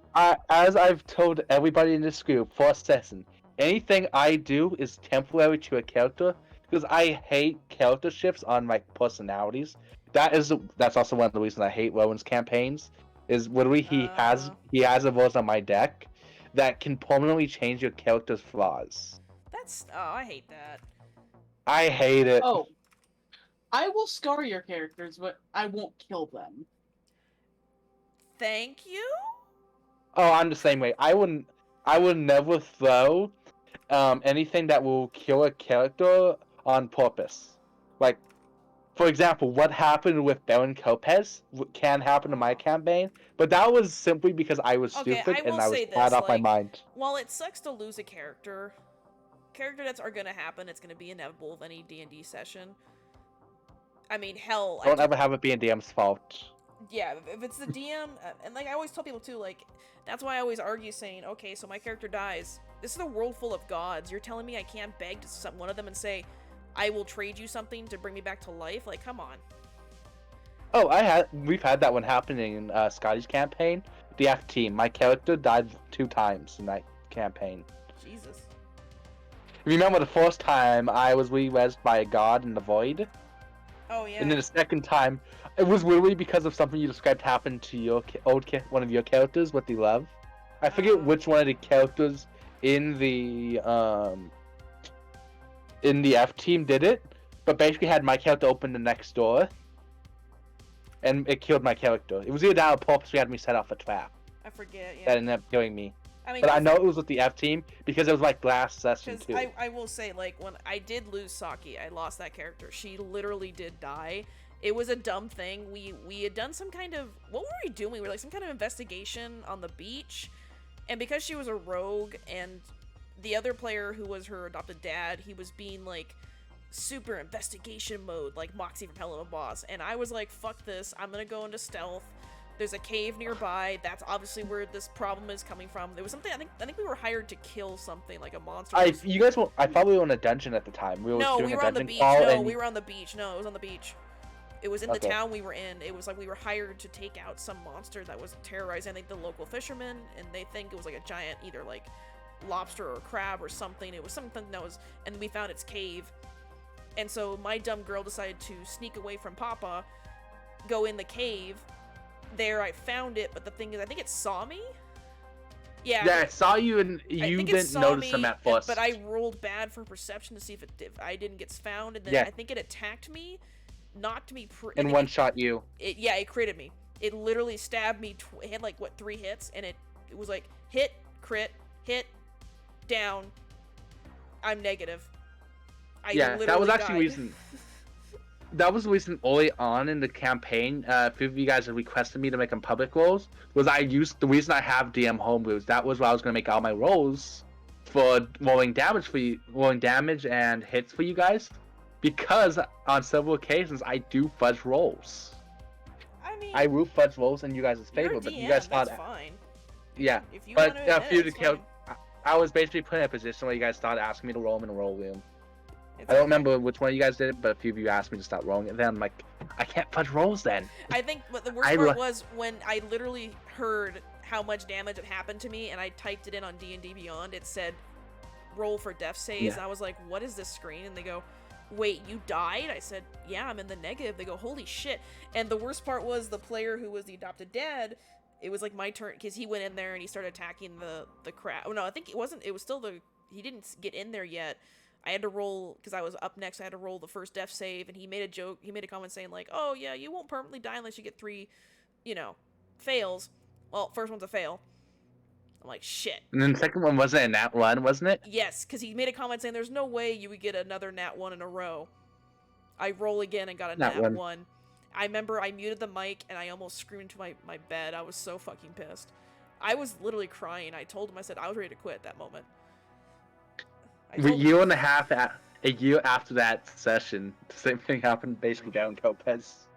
As I've told everybody in this group, first session, anything I do is temporary to a character because I hate character shifts on my personalities. That's also one of the reasons I hate Rowan's campaigns. Is literally he has a version on my deck that can permanently change your character's flaws. I hate that. I hate it. Oh, I will scar your characters, but I won't kill them. Thank you? Oh, I'm the same way. I would never throw anything that will kill a character on purpose. Like, for example, what happened with Baron Lopez can happen in my campaign, but that was simply because I was Okay, stupid I will and I was say this, out off my like, mind. While it sucks to lose a character deaths are gonna happen. It's gonna be inevitable of any D&D session. I mean, hell, Don't ever have it be a DM's fault. yeah, if it's the DM, and like I always tell people too, like, that's why I always argue saying, okay, so my character dies. This is a world full of gods. You're telling me I can't beg to one of them and say, I will trade you something to bring me back to life? Like, come on. Oh, we've had that one happening in Scotty's campaign. The F team. My character died 2 times in that campaign. Jesus. Remember the first time I was re-resed by a god in the void? Oh, yeah. And then the second time, it was literally because of something you described happened to your one of your characters, what they love. I forget which one of the characters in the F team did it, but basically had my character open the next door, and it killed my character. It was either that or purposely had me set off a trap. I forget, yeah. That ended up killing me. I mean, But I know it was with the F team because it was like last session too. I will say, like, when I did lose Saki, I lost that character. She literally did die. It was a dumb thing. We had done some kind of, what were we doing? We were like some kind of investigation on the beach, and because she was a rogue and the other player who was her adopted dad, he was being like super investigation mode, like Moxie from Hell of a Boss, and I was like, fuck this, I'm gonna go into stealth. There's a cave nearby. That's obviously where this problem is coming from. There was something, I think we were hired to kill something, like a monster. I thought we were in a dungeon at the time. No, we were on the beach. No, we were on the beach. No, it was on the beach. It was in the town we were in. It was like we were hired to take out some monster that was terrorizing, I think, the local fishermen, and they think it was like a giant, either like lobster or crab or something. It was something that was, and we found its cave. And so my dumb girl decided to sneak away from Papa, go in the cave. There I found it, but the thing is, I think it saw me. Yeah, I saw you, and you didn't notice them at first. But I rolled bad for perception to see if I didn't get found, and then I think it attacked me, knocked me, and one shot you. It critted me. It literally stabbed me. It had like 3 hits, and it was like hit, crit, hit, down. I'm negative. That was actually reason. That was the reason early on in the campaign, a few of you guys had requested me to make them public rolls, was the reason I have DM homebrews, that was where I was going to make all my rolls for rolling damage and hits for you guys, because on several occasions I do fudge rolls. I mean, I will fudge rolls in you guys' favor, but you guys thought... That's fine. Yeah, if you but a few I was basically put in a position where you guys started asking me to roll them in a roll room. I don't remember which one of you guys did it, but a few of you asked me to stop rolling it. Then I'm like, I can't fudge rolls then. I think what the worst part was when I literally heard how much damage had happened to me, and I typed it in on D&D Beyond. It said, roll for death saves. And I was like, what is this screen? And they go, wait, you died? I said, yeah, I'm in the negative. They go, holy shit. And the worst part was the player who was the adopted dad, it was like my turn, because he went in there and he started attacking the crab. Oh, no, I think it was still he didn't get in there yet. I had to roll, because I was up next, I had to roll the first death save, and he made a comment saying, like, oh, yeah, you won't permanently die unless you get 3, fails. Well, first one's a fail. I'm like, shit. And then the second one wasn't a nat 1, wasn't it? Yes, because he made a comment saying there's no way you would get another nat 1 in a row. I roll again and got a nat 1. I remember I muted the mic and I almost screamed into my bed. I was so fucking pissed. I was literally crying. I told him, I said I was ready to quit that moment. A year and a half, a year after that session, the same thing happened basically down Copez.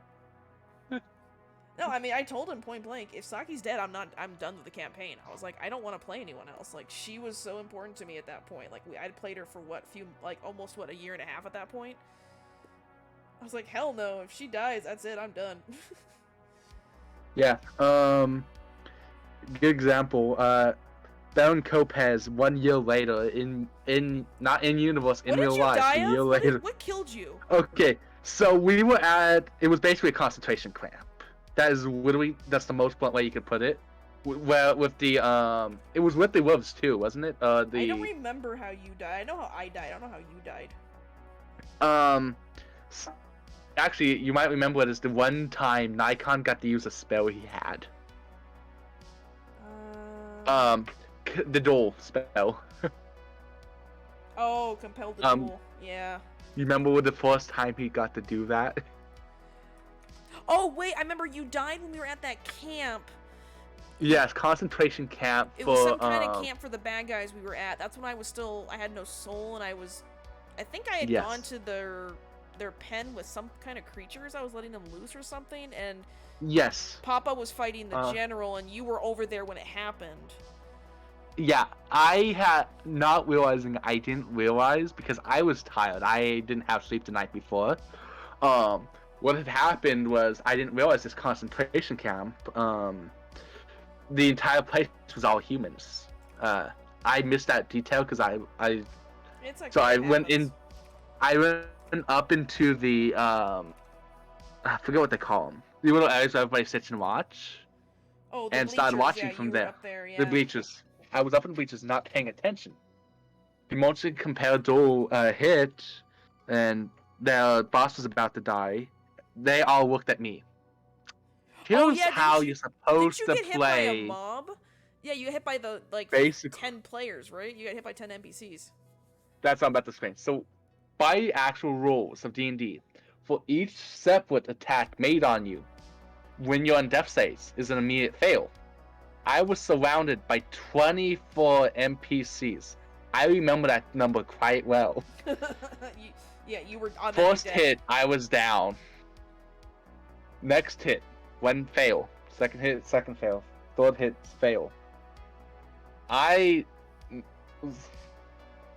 No, I mean, I told him point blank, if Saki's dead, I'm done with the campaign. I was like, I don't want to play anyone else. Like, she was so important to me at that point. Like, I'd played her for almost a year and a half at that point. I was like, hell no, if she dies, that's it, I'm done. Yeah, good example, down Copez 1 year later, not in universe, in real life, a year later. What killed you? Okay, so we were it was basically a concentration camp. That is literally, that's the most blunt way you could put it. Where with the it was with the wolves too, wasn't it? I don't remember how you died. I know how I died. I don't know how you died. Actually, you might remember it as the one time Nikon got to use a spell he had. The duel spell. Oh, compelled the duel. Yeah. You remember the first time he got to do that? Oh wait, I remember you died when we were at that camp. Yes, concentration camp. It was some kind of camp for the bad guys we were at. That's when I had no soul, and I think I had gone to their pen with some kind of creatures. I was letting them loose or something, and yes, Papa was fighting the general, and you were over there when it happened. Yeah, I had not realizing I didn't realize because I was tired. I didn't have sleep the night before. What had happened was I didn't realize this concentration camp. The entire place was all humans. I missed that detail because I went up into the I forget what they call them. The little areas where everybody sits and watch. Oh, and started watching from there. The bleachers. I was up in the bleachers, not paying attention. The monster compelled duel hit, and the boss was about to die. They all looked at me. Here's how you're supposed to play. Did you get hit by a mob? Yeah, you got hit by the basically 10 players, right? You got hit by 10 NPCs. That's what I'm about to explain. So, by actual rules of D&D, for each separate attack made on you, when you're on death saves, is an immediate fail. I was surrounded by 24 NPCs. I remember that number quite well. You were on First hit, I was down. Next hit, one fail. Second hit, second fail. Third hit, fail. I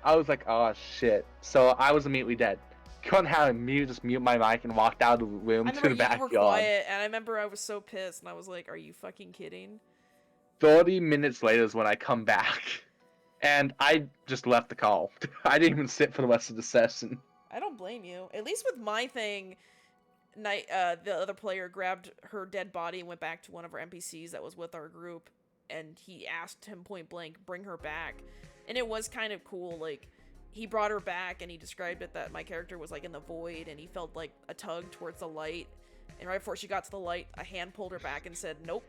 was like, oh shit. So I was immediately dead. Couldn't have just mute my mic and walked out of the room to the backyard. You were quiet, and I remember I was so pissed, and I was like, are you fucking kidding? 30 minutes later is when I come back. And I just left the call. I didn't even sit for the rest of the session. I don't blame you. At least with my thing, the other player grabbed her dead body and went back to one of our NPCs that was with our group, and he asked him point blank, bring her back. And it was kind of cool, like, he brought her back, and he described it that my character was, like, in the void, and he felt, like, a tug towards the light. And right before she got to the light, a hand pulled her back and said, nope.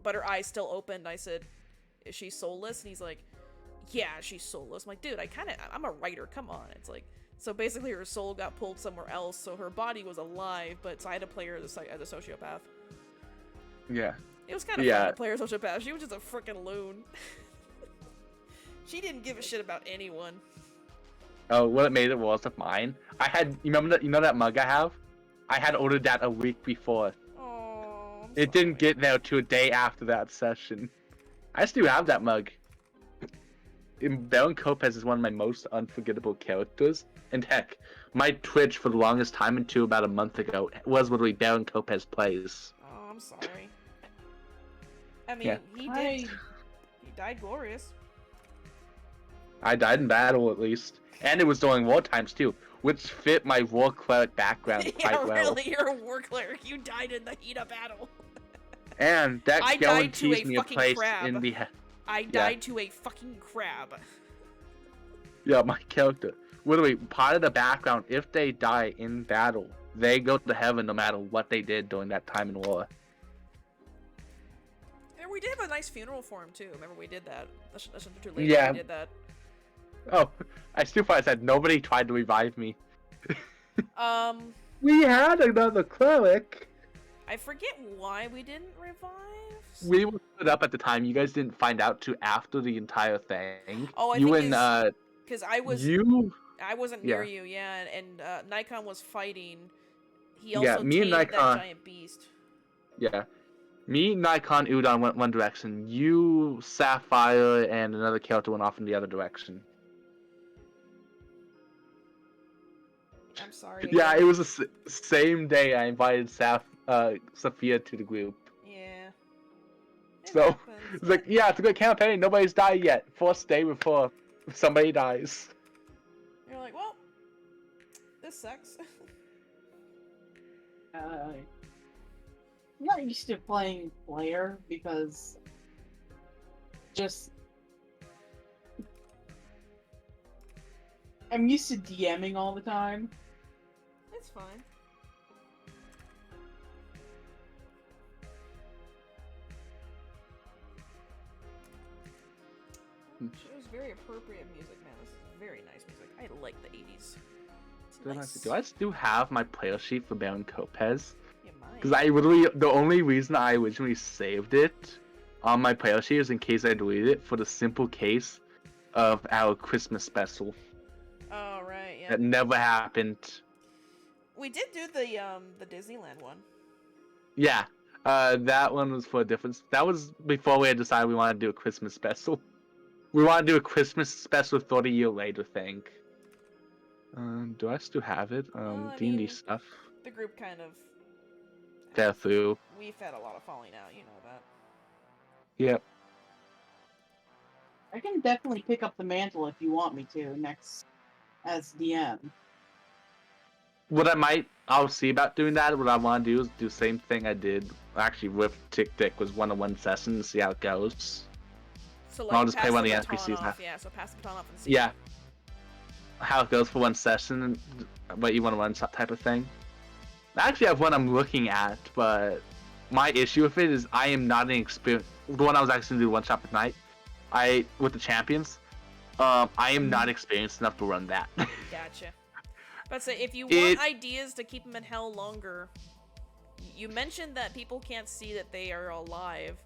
But her eyes still opened. I said, is she soulless? And he's like, yeah, she's soulless. I'm like, dude, I'm a writer, come on. It's like, so basically her soul got pulled somewhere else, so her body was alive, but so I had to play her as a sociopath. Yeah. It was kind of fun to play her sociopath. She was just a freaking loon. She didn't give a shit about anyone. Oh, what it made it worse of mine. I had, you know that mug I have? I had ordered that a week before. Oh, it didn't get there to a day after that session. I still have that mug. Baron Copez is one of my most unforgettable characters. And heck, my Twitch for the longest time until about a month ago was literally Baron Copez plays. Oh, I'm sorry. I mean, he died glorious. I died in battle at least. And it was during war times too, which fit my war cleric background quite well. Really, you're a war cleric. You died in the heat of battle. And that guarantees me a place in the... I died to a fucking crab. Yeah, my character. Literally, part of the background, if they die in battle, they go to heaven no matter what they did during that time in war. And we did have a nice funeral for him too. Remember we did that. That's too late. Yeah. We did that. Oh, I still thought I said nobody tried to revive me. We had another cleric. I forget why we didn't revive. We were split up at the time. You guys didn't find out till after the entire thing. Oh, I you think and because I wasn't near you, yeah, and Nikon was fighting. He also me and tamed that Nikon- giant beast. Yeah. Me, Nikon, Udon went one direction. You, Sapphire, and another character went off in the other direction. I'm sorry. Yeah, again. it was the same day I invited Sophia to the group. Yeah. It So, happens. It's like, yeah, it's a good campaign. Nobody's died yet. First day before somebody dies. You're like, well, this sucks. I'm not used to playing player because just I'm used to DMing all the time. It's fine. It was very appropriate music, man. This is very nice music. I like the 80s. It's nice. Do I still have my player sheet for Baron Copez? You might. Because I literally, the only reason I originally saved it on my player sheet is in case I deleted it for the simple case of our Christmas special. Oh, right, yeah. That never happened. We did do the Disneyland one. Yeah, that one was for a different. That was before we had decided we wanted to do a Christmas special. We want to do a Christmas special 30 year later thing. Do I still have it? I D&D mean, stuff. The group kind of... Fell through. We've had a lot of falling out, you know that. Yep. I can definitely pick up the mantle if you want me to next as DM. I'll see about doing that. What I want to do is do the same thing I did actually with Tick Tick, was one-on-one session and see how it goes. So I'll just pass play one of the baton NPCs now. off, yeah, so pass the baton off and see. Yeah. How it goes for one session, and what you want to run type of thing. I actually have one I'm looking at, but my issue with it is I am not an experienced. The one I was actually doing one shot at night, with the champions. I am not experienced enough to run that. Gotcha. But say if you want ideas to keep them in hell longer, you mentioned that people can't see that they are alive.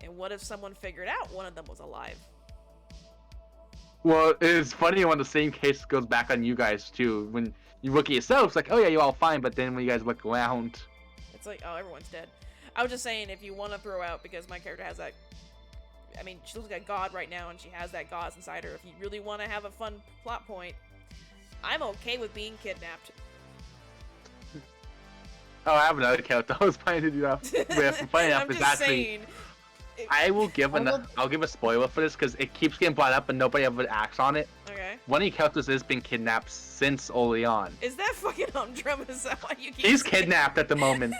And what if someone figured out one of them was alive? Well, it's funny when the same case goes back on you guys too. When you look at yourself, it's like, oh yeah, you're all fine. But then when you guys look around, It's like, oh, everyone's dead. I was just saying, if you want to throw out, because my character has that. I mean, she looks like a god right now, and she has that god inside her. If you really want to have a fun plot point, I'm okay with being kidnapped. oh, I have another character I was planning to do that with. Funny enough, I'm it's just actually. saying. I will give I'll give a spoiler for this because it keeps getting brought up, but nobody ever acts on it. Okay. One of your characters has been kidnapped since early on. Is that fucking Humdrum? Is that why you keep He's saying- kidnapped at the moment.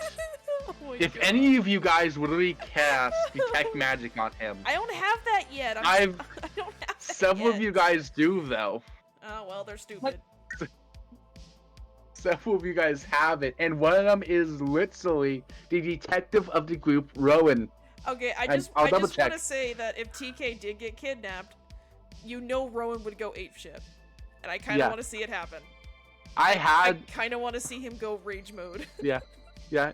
Oh my If God. any of you guys would really cast detect magic on him, I don't have that yet. I don't have that several yet. of you guys do though. Oh well, they're stupid. Several of you guys have it, and one of them is literally the detective of the group, Rowan. Okay, I And just I'll want double to check. say that if TK did get kidnapped, you know Rowan would go apeshit, and I kind of Yeah. want to see it happen. I kind of want to see him go rage mode. yeah,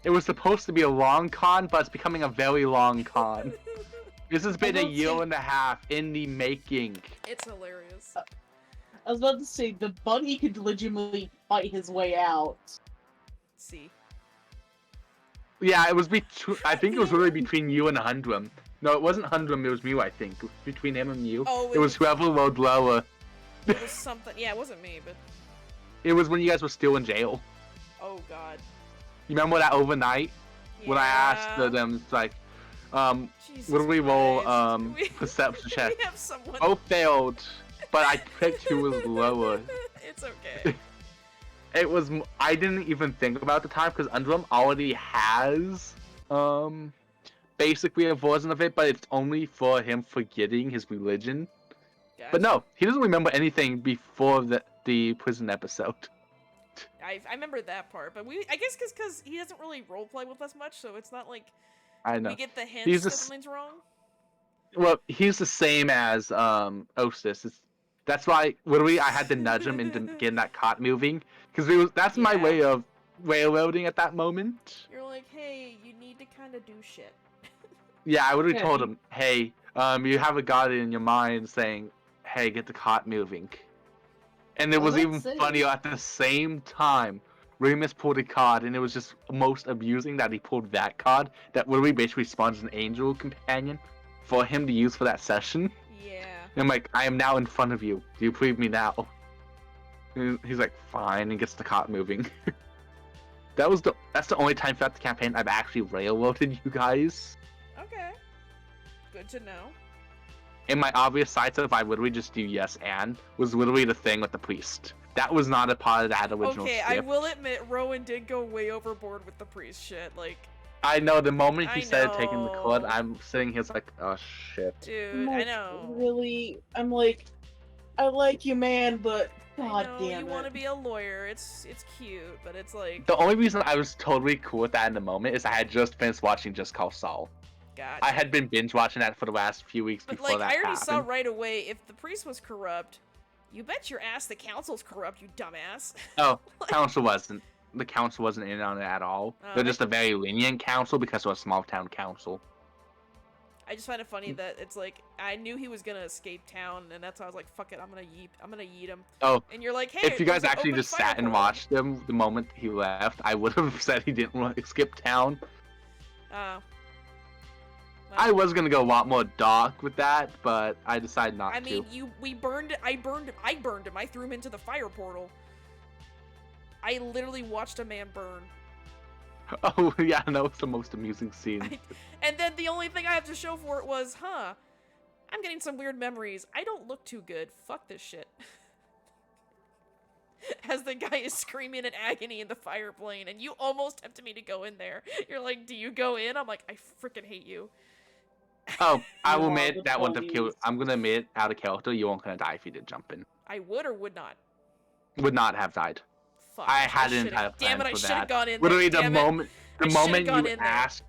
it was supposed to be a long con, but it's becoming a very long con. This has been a will year say- and a half in the making. It's hilarious. I was about to say the bunny could legitimately fight his way out. See, Yeah, it was I think it was really between you and Hundrum. No, it wasn't Hundrum, it was Mew, I think. It was between him and you. Oh, it was whoever rode lower. it was something. Yeah, it wasn't me, but It was when you guys were still in jail. oh god. You remember that overnight? When I asked Yeah. them, it's like, Jesus what do we roll, Christ. We- perception check? We have someone. Both failed, but I picked who was lower. It's okay. It was, I didn't even think about the time, because Undrum already has, basically a version of it, but it's only for him forgetting his religion. But no, he doesn't remember anything before the prison episode. I remember that part, but I guess because he doesn't really roleplay with us much, so it's not like I know. we get the hints He's that just- something's wrong. Well, he's the same as Ostis. That's why literally I had to nudge him into getting that cot moving, because that's my Yeah. way of railroading at that moment. You're like, hey, you need to kind of do shit. Yeah, I would have Yeah, told he- him, hey, you have a god in your mind saying, hey, get the cart moving. And it Well, was even let's say- funnier at the same time. Remus pulled a card, and it was just most amusing that he pulled that card that literally basically spawns an angel companion for him to use for that session. Yeah. And I'm like, I am now in front of you. Do you believe me now? And he's like, fine, and gets the cart moving. That's the only time throughout the campaign I've actually railroaded you guys. Okay. Good to know. And my obvious side stuff, I literally just do yes and was literally the thing with the priest. That was not a part of that original Okay, script. I will admit, Rowan did go way overboard with the priest shit. Like, I know the moment he I started taking the cord, know. I'm sitting here like, oh shit. I'm dude, I like, know. Really? I'm like, I like you, man, but I god know damn you it. want to be a lawyer. It's cute, but it's like, The only reason I was totally cool with that in the moment is I had just finished watching Just Call Saul. God. I had been binge watching that for the last few weeks But before like, that I already happened. saw right away if the priest was corrupt. You bet your ass the council's corrupt, you dumbass. Oh, council wasn't. The council wasn't in on it at all. Oh, They're just a very lenient council because we're a small town council. I just find it funny that it's like I knew he was gonna escape town, and that's why I was like, "Fuck it, I'm gonna yeet him." Oh, And you're like, "Hey, if you guys there's an actually open just fire sat and portal." watched him the moment he left, I would have said he didn't want to skip town. Well, I was gonna go a lot more dark with that, but I decided not I to. mean, we burned. I burned him. I threw him into the fire portal. I literally watched a man burn. Oh yeah, that was the most amusing scene. And then the only thing I have to show for it was, I'm getting some weird memories. I don't look too good. Fuck this shit. As the guy is screaming in agony in the fire plane, and you almost tempted me to go in there. You're like, do you go in? I'm like, I freaking hate you. Oh, I will You are admit the that wouldn't have killed. police. I'm gonna admit, out of character, you weren't gonna die if you did jump in. I would or would not. Would not have died. Fuck. I had an should've- entire plan Damn it, I for should have that. gone in Literally, there. the Damn it. moment, I the should've moment gone you in there. asked,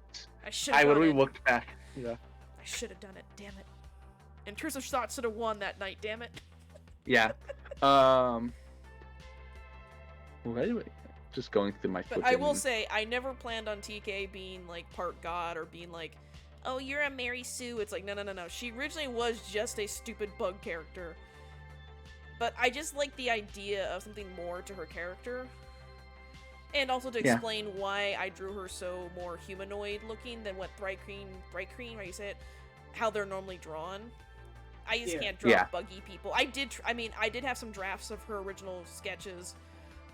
I should I have gone literally in. looked back. Yeah. I should have done it. Damn it. Intrusive Thoughts should have won that night. Damn it. Yeah. Wait. Just going through my. But I will freaking- say, I never planned on TK being like part god or being like, oh, you're a Mary Sue. It's like, no. She originally was just a stupid bug character. But I just like the idea of something more to her character. And also to Yeah. explain why I drew her so more humanoid looking than what Thrycreen, how you say it, how they're normally drawn. I just Yeah. can't draw Yeah. buggy people. I did have some drafts of her original sketches,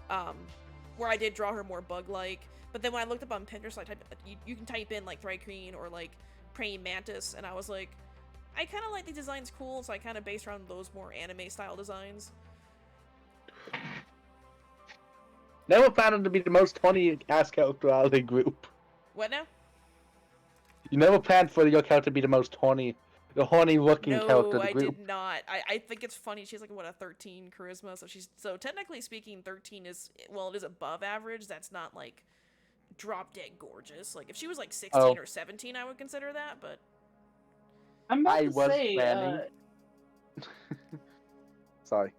where I did draw her more bug-like. But then when I looked up on Pinterest, I typed, you can type in like Thrycreen or like praying mantis, and I was like, I kind of like the designs cool, so I kind of based around those more anime-style designs. Never planned to be the most horny ass character out of the group. What now? You never planned for your character to be the most horny looking character No, of the I group. did not. I think it's funny. She's like, what, a 13 charisma? So technically speaking, 13 is, well, it is above average. That's not like drop dead gorgeous. Like if she was like 16 or 17, I would consider that, but I'm about I to was say, planning. Sorry.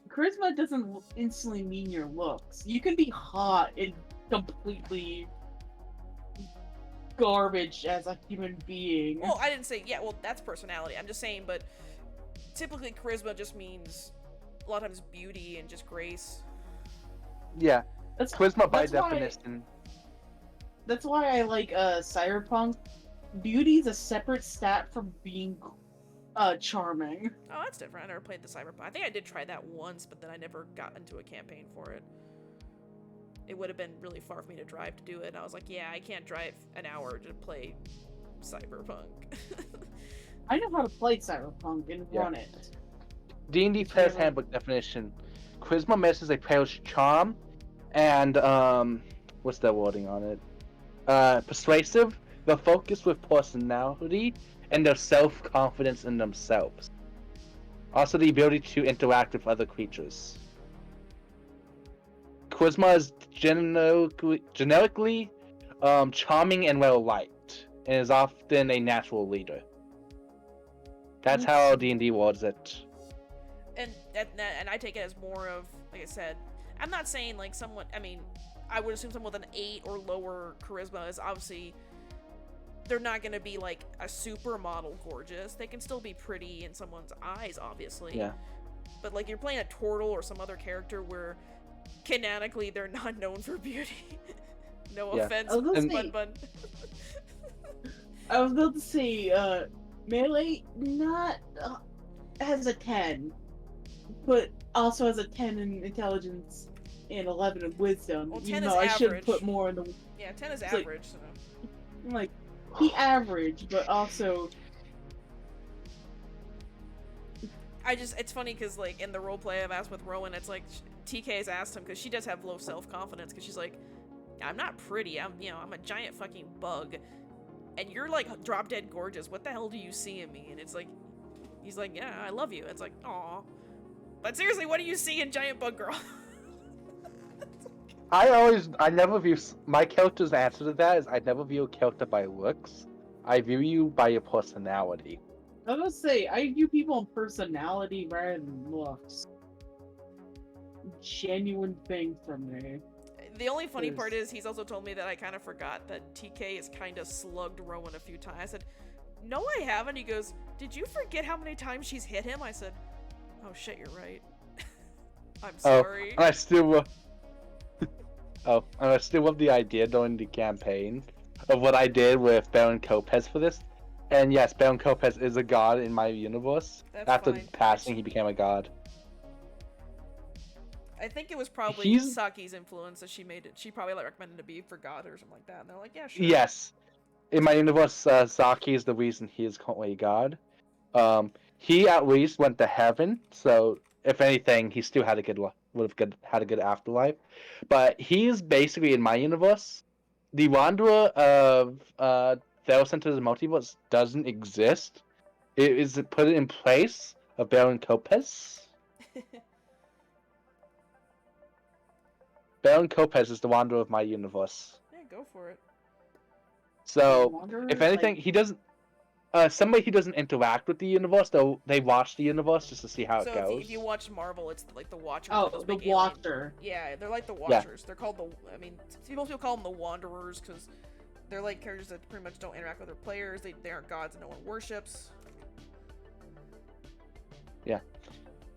charisma doesn't instantly mean your looks. You can be hot and completely garbage as a human being. well, I didn't say, yeah, well, that's personality. I'm just saying, but typically charisma just means a lot of times beauty and just grace. Yeah, That's charisma by that's why- definition. That's why I like Cyberpunk. Beauty's a separate stat from being charming. Oh, that's different. I never played the Cyberpunk. I think I did try that once, but then I never got into a campaign for it. It would have been really far for me to drive to do it. And I was like, yeah, I can't drive an hour to play Cyberpunk. I know how to play Cyberpunk and Yeah. run it. D&D Player's Yeah. Handbook definition. Charisma messes a player's charm and, what's the wording on it? Persuasive, the focus with personality, and their self-confidence in themselves. Also the ability to interact with other creatures. Charisma is generically charming and well-liked, and is often a natural leader. That's how D&D words it. and I take it as more of, like I said, I'm not saying like someone. I mean, I would assume someone with an 8 or lower charisma is obviously. They're not gonna be like a supermodel gorgeous. They can still be pretty in someone's eyes, obviously. Yeah. But like you're playing a turtle or some other character where canonically they're not known for beauty. No Yeah. offense, I was gonna Bun say- Bun. I was about to say, Melee not has a 10, but also has a 10 in intelligence and 11 in wisdom. Well, 10 even is though I should average. put more in the Yeah, 10 is It's like- average. So. like he average, but also It's funny because like in the roleplay I've asked with Rowan, it's like TK has asked him because she does have low self-confidence because she's like, I'm not pretty, I'm a giant fucking bug, and you're like drop dead gorgeous. What the hell do you see in me? And it's like, he's like, yeah, I love you. It's like, aw, but seriously, what do you see in Giant Bug Girl? I never view my character's answer to that is I never view a character by looks. I view you by your personality. I was gonna say I view people on personality rather than looks. Genuine thing for me. The only funny part Yes. is he's also told me that I kind of forgot that TK has kind of slugged Rowan a few times. I said, no, I haven't. He goes, did you forget how many times she's hit him? I said, oh shit, you're right. I'm sorry. And I still and I still love the idea during the campaign of what I did with Baron Kopez for this. And yes, Baron Kopez is a god in my universe. That's After fine. passing, he became a god. I think it was probably He's- Saki's influence that she made it. She probably like recommended to be for God or something like that. And they're like, yeah, sure. Yes. In my universe, Saki is the reason he is currently a god. He at least went to heaven, so if anything, he still had a had a good afterlife. But he's basically in my universe. The Wanderer of Thales Center the Multiverse doesn't exist. It is put in place of Baron Kopez. Baron Kopez is the Wanderer of my universe. Yeah, go for it. So, Wanderer, if anything, like, he doesn't. Somebody who doesn't interact with the universe, though, they watch the universe just to see how So it goes. if you watch Marvel, it's like the Watchers. oh, those the big alien- Watcher. Yeah, they're like the Watchers. They're called the. I mean, people still call them the Wanderers because they're like characters that pretty much don't interact with their players. They aren't gods that no one worships.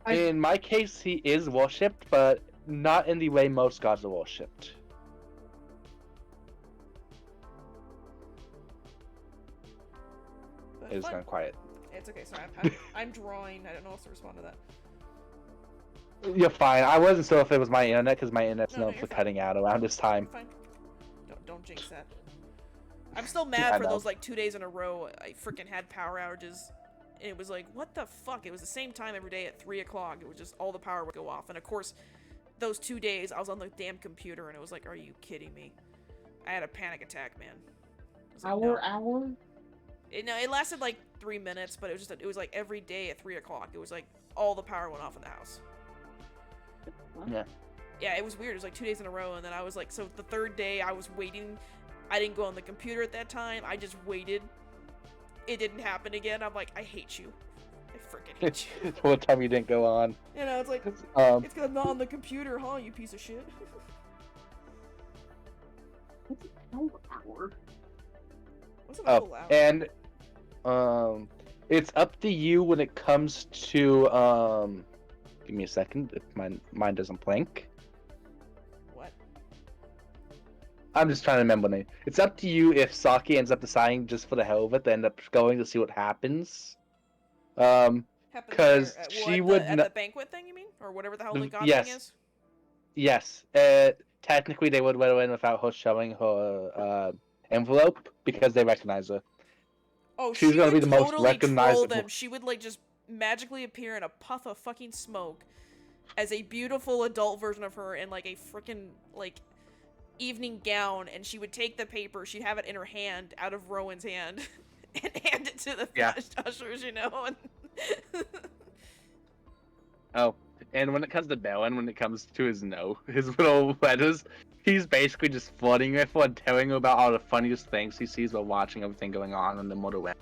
In my case, he is worshipped, but not in the way most gods are worshipped. But It is fun. kind of quiet. It's okay. Sorry, I'm drawing. I don't know how to respond to that. You're fine. I wasn't sure if it was my internet, because my internet's No, known you're for fine. cutting out around this time. Fine. Don't jinx that. I'm still I mad for know. those like 2 days in a row. I freaking had power outages. And it was like, what the fuck? It was the same time every day at 3 o'clock. It was just all the power would go off. And of course, those 2 days I was on the damn computer and it was like, are you kidding me? I had a panic attack, man. I was like, no. Hour? It lasted like 3 minutes, but it was like every day at 3 o'clock. It was like all the power went off in the house. Yeah. Yeah, it was weird. It was like 2 days in a row, and then I was like, so the third day I was waiting. I didn't go on the computer at that time. I just waited. It didn't happen again. I'm like, I hate you. I freaking hate you. What time you didn't go on? You know, it's like, it's Um, because I'm not on the computer, huh, you piece of shit. Hour. What's an oh, whole hour? and it's up to you when it comes to Give me a second if my mind doesn't blank. What? I'm just trying to remember the name. It's up to you if Saki ends up deciding just for the hell of it to end up going to see what happens. Happened 'cause where? she At would the not- banquet thing, you mean? Or whatever the hell the god yes. thing is? Yes, technically they would let her in without her showing her envelope because they recognize her. Oh, She's she gonna be would the most totally troll recognizable- them. She would like just magically appear in a puff of fucking smoke as a beautiful adult version of her in like a freaking like evening gown, and she would take the paper. She'd have it in her hand, out of Rowan's hand, and hand it to the Yeah. ushers, you know. And Oh, and when it comes to Bell and when it comes to his little letters, he's basically just flirting with her and telling her about all the funniest things he sees while watching everything going on in the motorway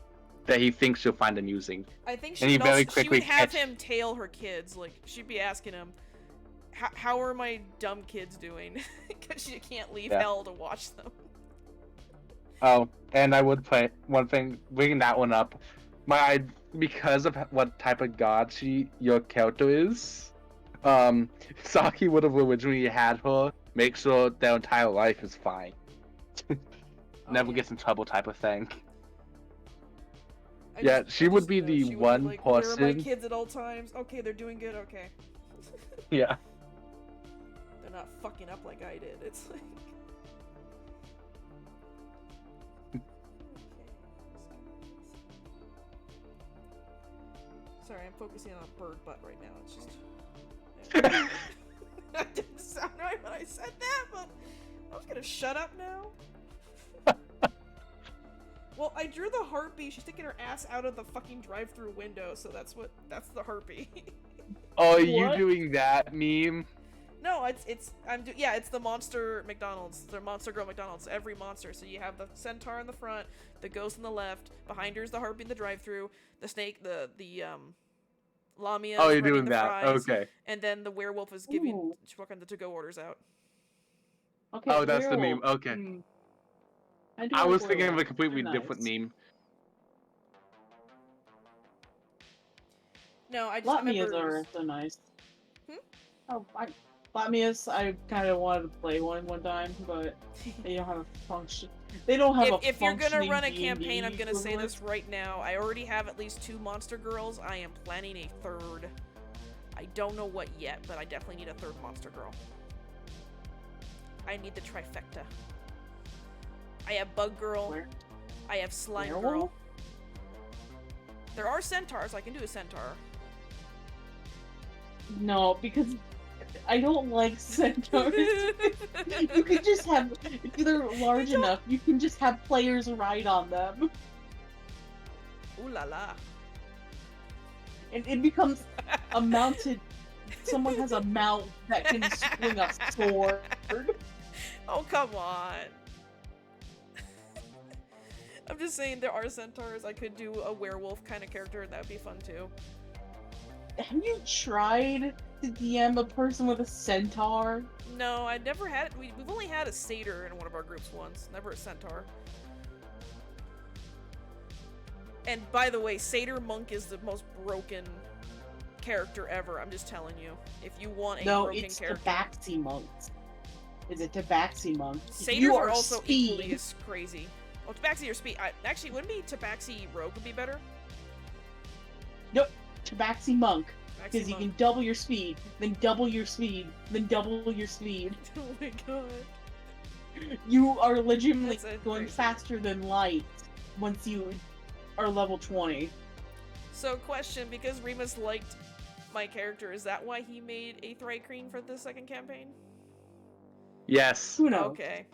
that he thinks she'll find amusing. I think And he she very would, quickly have catch- him tail her kids. Like she'd be asking him, how are my dumb kids doing? Because you can't leave Yeah. hell to watch them. Oh, and I would play one thing, bringing that one up. Because of what type of god your character is, Saki would have originally had her make sure their entire life is fine, never yeah. gets in trouble type of thing. I Yeah, just- she I would just, be the she would one like, where are my person- kids at all times? Okay, they're doing good. Okay, Yeah. they're not fucking up like I did. It's like. Sorry, I'm focusing on a bird butt right now. It's just. That didn't sound right when I said that, but I was gonna shut up now. Well, I drew the harpy. She's sticking her ass out of the fucking drive-through window, so that's the harpy. Oh, are you What? doing that meme? No, it's the monster McDonald's. The monster girl McDonald's. Every monster. So you have the centaur in the front, the ghost in the left, behind her is the harpy in the drive-through, the snake, the lamia. Oh, is you're running doing the that. fries, Okay. and then the werewolf is giving Ooh. fucking the to-go orders out. Okay. Oh, that's the meme. werewolf. Okay. Hmm. I, do I like was thinking of a werewolves. completely They're different nice. meme. No, I just Latmias remember. are so nice. Hmm? Oh, Latmias, I kind of wanted to play one time, but they don't have a function. They don't have a If you're gonna functioning run a D&D campaign, I'm gonna say equivalent. this right now. I already have at least 2 monster girls. I am planning a third. I don't know what yet, but I definitely need a third monster girl. I need the trifecta. I have bug girl. Where- I have slime girl. werewolf? There are centaurs. I can do a centaur. No, because I don't like centaurs. You can just have, if they're large enough, you can just have players ride on them. Ooh la la. And it becomes a mounted. Someone has a mount that can swing a sword. Oh, come on. I'm just saying there are centaurs. I could do a werewolf kind of character. That would be fun too. Have you tried to DM a person with a centaur? No, I never had it. We've only had a satyr in one of our groups once. Never a centaur. And by the way, satyr monk is the most broken character ever. I'm just telling you. If you want a No, broken it's character. Tabaxi monks. Is it Tabaxi monk? Satyrs You are also speed. equally as crazy. Oh, Tabaxi or speed. Actually, wouldn't be Tabaxi rogue would be better? Tabaxi monk. Tabaxi Because you monk. can double your speed, then double your speed, then double your speed. Oh my god. You are legitimately That's going crazy. faster than light once you are level 20. So, question, because Remus liked my character, is that why he made a Thrycreen for the second campaign? Yes. Who knows? Okay.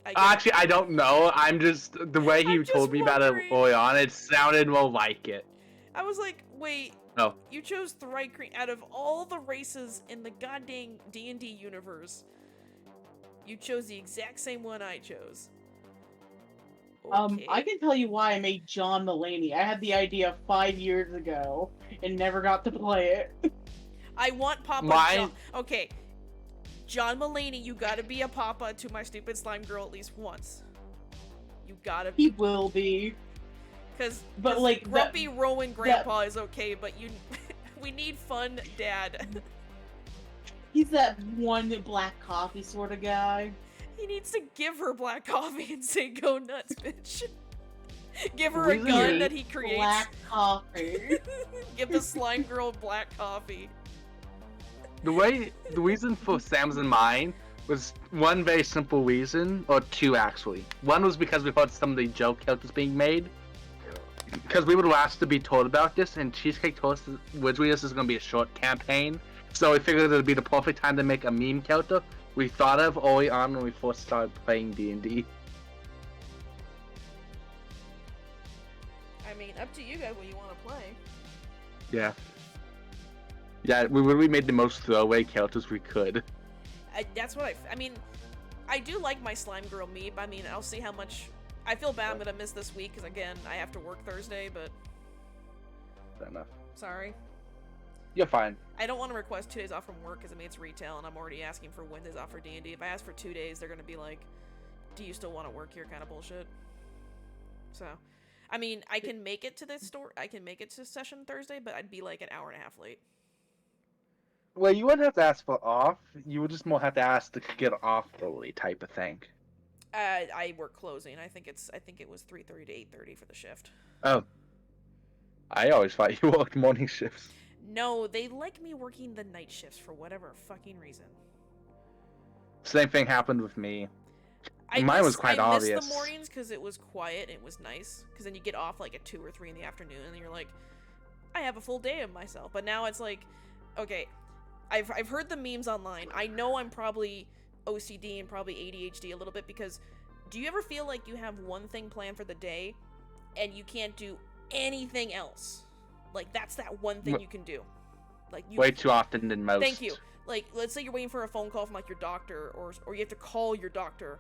I get it. Actually, I don't know. I'm just the way he I'm just told me about it wondering. early on. It sounded more like it. I was like, wait, Oh. you chose Thrycreen out of all the races in the goddamn D&D universe. You chose the exact same one I chose. Okay. I can tell you why I made John Mulaney. I had the idea 5 years ago and never got to play it. I want Papa Mine- John. Okay. John Mulaney, you gotta be a papa to my stupid slime girl at least once. You gotta He will be. Because But, like, that- grumpy Rowan grandpa is okay, but you we need fun dad. He's that one black coffee sort of guy. He needs to give her black coffee and say go nuts, bitch. Give her a Really? gun that he creates. Black coffee. Give the slime girl black coffee. The reason for Sam's and mine was one very simple reason, or two actually. One was because we heard some of the joke characters being made. Because we were last to be told about this, and Cheesecake told us originally this is going to be a short campaign. So we figured it would be the perfect time to make a meme character we thought of early on when we first started playing D&D. I mean, up to you guys what you want to play. Yeah. Yeah, we really made the most throwaway characters we could. That's what I mean, I do like my slime girl meme. I mean, I'll see how much. I feel bad I'm gonna miss this week because again I have to work Thursday, but Fair enough. sorry. You're fine. I don't want to request 2 days off from work because it means retail, and I'm already asking for Wednesdays off for D&D. If I ask for 2 days, they're gonna be like, "Do you still want to work here?" kind of bullshit. So, I mean, I can make it to this store. I can make it to session Thursday, but I'd be like an hour and a half late. Well, you wouldn't have to ask for off. You would just more have to ask to get off early, type of thing. I work closing. I think it was 3:30 to 8:30 for the shift. Oh. I always thought you worked morning shifts. No, they like me working the night shifts for whatever fucking reason. Same thing happened with me. Mine I was quite missed obvious. the mornings because it was quiet and it was nice. Because then you get off like at 2 or 3 in the afternoon and you're like, I have a full day of myself. But now it's like, okay, I've heard the memes online. I know I'm probably OCD and probably ADHD a little bit because do you ever feel like you have one thing planned for the day and you can't do anything else? Like that's that one thing you can do. Like you Way too often than most. Thank you. Like let's say you're waiting for a phone call from like your doctor or you have to call your doctor.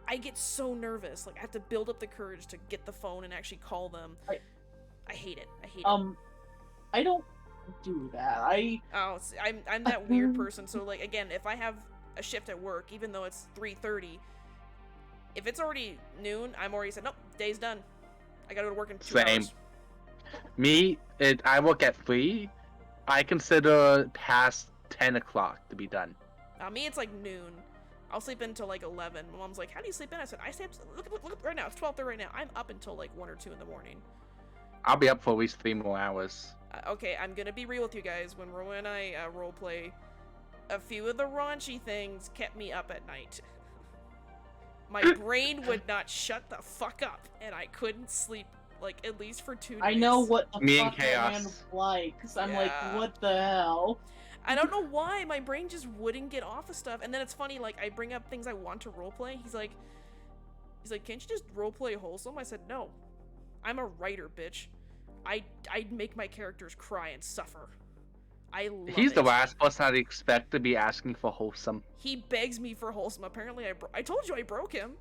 I get so nervous. Like I have to build up the courage to get the phone and actually call them. I hate it. I hate it. I don't do that. I'm that weird person. So like again, if I have a shift at work, even though it's 3:30, if it's already noon, I'm already said nope, day's done. I gotta go to work in 2 hours. Me, I work at 3. I consider past 10 o'clock to be done. Me, it's like noon. I'll sleep until like 11. My mom's like, "How do you sleep in?" I said, "I sleep. Look right now. It's 12:30 right now. I'm up until like 1 or 2 in the morning." I'll be up for at least 3 more hours. Okay, I'm gonna be real with you guys. When Rowan and I roleplay, a few of the raunchy things kept me up at night. My brain would not shut the fuck up, and I couldn't sleep like at least for 2 days. I know what the Me and fuck that man Chaos. was like, because I'm Yeah. like, what the hell? I don't know why my brain just wouldn't get off of stuff. And then it's funny, like I bring up things I want to roleplay. He's like, "Can't you just roleplay wholesome?" I said, "No, I'm a writer, bitch. I'd make my characters cry and suffer. I love He's the it." last person I'd expect to be asking for wholesome. He begs me for wholesome. Apparently, I told you I broke him.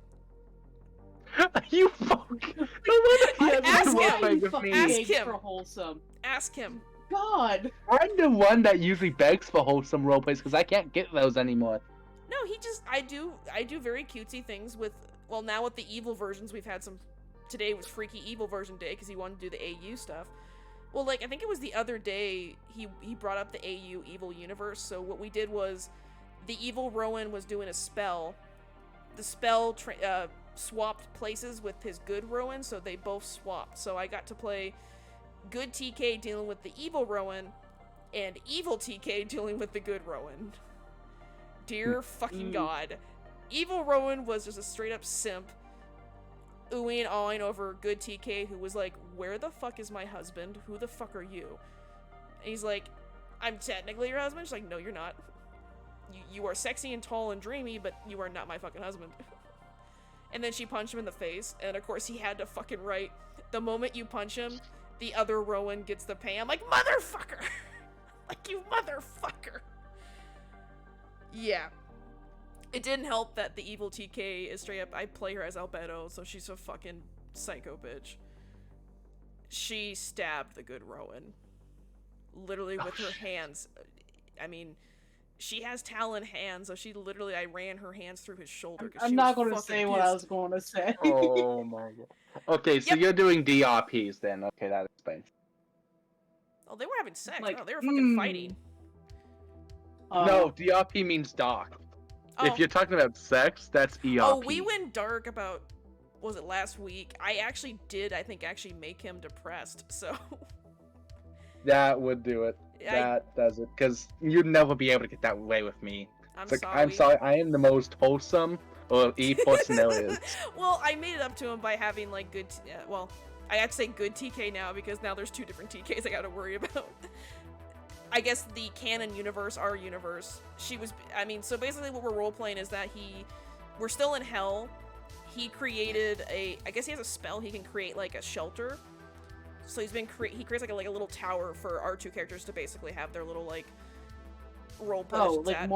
You fuck. No wonder he hasn't Ask been him. working You with fucking me. Ask begs him. for wholesome. Ask him. God. I'm the one that usually begs for wholesome roleplays because I can't get those anymore. No, I do very cutesy things with. Well, now with the evil versions, we've had some. Today was Freaky Evil version day because he wanted to do the AU stuff. Well, like I think it was the other day he brought up the AU evil universe. So what we did was, the evil Rowan was doing a spell. The spell swapped places with his good Rowan, so they both swapped. So I got to play good TK dealing with the evil Rowan, and evil TK dealing with the good Rowan. Dear fucking god. Evil Rowan was just a straight up simp, oohing and awing over good TK, who was like, "Where the fuck is my husband? Who the fuck are you?" And he's like, "I'm technically your husband." She's like, "No, you're not. You are sexy and tall and dreamy, but you are not my fucking husband." And then she punched him in the face, and of course he had to fucking write, "The moment you punch him, the other Rowan gets the pay." I'm like, motherfucker! Like, you motherfucker! Yeah. It didn't help that the evil TK is straight up, I play her as Albedo, so she's a fucking psycho bitch. She stabbed the good Rowan. Literally with her hands. I mean, she has talon hands, so I ran her hands through his shoulder. I'm not going to say what I was going to say. Oh my god. Okay, so Yep. you're doing DRPs then. Okay, that explains. Oh, they were having sex. Like, No, they were fucking fighting. No, DRP means dark. Oh. If you're talking about sex, that's ERP. Oh, we went dark about, was it last week? I think actually make him depressed, so. That would do it. That does it. Because you'd never be able to get that way with me. I'm sorry, I am the most wholesome of E personalities. Well, I made it up to him by having, like, good, I have to say good TK now, because now there's 2 different TKs I gotta worry about. I guess the canon universe, our universe, so basically what we're role-playing is that we're still in hell. He created I guess he has a spell, he can create, like, a shelter. So he creates, like a little tower for our 2 characters to basically have their little, like, role-play. Oh, like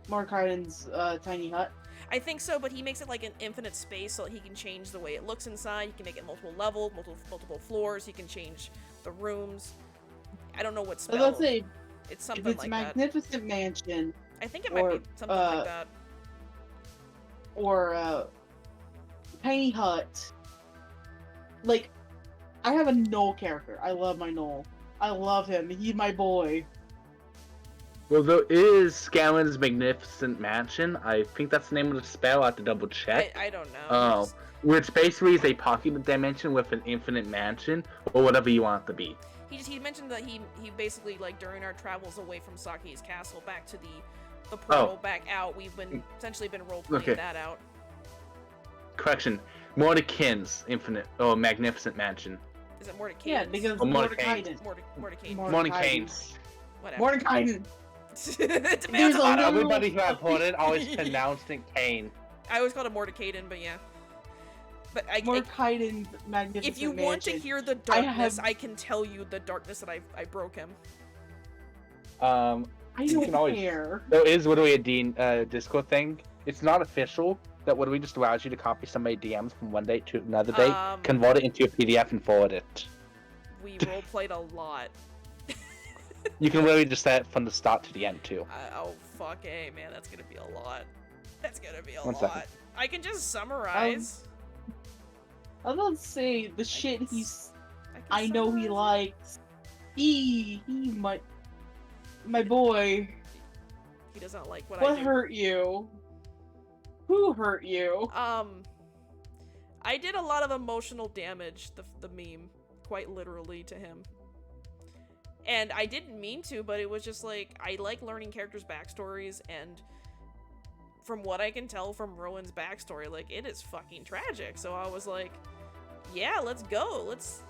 Mordekai's tiny hut? I think so, but he makes it like an infinite space so that he can change the way it looks inside. He can make it multiple levels, multiple floors. He can change the rooms. I don't know what I spell. was about to say, It's if something it's like that. Magnificent Mansion I think it might or, be something like that. or Tiny Hut, like, I have a Noel character. I love my Noel. I love him. He's my boy. Well, there is Scanlan's Magnificent Mansion. I think that's the name of the spell. I have to double check. I don't know. Oh, which basically is a pocket dimension with an infinite mansion, or whatever you want it to be. He mentioned that he basically, like, during our travels away from Saki's castle back to the portal back out, we've been essentially been role playing that out. Correction, Mordekaiser's infinite or magnificent mansion. Is it Mordecai? Yeah, because Oh, Mordecai. Mordecai. Mordekaiser's. Whatever. Mordecai. It There's a about little- Everybody who I put it always pronounced it Kane. I always called it Mordecaidan, but yeah. But Mordecai's Magnificent if you Mansion. want to hear the darkness, I can tell you the darkness that I broke him. I you don't can always- care. There is literally a Discord thing. It's not official. That literally just allows you to copy somebody's DMs from one day to another day, convert it into a PDF, and forward it. We role played a lot. You can literally just set it from the start to the end too. Oh fuck, hey man, that's gonna be a lot. That's gonna be a One lot. second. I can just summarize. I was about to say the shit can I know he summarize. likes. He my boy. He doesn't like what What I do. hurt you? Who hurt you? I did a lot of emotional damage, the meme, quite literally, to him. And I didn't mean to, but it was just like, I like learning characters' backstories, and from what I can tell from Rowan's backstory, like, it is fucking tragic. So I was like, yeah, let's go. Let's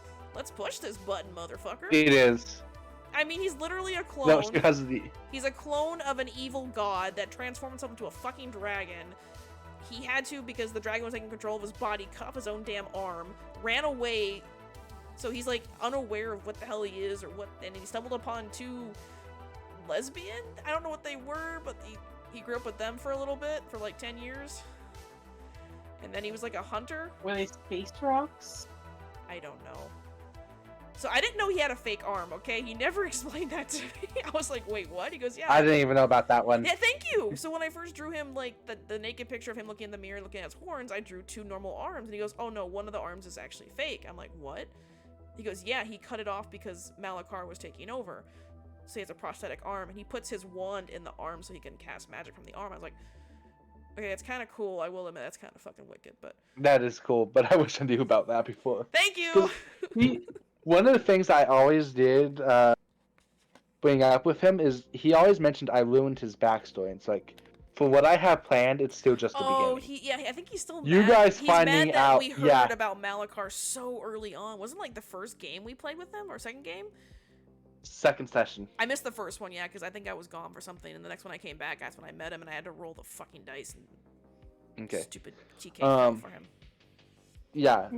push this button, motherfucker. It is. I mean, he's literally a clone. No, it's because of the. He's a clone of an evil god that transformed himself into a fucking dragon. He had to because the dragon was taking control of his body, cut off his own damn arm, ran away. So he's like unaware of what the hell he is or what, and he stumbled upon two lesbian? I don't know what they were, but he grew up with them for a little bit, for like 10 years. And then he was like a hunter. Were they space rocks? I don't know. So I didn't know he had a fake arm, okay? He never explained that to me. I was like, wait, what? He goes, yeah. I didn't even know about that one. Yeah, thank you! So when I first drew him, like, the naked picture of him looking in the mirror, looking at his horns, I drew two normal arms. And he goes, oh no, one of the arms is actually fake. I'm like, what? He goes, yeah, he cut it off because Malakar was taking over. So he has a prosthetic arm. And he puts his wand in the arm so he can cast magic from the arm. I was like, okay, it's kind of cool. I will admit, that's kind of fucking wicked, but... That is cool, but I wish I knew about that before. Thank you! One of the things I always did bring up with him is he always mentioned I ruined his backstory. It's like, for what I have planned, it's still just the beginning. I think he's still You mad. guys He's finding mad that out- we heard yeah. about Malakar so early on. Wasn't like the first game we played with him, or second game? Second session. I missed the first one, yeah, because I think I was gone for something, and the next one I came back, that's when I met him, and I had to roll the fucking dice, and Okay. stupid TK fell for him. Yeah.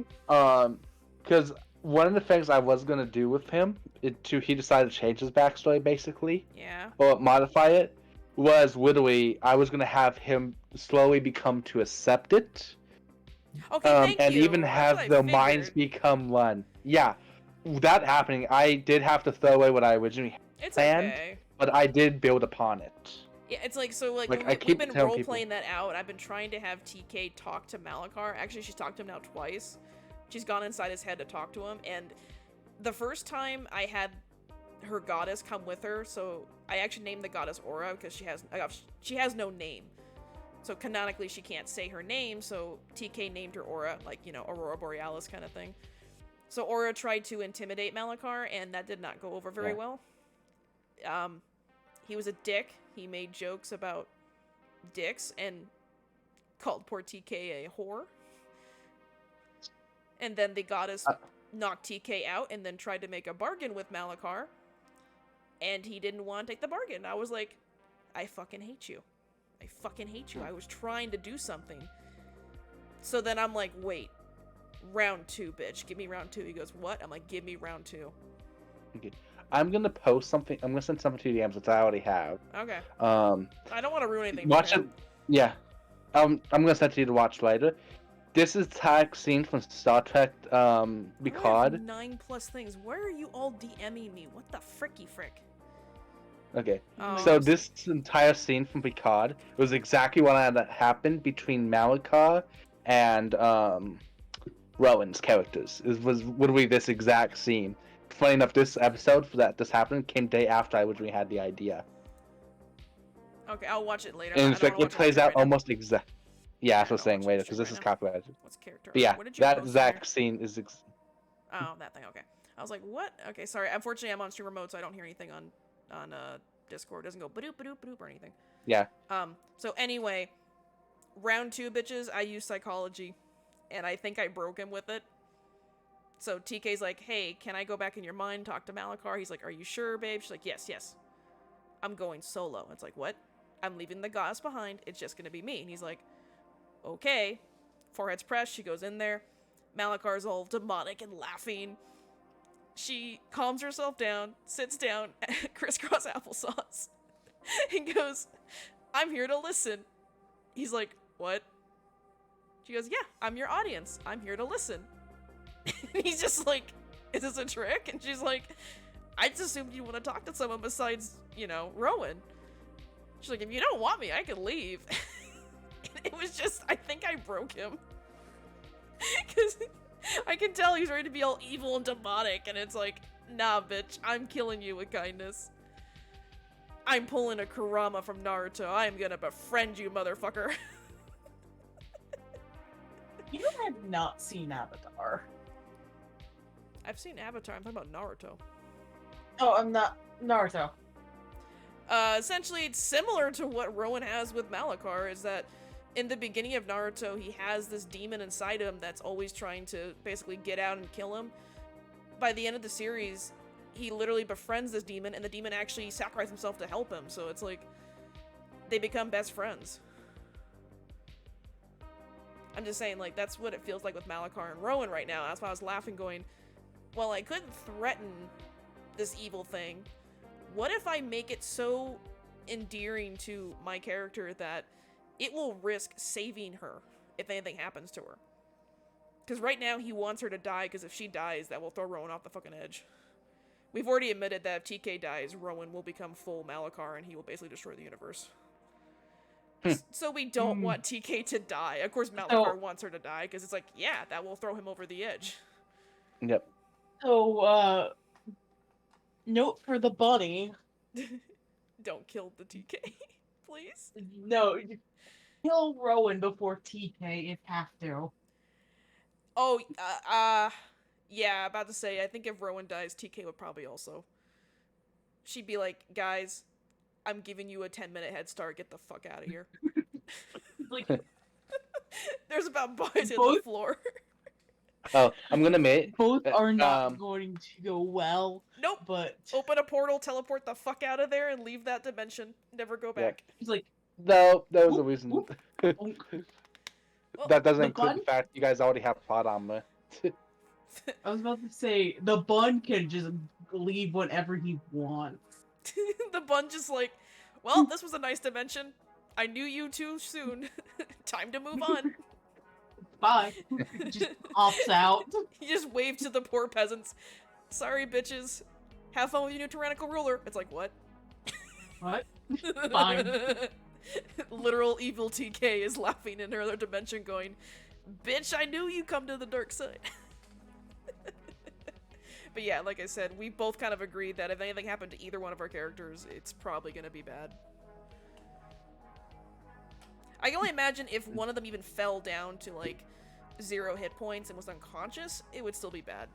Because one of the things I was gonna do with him, he decided to change his backstory basically, Yeah. or modify it, was literally I was gonna have him slowly become to accept it, Okay, thank and you. even That's have what I the minds figured. become one. Yeah. That happening, I did have to throw away what I originally It's planned, okay. but I did build upon it. Yeah, it's like, so, like, Like, when I we've keep been telling role-playing that out. I've been trying to have TK talk to Malakar. Actually, she's talked to him now twice. She's gone inside his head to talk to him, and the first time I had her goddess come with her, so I actually named the goddess Aura, because she has no name. So canonically, she can't say her name, so TK named her Aura, like, you know, Aurora Borealis kind of thing. So Aura tried to intimidate Malakar, and that did not go over very well. He was a dick. He made jokes about dicks and called poor TK a whore. And then the goddess knocked TK out and then tried to make a bargain with Malakar. And he didn't want to take the bargain. I was like, I fucking hate you. I fucking hate you. I was trying to do something. So then I'm like, wait. Round 2, bitch. Give me round 2. He goes, what? I'm like, give me round 2. Okay. I'm gonna post something. I'm gonna send something to the DMs that I already have. Okay. Um, I don't want to ruin anything. watch for it. him. Yeah. I'm gonna send it to you to watch later. this is tag scene from Star Trek I only have Picard. 9+ things. Why are you all DMing me? What the fricky frick? Okay. Oh, So I this entire scene from Picard was exactly what had happened between Malakar and Rowan's characters. It was literally this exact scene. Funny enough, this episode that this happened came day after I originally had the idea, Okay, I'll watch it later. and I it's don't like wanna it watch plays stream out right now. almost exact. Yeah, that's I what I'm don't saying watch later the because stream this is right now. copyrighted. What's character? But yeah, What did you that post on exact here? scene is. Oh, that thing. Okay. I was like, what? Okay, sorry. Unfortunately, I'm on stream remote, so I don't hear anything on Discord. It doesn't go badoop badoop badoop or anything. Yeah. So anyway, round 2, bitches. I use psychology, and I think I broke him with it. So TK's like, hey, can I go back in your mind, talk to Malakar? He's like, are you sure, babe? She's like, yes, yes. I'm going solo. It's like, what? I'm leaving the goddess behind. It's just gonna be me. And he's like, okay. Forehead's pressed. She goes in there. Malakar's all demonic and laughing. She calms herself down, sits down, crisscross applesauce, and goes, I'm here to listen. He's like, what? She goes, yeah, I'm your audience. I'm here to listen. And he's just like, is this a trick? And she's like, I just assumed you want to talk to someone besides, Rowan. She's like, if you don't want me, I can leave. And it was just, I think I broke him. Because I can tell he's ready to be all evil and demonic, and it's like, nah, bitch, I'm killing you with kindness. I'm pulling a Kurama from Naruto. I am gonna befriend you, motherfucker. You have not seen Avatar. I've seen Avatar. I'm talking about Naruto. Oh, I'm not Naruto. Essentially, it's similar to what Rowan has with Malakar, is that in the beginning of Naruto, he has this demon inside him that's always trying to basically get out and kill him. By the end of the series, he literally befriends this demon, and the demon actually sacrifices himself to help him, so it's like, they become best friends. I'm just saying, like, that's what it feels like with Malakar and Rowan right now. That's why I was laughing, going, well, I couldn't threaten this evil thing. What if I make it so endearing to my character that it will risk saving her if anything happens to her? Because right now he wants her to die, because if she dies, that will throw Rowan off the fucking edge. We've already admitted that if TK dies, Rowan will become full Malakar and he will basically destroy the universe. So we don't want TK to die. Of course Malakar wants her to die, because it's like, yeah, that will throw him over the edge. Yep. So, note for the bunny. Don't kill the TK, please. No, kill Rowan before TK if have to. Oh, yeah, about to say, I think if Rowan dies, TK would probably also. She'd be like, guys, I'm giving you a 10-minute head start, get the fuck out of here. Like, There's about boys in the floor. Oh, I'm gonna admit. both are not going to go well. Nope. But Open a portal, teleport the fuck out of there, and leave that dimension. Never go back. he's like, No, that was the Oop, reason. oop. Well, That doesn't the include bun? the fact you guys already have plot armor. I was about to say, the bun can just leave whenever he wants. the bun just like, well, this was a nice dimension. I knew you too soon. Time to move on. Bye. Just opts out. He just waved to the poor peasants. Sorry, bitches. Have fun with your new tyrannical ruler. It's like, what? What? Fine. Literal evil TK is laughing in her other dimension going, bitch, I knew you'd come to the dark side. But yeah, like I said, we both kind of agreed that if anything happened to either one of our characters, it's probably gonna be bad. I can only imagine if one of them even fell down to, like, 0 hit points and was unconscious, it would still be bad.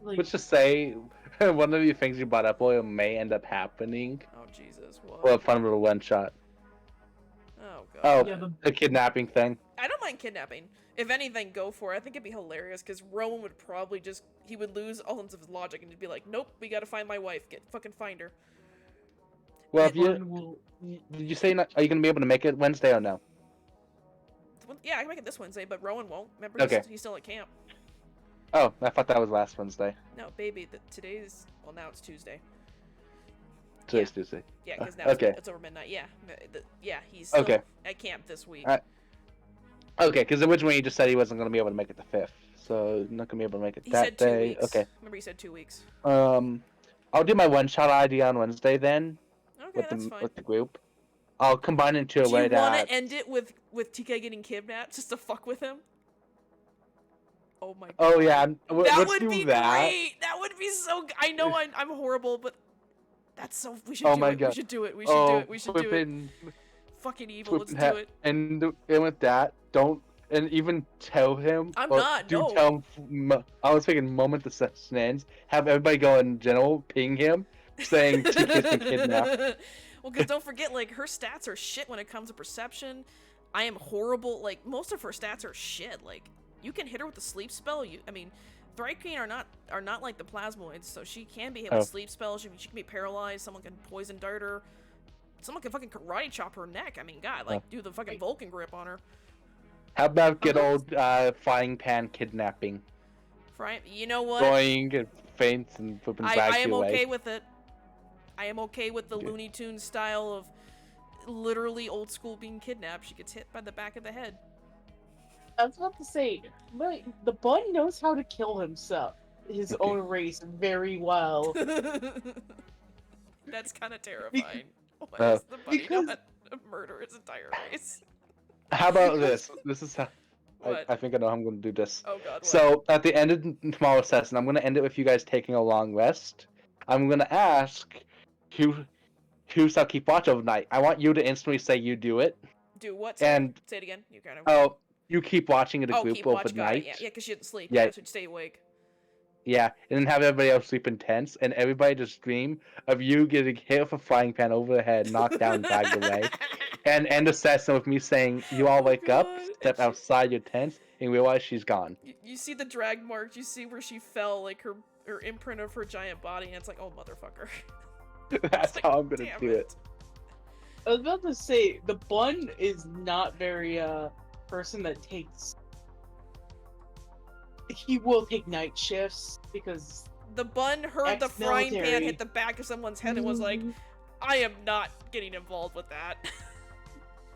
Like, Let's just say one of the things you brought up earlier may end up happening. Oh, Jesus, what? Well, fun of a one shot. Oh, God. Oh, yeah, the kidnapping thing. I don't mind kidnapping. If anything, go for it. I think it'd be hilarious, because Rowan would probably just, he would lose all sense of his logic, and he'd be like, nope, we gotta find my wife. Fucking find her. Well, if Bun you will... did you say not, are you gonna be able to make it Wednesday or no? Yeah, I can make it this Wednesday, but Rowan won't. Remember, Okay. he's still at camp. Oh, I thought that was last Wednesday. No, baby, today's, well, now it's Tuesday. Today's Tuesday. Yeah, because now Okay. it's over midnight. Yeah, yeah, he's still Okay. at camp this week. Alright. Okay, because originally he just said he wasn't going to be able to make it the 5th, so not going to be able to make it He that said 2 day. weeks. Okay. Remember, he said 2 weeks. I'll do my one-shot ID on Wednesday then Okay, that's fine. with the group. I'll combine it to Do you right want at. to end it with TK getting kidnapped just to fuck with him? Oh my god. Oh yeah, That let's would do be that. great. That would be so. I know I'm horrible, but that's so. We should Oh do my it. God. We should do it. We should do it. We should do it. flippin'- Fucking evil. Let's flippin' do it. And with that, don't and even tell him. I'm or not, Do no. tell him. I was thinking moment the session ends. Have everybody go in general, ping him, saying TK's been kidnapped. Well, because don't forget, like, her stats are shit when it comes to perception. I am horrible. Like, most of her stats are shit. Like, you can hit her with the sleep spell. I mean, Thrycreen are not like the Plasmoids, so she can be hit with sleep spells. She can be paralyzed. Someone can poison dart her. Someone can fucking karate chop her neck. I mean, God, like, do the fucking Vulcan grip on her. How about good old frying pan kidnapping? You know what? Going and faints and flipping I drags am you away. okay with it. I am okay with the Looney Tunes style of literally old school being kidnapped. She gets hit by the back of the head. I was about to say, the Bun knows how to kill himself, his own race, very well. That's kind of terrifying. Why does the bunny know how to murder his entire race? How about this? This is how What? I think I know how I'm going to do this. Oh god. What? So at the end of tomorrow's session, I'm going to end it with you guys taking a long rest. I'm going to ask who shall keep watch overnight. I want you to instantly say you do it. Do what? And say it again. You kind of. Oh, you keep watching in a group keep watch. overnight. Yeah, because she didn't sleep. Yeah. So she'd stay awake. Yeah, and then have everybody else sleep in tents, and everybody just dream of you getting hit with a frying pan over the head, knocked down, dragged away, and end the session with me saying, "You all wake up, step outside your tents, and realize she's gone." You see the drag marks. You see where she fell, like her imprint of her giant body, and it's like, oh motherfucker. That's like, how I'm gonna damn do it. I was about to say, the Bun is not very person that takes. He will take night shifts because the Bun heard the frying pan ex-military. hit the back of someone's head and was like, I am not getting involved with that.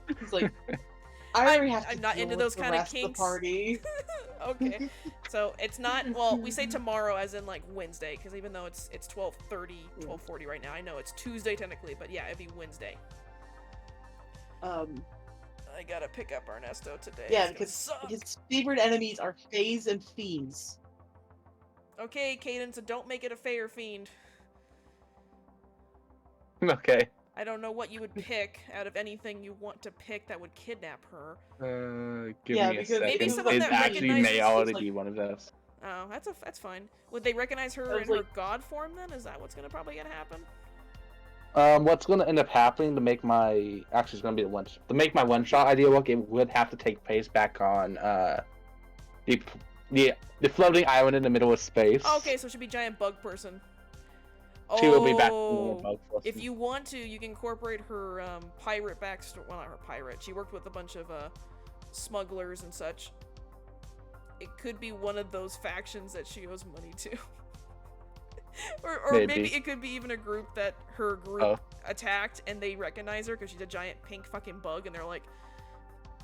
it's like I already have to I'm not deal into with those the kind of rest kinks. the party. Okay, so it's not, well, we say tomorrow as in like Wednesday, because even though it's 12:30, 12:40 right now, I know it's Tuesday technically, but yeah, it'd be Wednesday. I gotta pick up Ernesto today. Yeah, It's gonna because suck. his favorite enemies are Fays and Fiends. Okay, Caden, so don't make it a Fae or Fiend. Okay. I don't know what you would pick out of anything you want to pick that would kidnap her. Give Yeah, me a because second. maybe someone It that actually recognizes may it's already like- be one of those. Oh, that's fine. Would they recognize her I was in her like- god form then? Is that what's gonna probably gonna happen? What's gonna end up happening to make my actually it's gonna be the one to make my one shot idea work? It would have to take place back on the floating island in the middle of space. Oh, okay, so it should be giant bug person. She will be back. If you want to, you can incorporate her pirate backstory. Well, not her pirate. She worked with a bunch of smugglers and such. It could be one of those factions that she owes money to. or maybe it could be even a group that her group attacked and they recognize her because she's a giant pink fucking bug and they're like,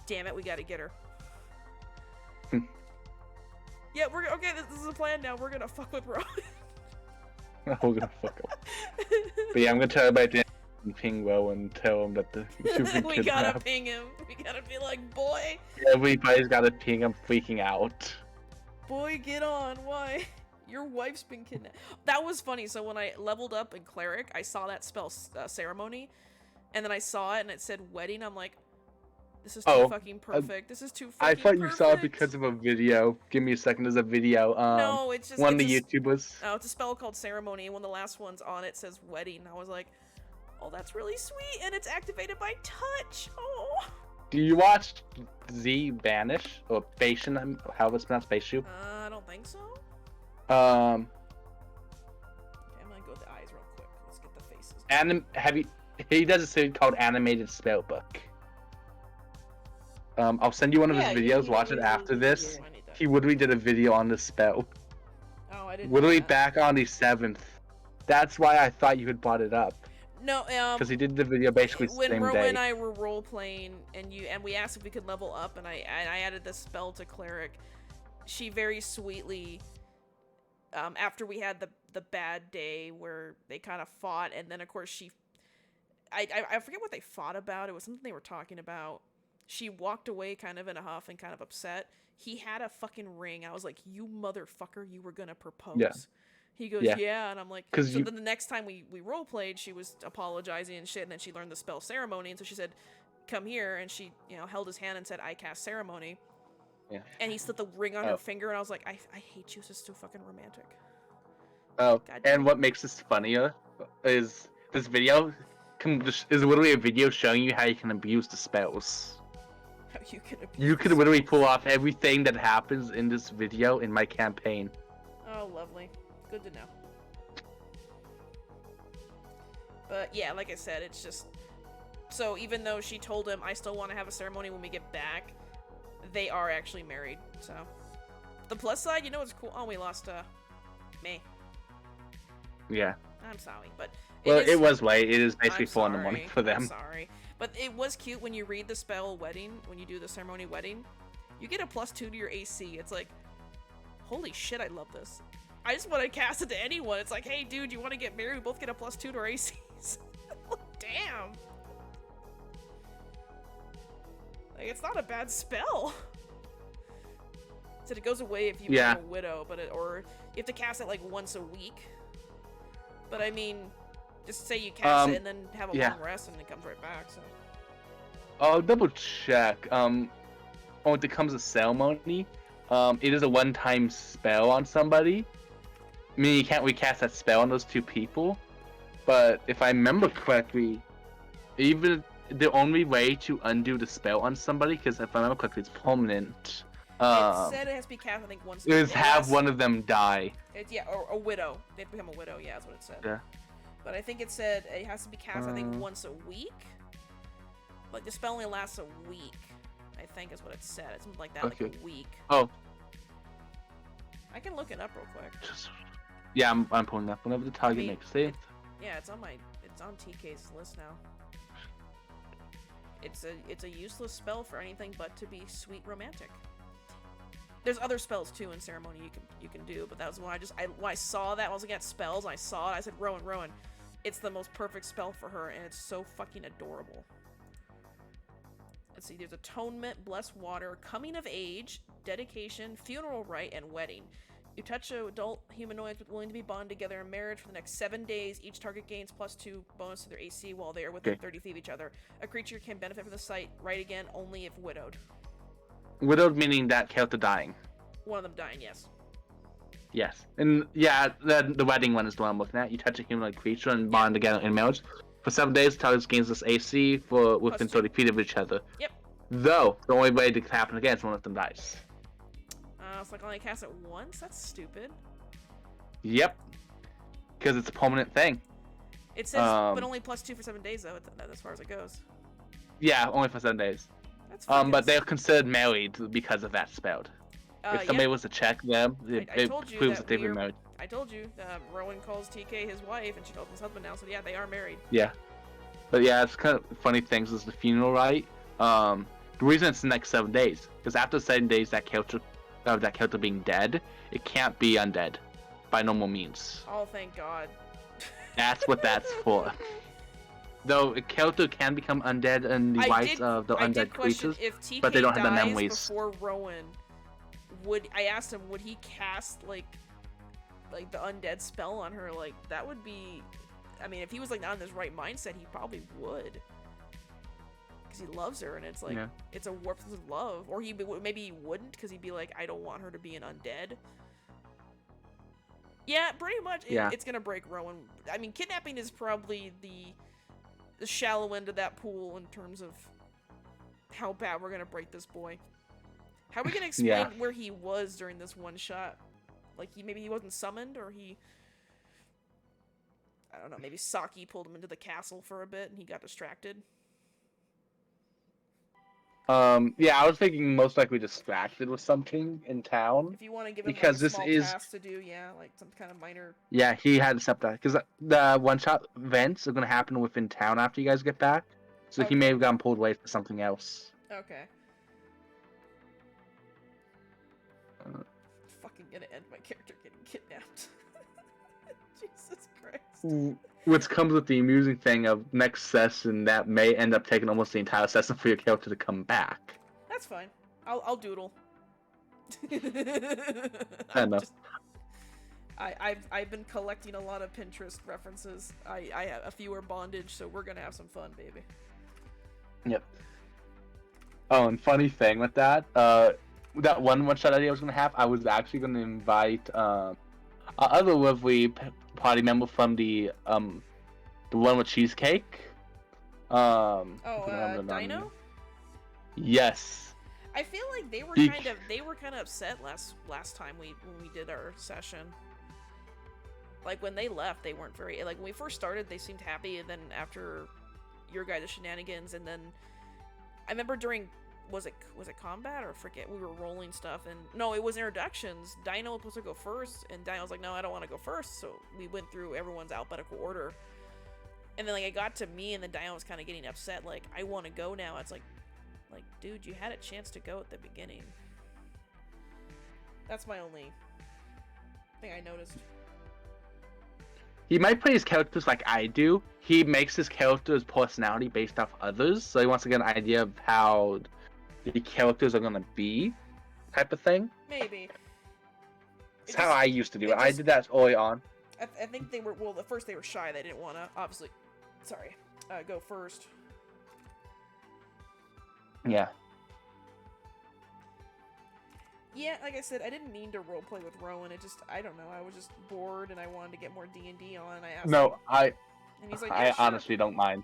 damn it, we gotta get her. Yeah, we're okay. This is a plan now. We're gonna fuck with Ro. We're gonna fuck up. But yeah, I'm gonna tell everybody to ping Will and tell him that the We gotta ping him. We gotta be like, boy, everybody's gotta ping him freaking out. boy, get on. Why? Your wife's been kidnapped. That was funny. So when I leveled up in cleric, I saw that spell ceremony, and then I saw it and it said wedding. I'm like, this is too fucking perfect. This is too fucking I thought you perfect. saw it because of a video. Give me a second. There's a video. No, it's just one of it's the a- YouTubers. Oh, it's a spell called ceremony, and one of the last ones on it says wedding. I was like, oh, that's really sweet, and it's activated by touch. Oh. Do you watch Z Banish or Bashan? How it's pronounced, Bashu? I don't think so. Um, Okay, I'm gonna go with the eyes real quick. Let's get the faces. have you? He does a series called Animated Spellbook. I'll send you one of his videos. Watch it after this. I need that. He literally did a video on this spell. Oh, I didn't. know Literally that. back on the 7th. That's why I thought you had brought it up. No, Because he did the video basically the when same Rowan day. and I were role playing, and we asked if we could level up, and I added this spell to cleric. She very sweetly, after we had the bad day where they kind of fought, and then of course I forget what they fought about. It was something they were talking about. She walked away kind of in a huff and kind of upset. He had a fucking ring. I was like, you motherfucker, you were gonna propose. Yeah. He goes, Yeah. yeah, and I'm like, 'Cause so you- then the next time we role played, she was apologizing and shit, and then she learned the spell ceremony, and so she said, come here, and she, held his hand and said, I cast ceremony. Yeah. And he slipped the ring on Oh. her finger, and I was like, I hate you, this is so fucking romantic. Oh, God damn. and what makes this funnier is this video is literally a video showing you how you can abuse the spells. How you can abuse You can this literally spell. pull off everything that happens in this video in my campaign. Oh, lovely. Good to know. But yeah, like I said, it's just... So even though she told him, I still want to have a ceremony when we get back, they are actually married, so... The plus side, what's cool? Oh, we lost, May. Yeah. I'm sorry, but... Well, is- it was late. It is basically I'm 4 in the morning sorry, for them. I'm sorry. But it was cute when you read the spell wedding, when you do the ceremony wedding, you get a +2 to your AC. It's like, holy shit, I love this. I just want to cast it to anyone. It's like, hey, dude, you want to get married? We both get a +2 to our ACs. Damn. Like, it's not a bad spell. Said it goes away if you Yeah. become a widow, or you have to cast it like once a week. But I mean, just say you cast it and then have a yeah. long rest and it comes right back. So I'll double check. When it comes to ceremony, it is a one-time spell on somebody. I mean, you can't recast that spell on those 2 people. But if I remember correctly, even the only way to undo the spell on somebody, because if I remember correctly, it's permanent. it said it has to be cast, I think, once. Is have unless- one of them die. or a widow. They have to become a widow. Yeah, that's what it said. Yeah. But I think it said it has to be cast, I think, once a week. Like the spell only lasts a week. I think is what it said. It's something like that, like Okay. a week. Oh, I can look it up real quick. yeah, I'm pulling up whenever the target mean, makes save. Yeah, it's on TK's list now. It's a useless spell for anything but to be sweet romantic. There's other spells too in ceremony you can do, but that was when I saw that, I was looking at spells, and I saw it, I said, Rowan, it's the most perfect spell for her, and it's so fucking adorable. Let's see, there's atonement, bless water, coming of age, dedication, funeral rite, and wedding. You touch an adult humanoid willing to be bonded together in marriage for the next 7 days. Each target gains +2 bonus to their AC while they are within 30 feet of each other. A creature can benefit from the site, right again, only if widowed. Widowed meaning that character dying. One of them dying, yes. Yes. And yeah, the wedding one is the one I'm looking at. You touch a humanoid creature and bond together in marriage. For 7 days, target gains this AC for within +2. 30 feet of each other. Yep. Though, the only way it can happen again is one of them dies. So I can only cast it once? That's stupid. Yep. Because it's a permanent thing. It says, but only +2 for 7 days, though, as far as it goes. Yeah, only for 7 days. That's But they're considered married because of that spell. If somebody was to check them, it told you proves that that they've we been are- married. I told you, Rowan calls TK his wife, and she calls him his husband now, so yeah, they are married. Yeah. But yeah, it's kind of funny things is the funeral rite. The reason it's the next 7 days, because after 7 days, that character being dead, it can't be undead by normal means. Oh, thank God. That's what that's for. Though a character can become undead in the rights of the I did undead question creatures. if TK but they don't have the dies memories. before Rowan, I asked him, would he cast, like the undead spell on her? Like, that would be... I mean, if he was, like, not in his right mindset, he probably would. Because he loves her, and it's like, Yeah. it's a warped sense of love. Or maybe he wouldn't, because he'd be like, I don't want her to be an undead. Yeah, pretty much, it's gonna break Rowan. I mean, kidnapping is probably the shallow end of that pool in terms of how bad we're gonna break this boy. How are we gonna explain Yeah. where he was during this one shot? Like, maybe he wasn't summoned, or I don't know, maybe Saki pulled him into the castle for a bit and he got distracted. Yeah, I was thinking most likely distracted with something in town. If you want to give him Because like a this small is- task to do, yeah, like some kind of minor. Yeah, he had to step that because the one-shot events are gonna happen within town after you guys get back. So he may Okay. have gotten pulled away for something else. Okay. Fucking gonna end my character getting kidnapped. Jesus Christ. Which comes with the amusing thing of next session that may end up taking almost the entire session for your character to come back. That's fine. I'll doodle. enough. I've been collecting a lot of Pinterest references. I have a few are bondage, so we're gonna have some fun, baby. Yep. Oh, and funny thing with that, that one-shot idea I was gonna have, I was actually gonna invite other lovely party member from the one with cheesecake. I can't remember the name. Dino? Yes. I feel like they were He- kind of upset last time when we did our session. Like when they left, they weren't very like when we first started. They seemed happy, and then after your guys' shenanigans, and then I remember during was it combat or forget we were rolling stuff, and no, it was introductions. Dino was supposed to go first, and Dino was like, no, I don't want to go first. So we went through everyone's alphabetical order, and then like it got to me, and then Dino was kind of getting upset, like I want to go now. It's like, dude, you had a chance to go at the beginning. That's my only thing I noticed. He might play his characters like I do. He makes his character's personality based off others, so he wants to get an idea of how the characters are gonna be, type of thing. Maybe. That's how I used to do it. I did that early on. I think they were, well, at first they were shy. They didn't want to, obviously, go first. Yeah. Yeah, like I said, I didn't mean to roleplay with Rowan. It just, I don't know. I was just bored and I wanted to get more D&D on. And I asked him, No, and he's like, I yeah, sure. honestly don't mind.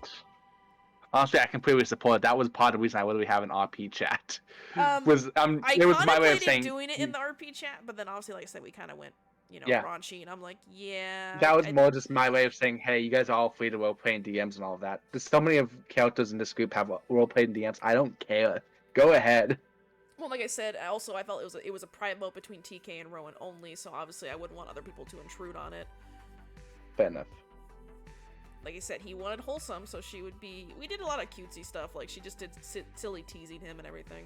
Honestly, I completely support it. That was part of the reason I literally have an RP chat. I It was my way of saying doing it in the RP chat, but then obviously, like I said, we kind of went, Yeah. raunchy, and I'm like, yeah. that was I- more just my way of saying, hey, you guys are all free to roleplay in DMs and all of that. There's so many of characters in this group have roleplayed in DMs. I don't care. Go ahead. Well, like I said, I felt it was a private vote between TK and Rowan only, so obviously I wouldn't want other people to intrude on it. Fair enough. Like I said, he wanted wholesome, so she would be. We did a lot of cutesy stuff, like she just did silly teasing him and everything.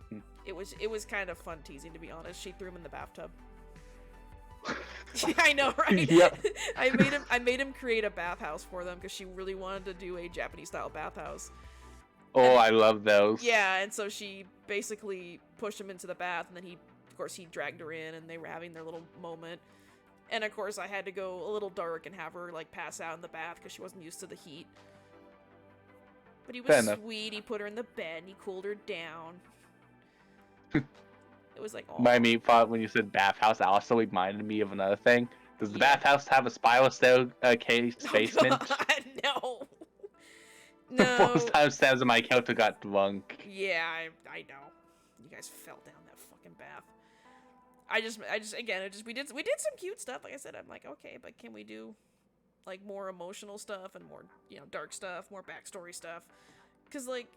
Hmm. It was kind of fun teasing, to be honest. She threw him in the bathtub. I know, right? Yep. I made him create a bathhouse for them because she really wanted to do a Japanese style bathhouse. Oh, I love those. Yeah, and so she basically pushed him into the bath, and then he dragged her in, and they were having their little moment. And of course, I had to go a little dark and have her like pass out in the bath because she wasn't used to the heat. But he Fair was enough. sweet. He put her in the bed, and he cooled her down. It was like, oh, My meat thought when you said bathhouse, that also reminded me of another thing. Does the Yeah. bathhouse have a spiral staircase basement? No. The No. first time Sam's and my character got drunk. Yeah, I know. You guys fell down that fucking bath. I just again, we did some cute stuff. Like I said, I'm like, okay, but can we do like more emotional stuff and more, dark stuff, more backstory stuff? Because like,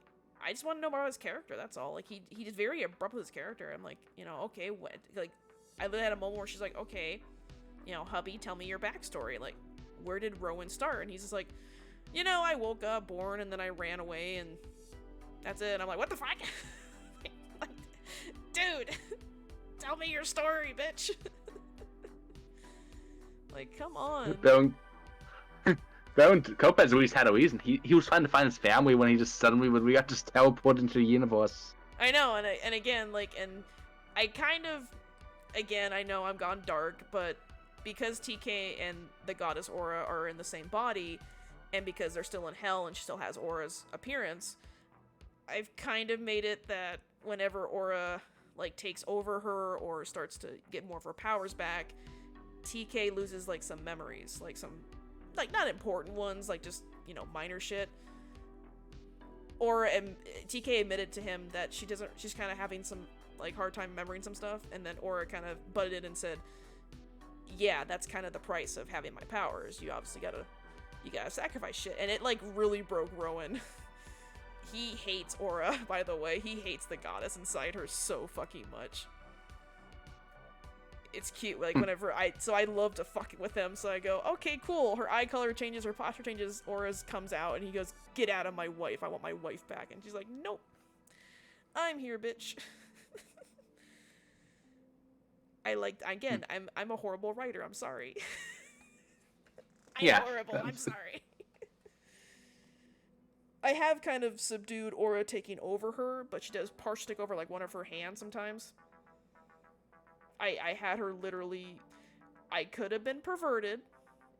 I just want to know more about his character. That's all. Like he is very abrupt with his character. I'm like, okay, what? Like, I literally had a moment where she's like, okay, hubby, tell me your backstory. Like, where did Rowan start? And he's just like, I woke up, born, and then I ran away, and that's it. And I'm like, what the fuck? Like, dude, tell me your story, bitch. Like, come on. Kopez at least had a reason. He was trying to find his family when he just suddenly we got just teleported into the universe. I know, and again, like, and I kind of, again, I know I'm gone dark, but because TK and the goddess Aura are in the same body, and because they're still in hell and she still has Aura's appearance, I've kind of made it that whenever Aura, like, takes over her or starts to get more of her powers back, TK loses, like, some memories, like, some, like, not important ones, like, just, minor shit. Aura, TK admitted to him that she's kind of having some, like, hard time remembering some stuff, and then Aura kind of butted in and said, yeah, that's kind of the price of having my powers. You obviously gotta sacrifice shit. And it, like, really broke Rowan. he hates Aura, by the way. He hates the goddess inside her so fucking much. It's cute, like, whenever I love to fuck with him, so I go, okay, cool, her eye color changes, her posture changes, Aura's comes out, and he goes, get out of my wife, I want my wife back, and she's like, nope, I'm here, bitch. Again, I'm a horrible writer, I'm sorry. I'm horrible, I'm sorry. I have kind of subdued Aura taking over her, but she does partially take over, like, one of her hands sometimes. I had her literally... I could have been perverted.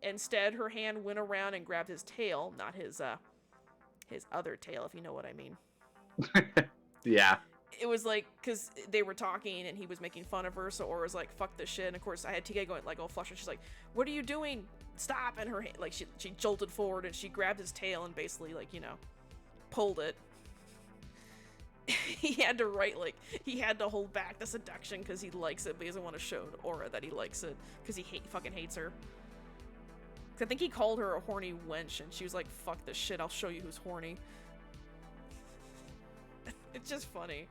Instead, her hand went around and grabbed his tail, not his other tail, if you know what I mean. Yeah. It was like, because they were talking and he was making fun of her, so Aura was like, fuck this shit. And of course, I had TK going, like, all flustered. She's like, what are you doing? Stop. And her, like, she jolted forward and she grabbed his tail and basically, like, you know, pulled it. He had to he had to hold back the seduction because he likes it, but he doesn't want to show Aura that he likes it because he fucking hates her. Cause I think he called her a horny wench, and she was like, fuck this shit, I'll show you who's horny. It's just funny.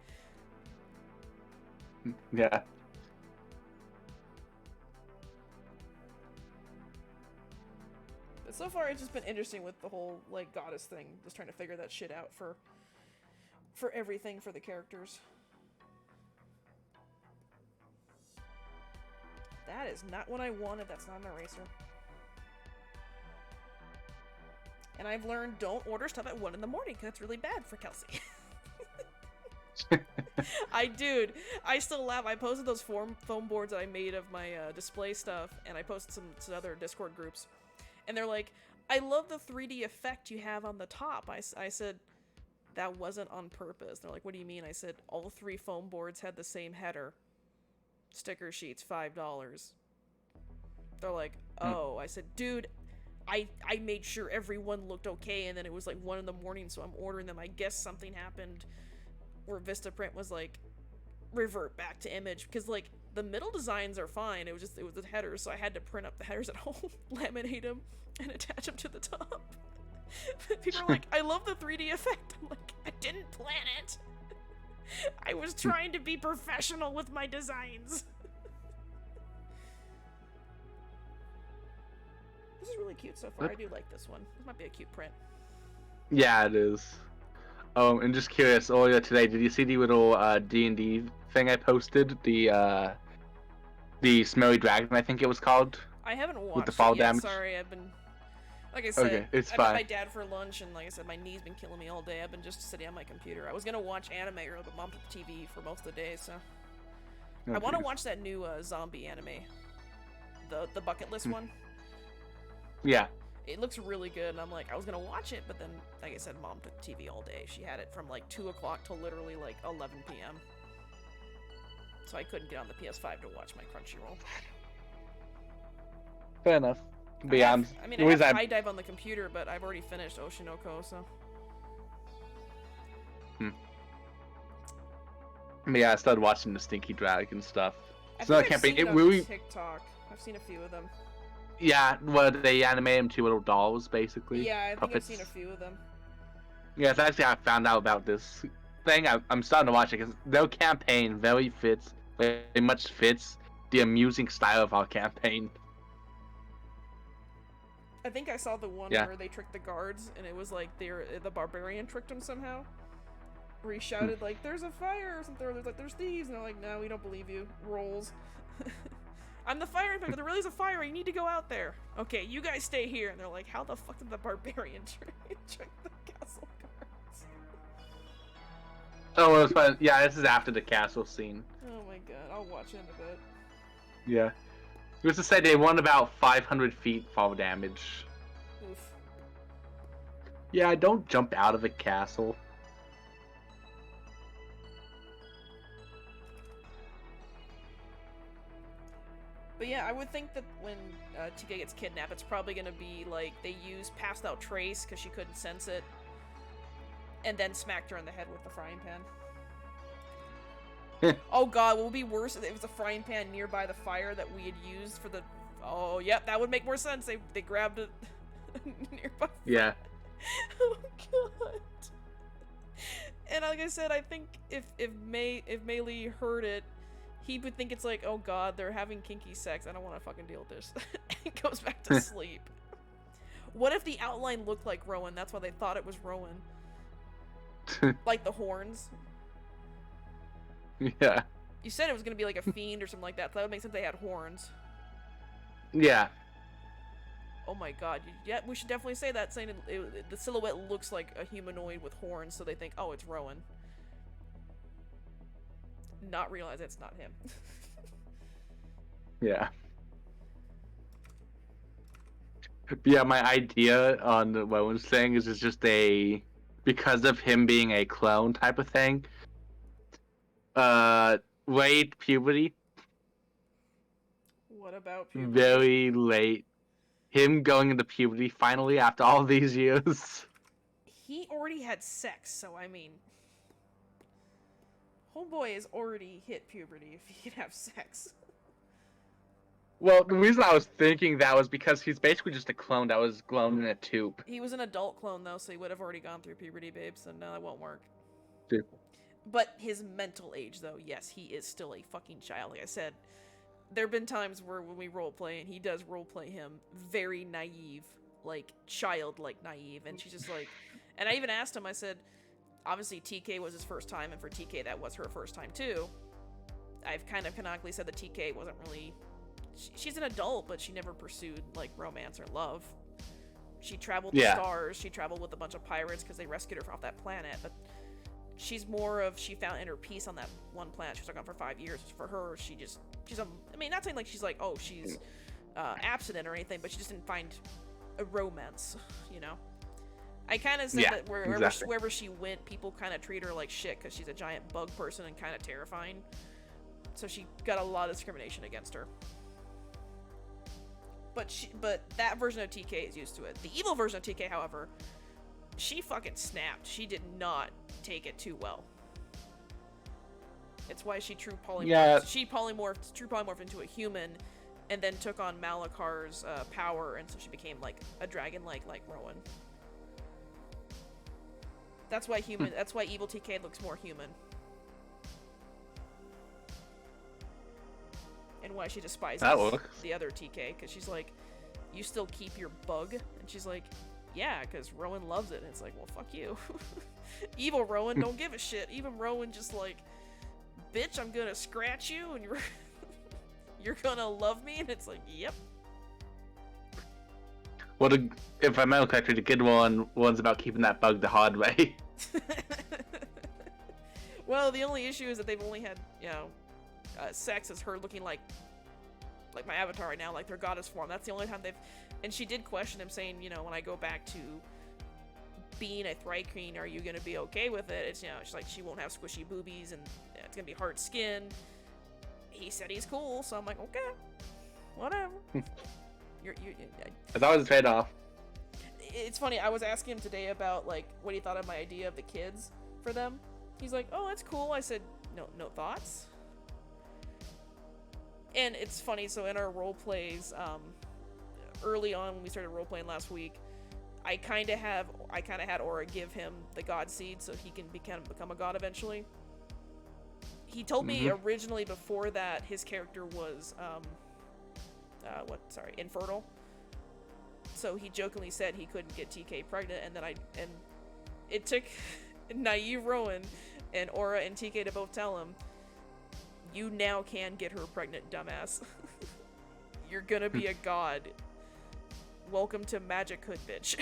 Yeah. But so far, it's just been interesting with the whole, like, goddess thing, just trying to figure that shit out for everything for the characters. That is not what I wanted. That's not an eraser. And I've learned don't order stuff at 1 in the morning because it's really bad for Kelsey. Dude, I still laugh. I posted those foam boards that I made of my display stuff, and I posted some other Discord groups. And they're like, I love the 3D effect you have on the top. I said, that wasn't on purpose. They're like, what do you mean? I said, all 3 foam boards had the same header. Sticker sheets, $5. They're like, oh. I said, dude, I made sure everyone looked okay, and then it was like 1 in the morning, so I'm ordering them. I guess something happened where Vistaprint was like, revert back to image, because like the middle designs are fine. It was the headers, so I had to print up the headers at home, laminate them, and attach them to the top. People are like, I love the 3D effect. I'm like, I didn't plan it. I was trying to be professional with my designs. This is really cute so far. I do like this one. This might be a cute print. Yeah, it is. And just curious, earlier today, did you see the little D&D thing I posted? The Smelly Dragon, I think it was called? I haven't watched with the fall it yet. damage? Sorry, I've been... Like I said, Okay, it's I fine. met my dad for lunch, and like I said, my knee's been killing me all day. I've been just sitting on my computer. I was gonna watch anime earlier, but Mom took the TV for most of the day, so... Oh, I want to geez. watch that new zombie anime. The bucket list one. Yeah. It looks really good, and I'm like, I was gonna watch it, but then, like I said, Mom took the TV all day. She had it from like 2 o'clock till literally like 11 p.m. So I couldn't get on the PS5 to watch my Crunchyroll. Fair enough. But I yeah, have, I'm... I mean, the I have reason High Dive on the computer, but I've already finished Oshinoko, so... But yeah, I started watching the Stinky Dragon stuff. I It's not a think I've campaign. seen It on really... TikTok. I've seen a few of them. Yeah, where they animate them to little dolls, basically. Yeah, I think Puppets. I've seen a few of them. Yeah, it's actually how I found out about this thing. I'm starting to watch it because their campaign very much fits the amusing style of our campaign. I think I saw the one Yeah. where they tricked the guards, and it was like the barbarian tricked them somehow. Where he shouted like, "There's a fire" or something. Or there's like, "There's thieves," and they're like, "No, we don't believe you." Rolls. I'm the fire inspector. There really is a fire. You need to go out there. Okay, you guys stay here. And they're like, "How the fuck did the barbarian trick the castle guards?" Oh, it was fun. Yeah, this is after the castle scene. Oh my god, I'll watch it in a bit. Yeah. It was to say they won about 500 feet fall damage. Oof. Yeah, don't jump out of a castle. But yeah, I would think that when TK gets kidnapped, it's probably gonna be like they use passed out Trace because she couldn't sense it, and then smacked her in the head with the frying pan. Oh god, what would be worse if it was a frying pan nearby the fire that we had used for the... Oh, yep, that would make more sense. They grabbed it nearby. Yeah. Oh god. And like I said, I think if Meili heard it, he would think it's like, oh god, they're having kinky sex. I don't want to fucking deal with this. And goes back to sleep. What if the outline looked like Rowan? That's why they thought it was Rowan. Like the horns. Yeah. You said it was gonna be like a fiend or something like that. So that would make sense they had horns. Yeah. Oh my god. Yeah, we should definitely say that, saying the silhouette looks like a humanoid with horns, so they think, oh, it's Rowan. Not realize it's not him. Yeah. But yeah, my idea on what I was saying is it's just because of him being a clone type of thing. Late puberty. What about puberty? Very late. Him going into puberty finally after all these years. He already had sex, so I mean... Homeboy has already hit puberty if he can have sex. Well, the reason I was thinking that was because he's basically just a clone that was grown in a tube. He was an adult clone, though, so he would have already gone through puberty, babe, so no, that won't work. Dude. But his mental age, though, yes, he is still a fucking child. Like I said, there have been times where when we roleplay, and he does roleplay him very naive, like, childlike naive, and she's just like... And I even asked him, I said, obviously TK was his first time, and for TK that was her first time, too. I've kind of canonically said that TK wasn't really... She's an adult, but she never pursued, like, romance or love. She traveled the stars, she traveled with a bunch of pirates because they rescued her off that planet, but she's more of, she found inner peace on that one planet she was on for 5 years. For her, she's I mean, not saying like she's like, oh, she's abstinent or anything, but she just didn't find a romance, you know? I kind of said that wherever she went, people kind of treat her like shit because she's a giant bug person and kind of terrifying. So she got a lot of discrimination against her. But that version of TK is used to it. The evil version of TK, however, she fucking snapped. She did not take it too well. It's why she true polymorphed. Yeah. She true polymorphed into a human, and then took on Malakar's power, and so she became like a dragon, like Rowan. That's why That's why evil TK looks more human. And why she despises the other TK, because she's like, you still keep your bug? And she's like, yeah, because Rowan loves it. And it's like, well, fuck you. Evil Rowan don't give a shit. Even Rowan just like, bitch, I'm gonna scratch you, and you're gonna love me? And it's like, yep. Well, if I remember correctly, the good one's about keeping that bug the hard way. Well, the only issue is that they've only had, sex as her looking like my avatar right now, like their goddess form. That's the only time they've... And she did question him, saying, when I go back to being a Thri-Kreen, are you gonna be okay with it? It's, she's like, she won't have squishy boobies, and it's gonna be hard skin. He said he's cool, so I'm like, okay, whatever. It's always a trade-off. It's funny, I was asking him today about, like, what he thought of my idea of the kids for them. He's like, oh, that's cool. I said, no thoughts? And it's funny, so in our role plays, early on when we started role playing last week, I kind of had Aura give him the god seed so he can become a god eventually. He told me originally before that his character was infertile. So he jokingly said he couldn't get TK pregnant, and it took naive Rowan and Aura and TK to both tell him, you now can get her pregnant, dumbass. You're gonna be a god. Welcome to magic hood, bitch.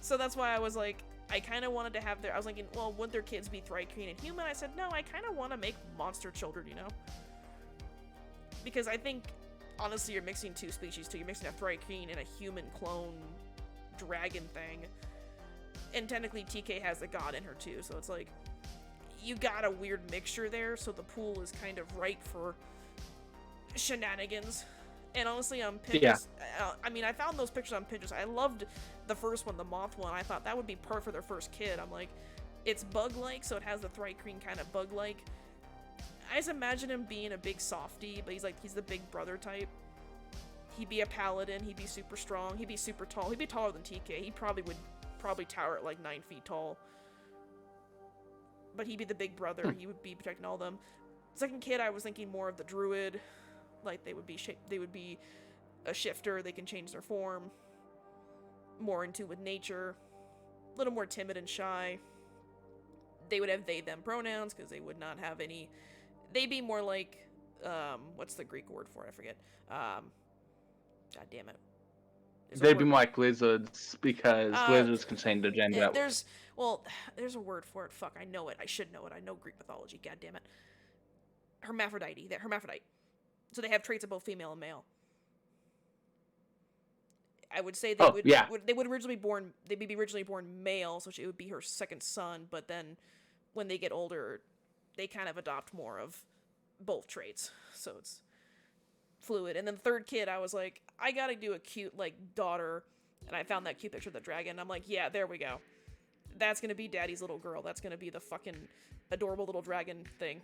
So that's why I was like, I kind of wanted to have I was thinking, well, would their kids be Thri-Kreen and human? I said, no, I kind of want to make monster children, Because I think, honestly, you're mixing two species, too. You're mixing a Thri-Kreen and a human clone dragon thing. And technically, TK has a god in her, too, so it's like, you got a weird mixture there, so the pool is kind of ripe for shenanigans. And honestly, on Pinterest, I found those pictures on Pinterest. I loved the first one, the moth one. I thought that would be perfect for their first kid. I'm like, it's bug-like, so it has the Thri-Kreen kind of bug-like. I just imagine him being a big softie, but he's the big brother type. He'd be a paladin, he'd be super strong, he'd be super tall, he'd be taller than TK. He probably would probably tower at like 9 feet tall. But he'd be the big brother. He would be protecting all of them. Second kid, I was thinking more of the druid. Like they would be a shifter. They can change their form. More in tune with nature. A little more timid and shy. They would have they them pronouns because they would not have any. They'd be more like what's the Greek word for it? I forget. God damn it. They'd be more like lizards because lizards can change their gender. There's a word for it. Fuck, I know it. I should know it. I know Greek mythology. God damn it. Hermaphrodite. They're hermaphrodite. So they have traits of both female and male. I would say they would originally be originally born male, so it would be her second son. But then, when they get older, they kind of adopt more of both traits. So it's fluid. And then the third kid, I was like, I gotta do a cute like daughter, and I found that cute picture of the dragon. I'm like, yeah, there we go. That's gonna be Daddy's little girl. That's gonna be the fucking adorable little dragon thing.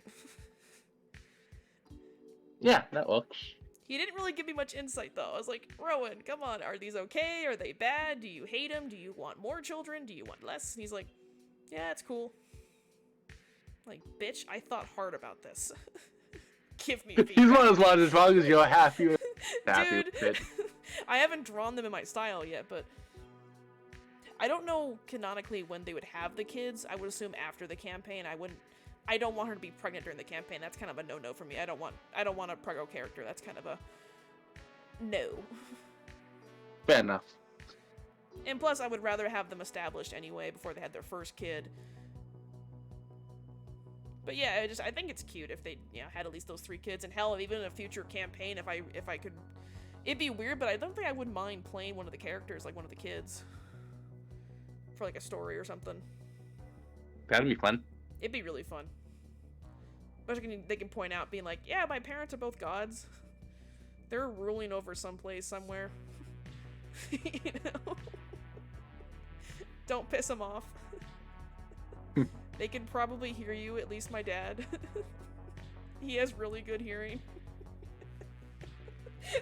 Yeah, that works. He didn't really give me much insight, though. I was like, Rowan, come on, are these okay? Are they bad? Do you hate them? Do you want more children? Do you want less? And he's like, yeah, it's cool. Like, bitch, I thought hard about this. Give me feedback. He's one as long as you're happy with Dude, with it. I haven't drawn them in my style yet, but I don't know canonically when they would have the kids. I would assume after the campaign. I don't want her to be pregnant during the campaign. That's kind of a no-no for me. I don't want a preggo character. That's kind of a no. Fair enough. And plus, I would rather have them established anyway before they had their first kid. But yeah, I think it's cute if they had at least those 3 kids. And hell, even in a future campaign, if I could, it'd be weird, but I don't think I would mind playing one of the characters, like one of the kids, for like a story or something. That'd be fun. It'd be really fun. Especially they can point out, being like, yeah, my parents are both gods. They're ruling over someplace, somewhere. You know? Don't piss them off. They can probably hear you, at least my dad. He has really good hearing.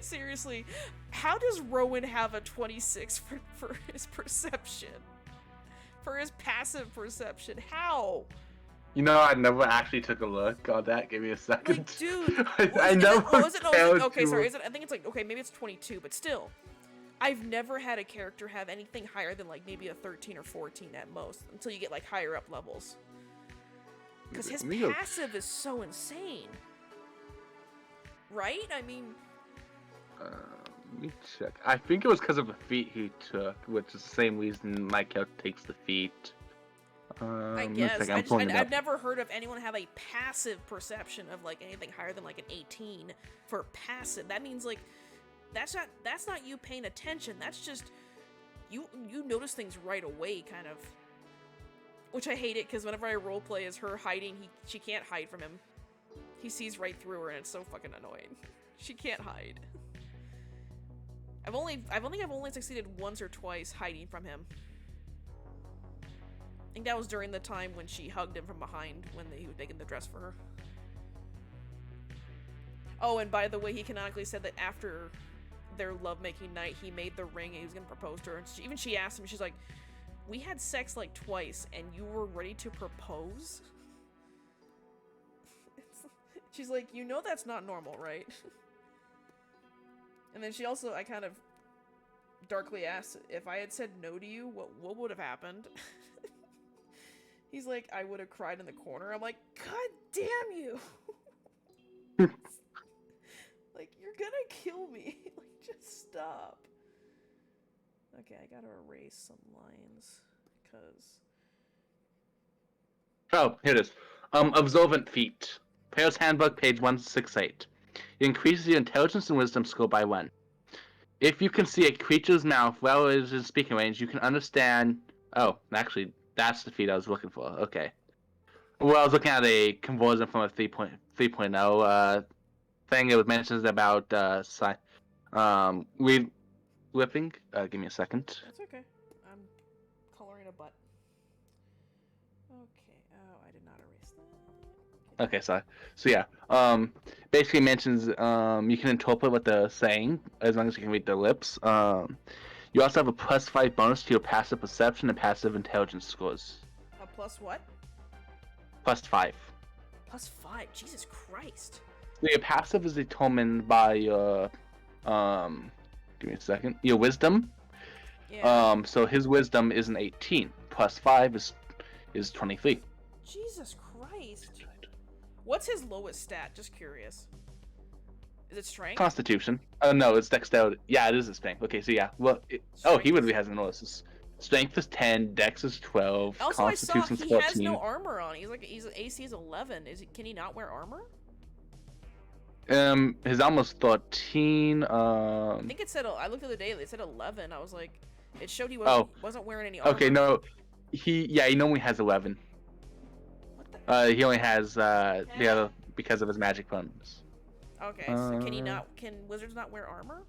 Seriously, how does Rowan have a 26 for his perception? For his passive perception? How? You know, I never actually took a look on that. Give me a second. Like, dude. I never. Okay, sorry. I think it's like, okay, maybe it's 22, but still. I've never had a character have anything higher than like maybe a 13 or 14 at most, until you get like higher up levels. Because his passive is so insane. Right? I mean... let me check. I think it was because of the feat he took, which is the same reason my character takes the feat. I guess. I've never heard of anyone have a passive perception of like anything higher than like an 18 for passive. That means like that's not you paying attention. That's just you notice things right away, kind of. Which I hate it, because whenever I roleplay as her hiding, she can't hide from him. He sees right through her, and it's so fucking annoying. She can't hide. I think I've only succeeded once or twice hiding from him. I think that was during the time when she hugged him from behind when he was making the dress for her. Oh, and by the way, he canonically said that after their lovemaking night, he made the ring and he was gonna propose to her. And she asked him, she's like, we had sex like twice and you were ready to propose? She's like, you know that's not normal, right? And then she also, I kind of darkly asked, if I had said no to you, what would have happened? He's like, I would have cried in the corner. I'm like, God damn you! Like, you're gonna kill me. Like, just stop. Okay, I gotta erase some lines, because... Oh, here it is. Observant feat. Player's Handbook, page 168. It increases your intelligence and wisdom score by 1. If you can see a creature's mouth while it is in speaking range, you can understand... Oh, actually, that's the feat I was looking for. Okay. Well, I was looking at a conversion from a 3.0 thing. It was mentioned about whipping. Give me a second. That's okay. I'm coloring a butt. Okay. Oh, I did not erase that. Okay, sorry. So yeah, basically mentions you can interpret what they're saying as long as you can read their lips. You also have a +5 bonus to your passive perception and passive intelligence scores. A plus what? +5. +5. Jesus Christ. So your passive is determined by your give me a second. Your wisdom. Yeah. So his wisdom is an 18. +5 is 23. Jesus Christ. What's his lowest stat? Just curious. Is it strength? Constitution. Oh no, it's dexterity. Yeah, it is a strength. Okay, so yeah. Well, he would be has an lowest. Strength is 10, Dex is 12, Also, I saw Constitution's he 14. has no armor on. He's AC is 11. Can he not wear armor? His almost 13. I think it said. I looked the other day. It said 11. I was like, it showed he wasn't wearing any armor. Okay, no, he normally has 11. What the? He only has the other because of his magic bonus. Okay, so can he not? Can wizards not wear armor?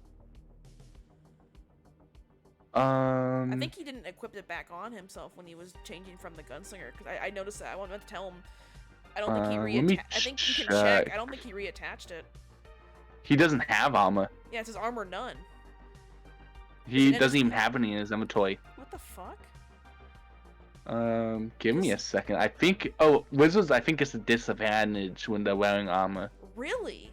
I think he didn't equip it back on himself when he was changing from the gunslinger. Because I noticed that. I wanted to tell him. I don't think he reattached. I think you can check. I don't think he reattached it. He doesn't have armor. Yeah, it says armor none. He doesn't even have any in his inventory. What the fuck? Give me a second. I think. Oh, wizards. I think it's a disadvantage when they're wearing armor. Really?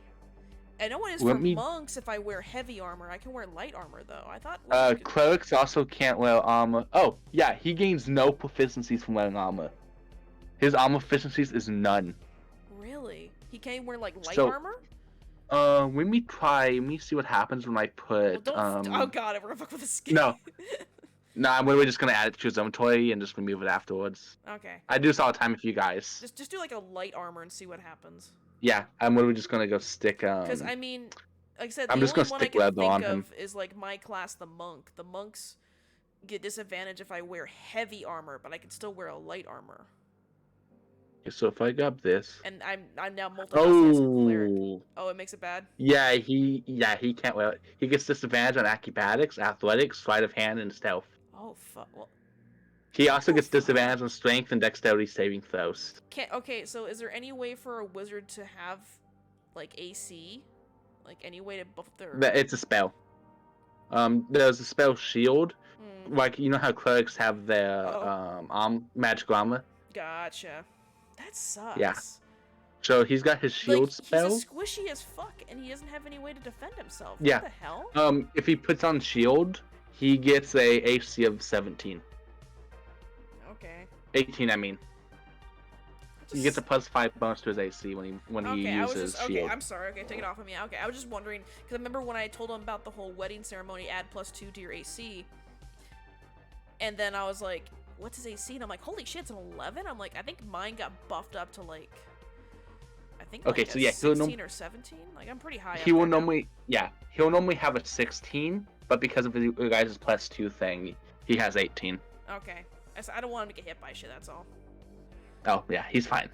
I know it is for monks if I wear heavy armor. I can wear light armor though. I thought. Clerics also can't wear armor. Oh, yeah, he gains no proficiencies from wearing armor. His armor proficiencies is none. Really? He can't wear like light armor? Let me see what happens when I put. Well, oh god, we're gonna fuck with the skin. No. No, we're just gonna add it to his inventory and just remove it afterwards. Okay. I do this all the time with you guys. Just do like a light armor and see what happens. Yeah, and we're just gonna go stick. Because I mean, like I said, I'm the just only gonna one I stick can leather on think him. of is like my class, the monk. The monks get disadvantage if I wear heavy armor, but I can still wear a light armor. Okay, so if I grab this. And I'm now multi-classing as a cleric. Oh. Oh, it makes it bad. Yeah, he can't wear it. He gets disadvantage on acrobatics, athletics, sleight of hand, and stealth. Oh fuck. Well, he also gets disadvantage on strength and dexterity saving throws. Okay, so is there any way for a wizard to have like AC? Like any way to buff their... It's a spell. There's a spell shield. Like, you know how clerics have their magical armor? Gotcha. That sucks. Yeah. So he's got his shield spell. He's squishy as fuck, and he doesn't have any way to defend himself. Yeah. What the hell? If he puts on shield, he gets a AC of 17. Okay. 18, I mean. He gets a +5 bonus to his AC when he uses shield. Okay, I'm sorry. Okay, take it off of me. Okay, I was just wondering because I remember when I told him about the whole wedding ceremony, add +2 to your AC, and then I was like, "What's his AC?" And I'm like, "Holy shit, it's an 11." I'm like, I think mine got buffed up to like, I think okay, like so yeah, 16 or 17. Like I'm pretty high. He'll normally have a 16, but because of you guys' +2 thing, he has 18. Okay, I don't want him to get hit by shit. That's all. Oh yeah, he's fine.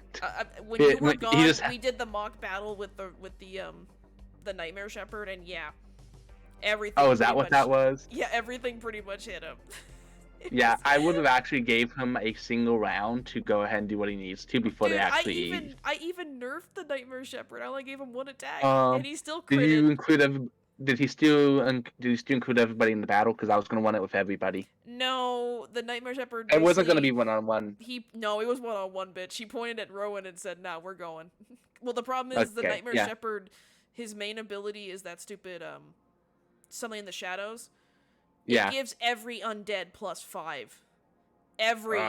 When you were gone, we did the mock battle with the Nightmare Shepherd, and yeah, everything. Oh, is that what that was? Yeah, everything pretty much hit him. Yeah, I would have actually gave him a single round to go ahead and do what he needs to before they actually. I even nerfed the Nightmare Shepherd. I only gave him one attack, and he still critted. Did you include Did he still include everybody in the battle? Because I was gonna run it with everybody. No, the Nightmare Shepherd. It wasn't gonna be 1-on-1. It was 1-on-1, bitch. He pointed at Rowan and said, "Nah, we're going." Well, the problem is the Nightmare Shepherd. His main ability is that stupid something in the shadows. It gives every undead +5. Every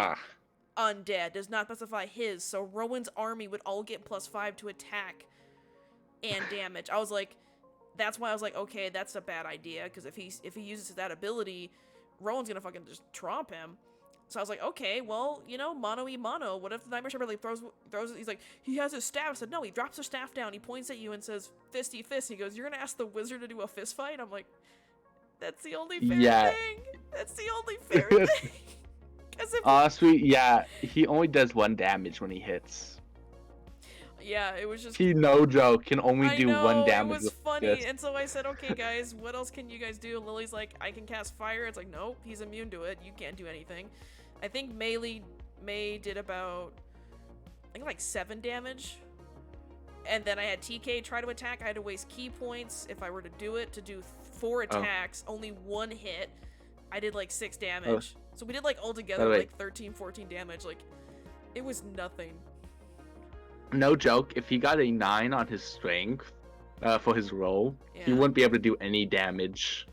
undead does not specify his. So Rowan's army would all get +5 to attack and damage. I was like. That's why I was like, okay, that's a bad idea, because if he uses that ability, Rowan's gonna fucking just tromp him. So I was like, okay, well, mano y mano. What if the Nightmare Shepherd like throws? He's like, he has his staff. I said, no, he drops his staff down. He points at you and says, fisty fist. He goes, you're gonna ask the wizard to do a fist fight? I'm like, that's the only fair thing. That's the only fair thing. Honestly, yeah, he only does 1 damage when he hits. Yeah, it was just... He, no joke, can only do 1 damage. It was funny, and so I said, okay, guys, what else can you guys do? And Lily's like, I can cast fire. It's like, nope, he's immune to it. You can't do anything. I think May did about, I think like 7 damage. And then I had TK try to attack. I had to waste key points if I were to do it, to do 4 attacks, only 1 hit. I did like 6 damage. So we did like altogether By the way- like 13, 14 damage. Like, it was nothing. No joke. If he got a 9 on his strength for his roll, he Yeah. wouldn't be able to do any damage.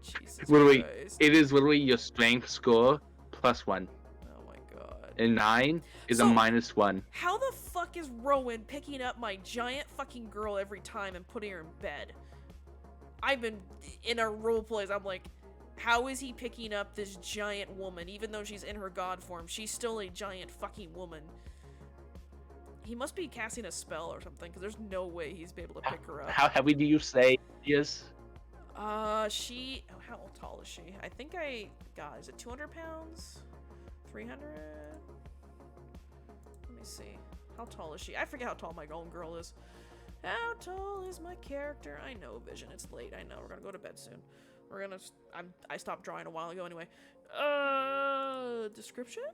Jesus Literally, Christ. it is literally your strength score plus 1. Oh my god. And 9 is a So- -1. How the fuck is Rowan picking up my giant fucking girl every time and putting her in bed? I've been in our role plays, I'm like, how is he picking up this giant woman? Even though she's in her god form, she's still a giant fucking woman. He must be casting a spell or something, because there's no way he's be able to pick her up. How heavy do you say he is? She... Oh, how tall is she? I think God, is it 200 pounds? 300? Let me see. How tall is she? I forget how tall my own girl is. How tall is my character? I know, Vision. It's late. I know. We're gonna go to bed soon. We're gonna... I stopped drawing a while ago anyway. Description?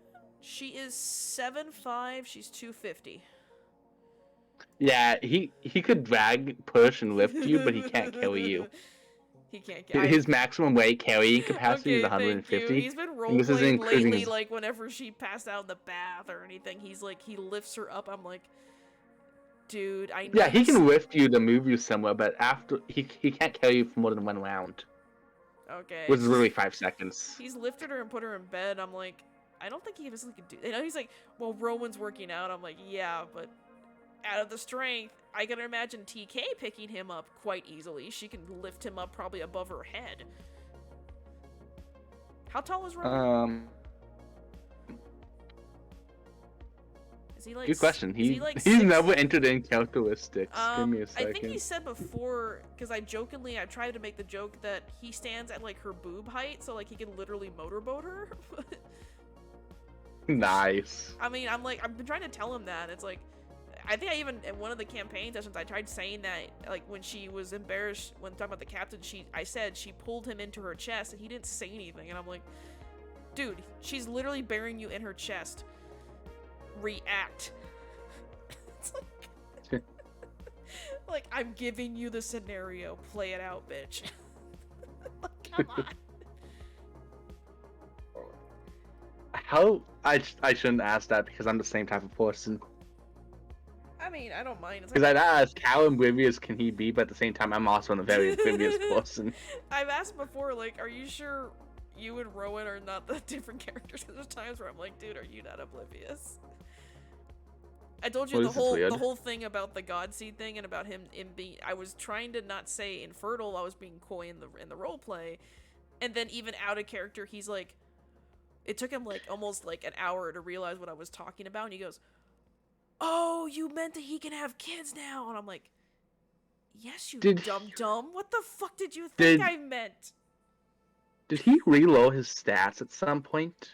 She is 7'5". She's 250. Yeah, he could drag, push, and lift you, but he can't kill you. He can't kill His maximum weight carrying capacity is Thank you. 150. He's been and this is roleplaying including lately, his- like whenever she passed out in the bath or anything, he's like, he lifts her up. I'm like, dude, I know. Yeah, he this- can lift you to move you somewhere, but after he can't carry you for more than 1 round, Okay. which is literally 5 seconds. He's lifted her and put her in bed. I'm like, I don't think he physically could do. You know, he's like, well, Rowan's working out. I'm like, yeah, but out of the strength, I can imagine TK picking him up quite easily. She can lift him up probably above her head. How tall is Rowan? Is he like? Good question. Is He, like he's 6? never entered in characteristics. Give me a I second. think he said before, because I tried to make the joke that he stands at like her boob height, so like he can literally motorboat her. Nice. I mean, I've been trying to tell him that. It's like, I think I even, in one of the campaign sessions, I tried saying that, like, when she was embarrassed, when talking about the captain, I said she pulled him into her chest, and he didn't say anything, and I'm like, dude, she's literally burying you in her chest. React. It's like, like, I'm giving you the scenario, play it out, bitch. Like, come on. How I shouldn't ask that because I'm the same type of person. I mean, I don't mind. It's Because like, I'd ask how oblivious can he be, but at the same time I'm also a very oblivious person. I've asked before, like, are you sure you and Rowan are not the different characters? Because there's times where I'm like, dude, are you not oblivious? I told you Well, the this is weird. whole thing about the God Seed thing and about him being. I was trying to not say infertile. I was being coy in the role play, and then even out of character, he's like, it took him like almost like an hour to realize what I was talking about, and he goes, "Oh, you meant that he can have kids now?" And I'm like, "Yes, you dumb. What the fuck did you think I meant?" Did he reload his stats at some point?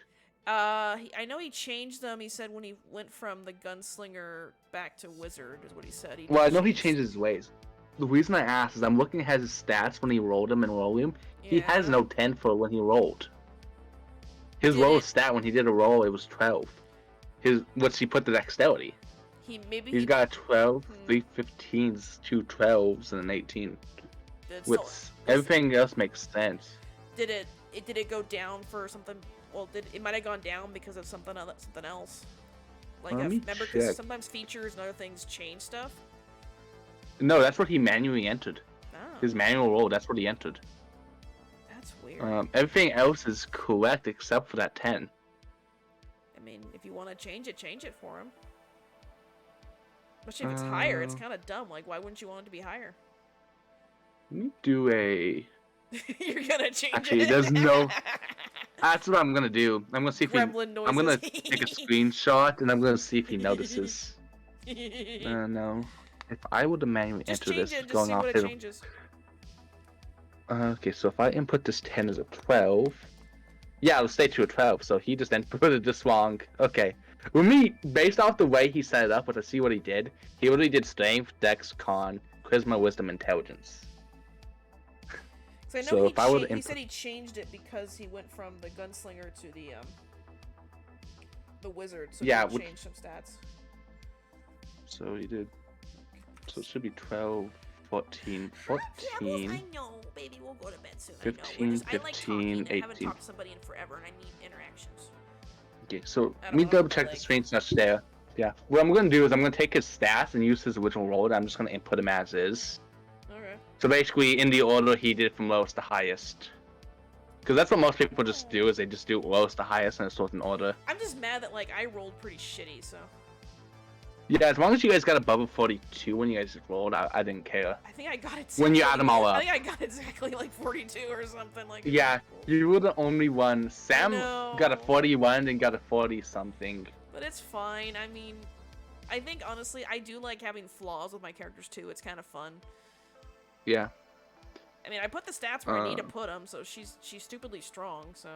I know he changed them. He said when he went from the gunslinger back to wizard is what he said. Well, I know he changed his ways. The reason I asked is I'm looking at his stats when he rolled them in Rollium. He has no 10 for when he rolled. His lowest stat when he did a roll, it was 12. What's he put the dexterity? He's got a 12, 3 15s, 2 12s, and an 18. Everything else makes sense. Did it go down for something? Well, it might have gone down because of something else. Like, remember, because sometimes features and other things change stuff. No, that's what he manually entered. Oh. His manual roll, that's what he entered. That's weird. Everything else is correct except for that 10. I mean, if you want to change it for him. Especially if it's higher, it's kind of dumb. Like, why wouldn't you want it to be higher? Let me do a... You're gonna change Actually, it? there's no... That's what I'm gonna do. I'm gonna see if Gremlin noises. I'm gonna take a screenshot and I'm gonna see if he notices. No. If I were to manually enter this, just going see off what it changes. Okay, so if I input this 10 as a 12, yeah, it'll stay to a 12. So he just inputted this wrong. Okay, with me, based off the way he set it up, to see what he did, he already did strength, dex, con, charisma, wisdom, intelligence. So I know So if I were to he said he changed it because he went from the gunslinger to the wizard, so Yeah, he changed some stats. So he did. So it should be 12, 14, 14. I know, baby, we'll go to bed soon. 15, I like 15, talking. I haven't 18. talked to somebody in forever, and I need interactions. Okay, so I let don't me know, double but, check the like- screenshots there. Yeah. What I'm gonna do is I'm gonna take his stats and use his original roll, and I'm just gonna input him as is. Okay. So basically, in the order he did from lowest to highest. Because that's what most people just do, is they just do lowest to highest and it's sort in order. I'm just mad that like I rolled pretty shitty, so Yeah, as long as you guys got above a 42 when you guys rolled, I didn't care. I think I got it. When you add them all up. I think I got exactly like 42 or something like. Yeah, you were the only one. Sam know. got a 41 and got a 40 something. But it's fine. I mean, I think honestly, I do like having flaws with my characters too. It's kind of fun. Yeah. I mean, I put the stats where I need to put them, so she's stupidly strong. So.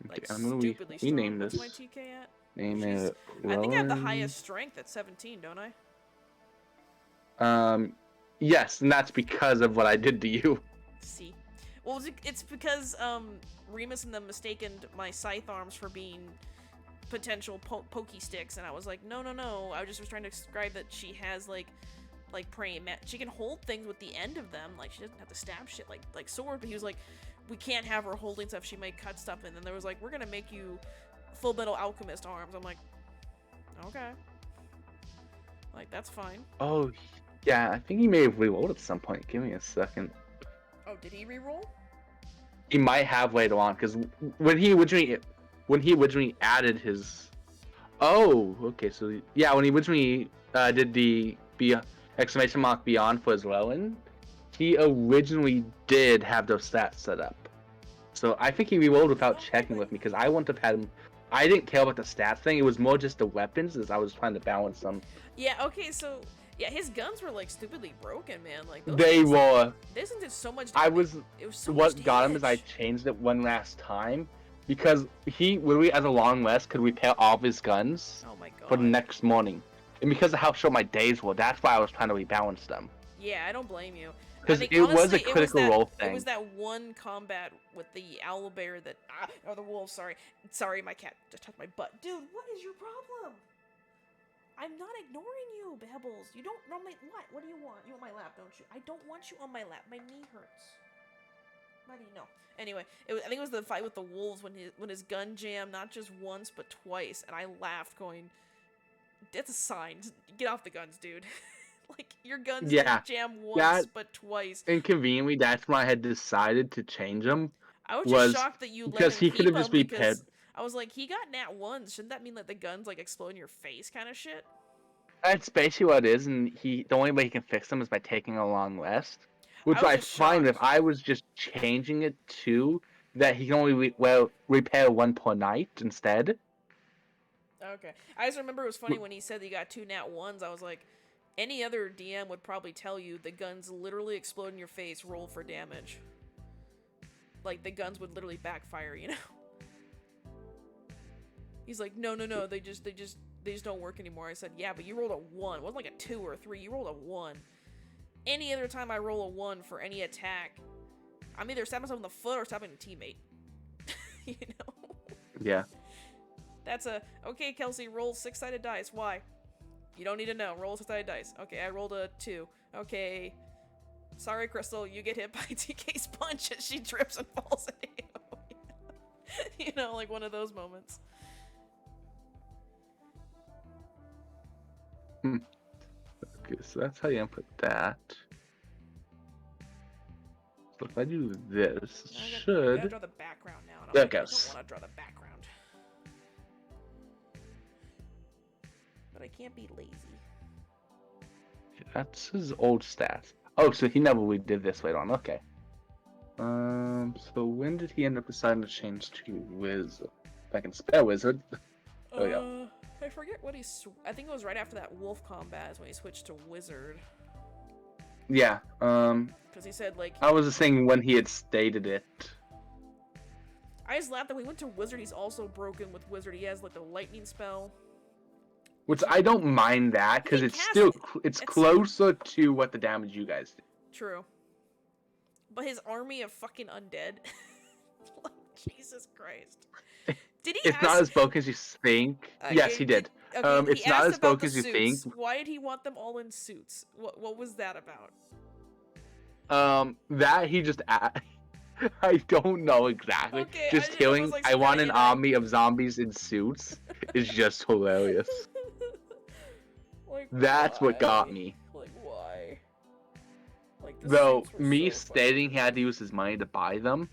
Okay, Like I'm gonna stupidly strong. rename What's this. my TK at? Name She's- it. I think I have the Rowan. highest strength at 17, don't I? Yes, and that's because of what I did to you. See. Well, it's because Remus and them mistaken my scythe arms for being potential pokey sticks, and I was like, no. I just was trying to describe that she has like praying. She can hold things with the end of them, like she doesn't have to stab shit like sword. But he was like, we can't have her holding stuff. She might cut stuff, and then there was like, we're gonna make you Full Metal Alchemist arms. I'm like, okay, like that's fine. Oh, yeah, I think he may have rerolled at some point. Give me a second. Oh, did he reroll? He might have later on, because when he originally added his... Oh, okay, so yeah, when he originally did the exclamation mark beyond for his Rowan, he originally did have those stats set up. So I think he rerolled without checking with me, because I wouldn't have had him... I didn't care about the stats thing, it was more just the weapons, as I was trying to balance them. Yeah. Okay. So yeah, his guns were like stupidly broken, man. Like those They things, were... This did so much. I damage. was... It was so What much got him is I damage. changed it one last time, because he literally, as a long rest, could repair all of his guns Oh my god. for the next morning. And because of how short my days were, that's why I was trying to rebalance them. Yeah, I don't blame you. I Because think, it was a honestly, critical role It thing. was that one combat with the owlbear that or the wolf. Sorry, my cat just touched my butt. Dude, what is your problem? I'm not ignoring you, Pebbles. You don't normally what? What do you want? You want my lap, don't you? I don't want you on my lap. My knee hurts. Buddy, no. Anyway, I think it was the fight with the wolves when his gun jammed not just once but twice, and I laughed, going, "That's a sign. Just get off the guns, dude." Like your guns Yeah, didn't jam once that- but twice. Inconveniently, that's when I had decided to change them. I was was just shocked that you let because him he keep could've them just repaired- because I was like, he got nat ones. Shouldn't that mean that the guns like explode in your face, kind of shit? That's basically what it is, and the only way he can fix them is by taking a long rest. Which I was I just find if shocked. I was just changing it to that he can only repair one per night instead. Okay. I just remember it was funny when he said that he got 2 nat ones. I was like, any other DM would probably tell you the guns literally explode in your face, roll for damage. Like the guns would literally backfire, you know. He's like, no, they just don't work anymore. I said, yeah, but you rolled a 1. It wasn't like a 2 or a 3. You rolled a 1. Any other time I roll a 1 for any attack, I'm either stabbing myself in the foot or stabbing a teammate. You know? Yeah. That's okay, Kelsey, roll 6-sided dice. Why? You don't need to know. Roll 6-sided dice. Okay, I rolled a 2. Okay. Sorry, Crystal, you get hit by TK's punch and she trips and falls at you. You know, like one of those moments. Okay, so that's how you input that. So if I do this, it Now I gotta should... draw the background now. And There I'm it like, goes. I don't want to draw the background. But I can't be lazy. That's his old stats. Oh, so he never redid this later on. Okay. So when did he end up deciding to change to Wizard? Back in Spell Wizard. Oh, yeah. I forget what I think it was right after that wolf combat is when he switched to wizard. Yeah. Because he said, like... I was just saying when he had stated it. I just laughed that when he went to wizard, he's also broken with wizard. He has, like, the lightning spell. Which I don't mind that, because can it's cast still... it. It's It's- closer to what the damage you guys did. True. But his army of fucking undead. Like, Jesus Christ. Did he It's ask... not as broken as you think. Yes, he did. Okay, It's he not asked as about broken the as you think. suits. Why did he want them all in suits? What was that about? That he just I don't know exactly. Okay, I just didn't know if it killing. was, like, I some want kinda an army of zombies in suits is just hilarious. Like, That's what got why? me. Like, why? Like, the Though suits were me so stating he had to use his money to buy them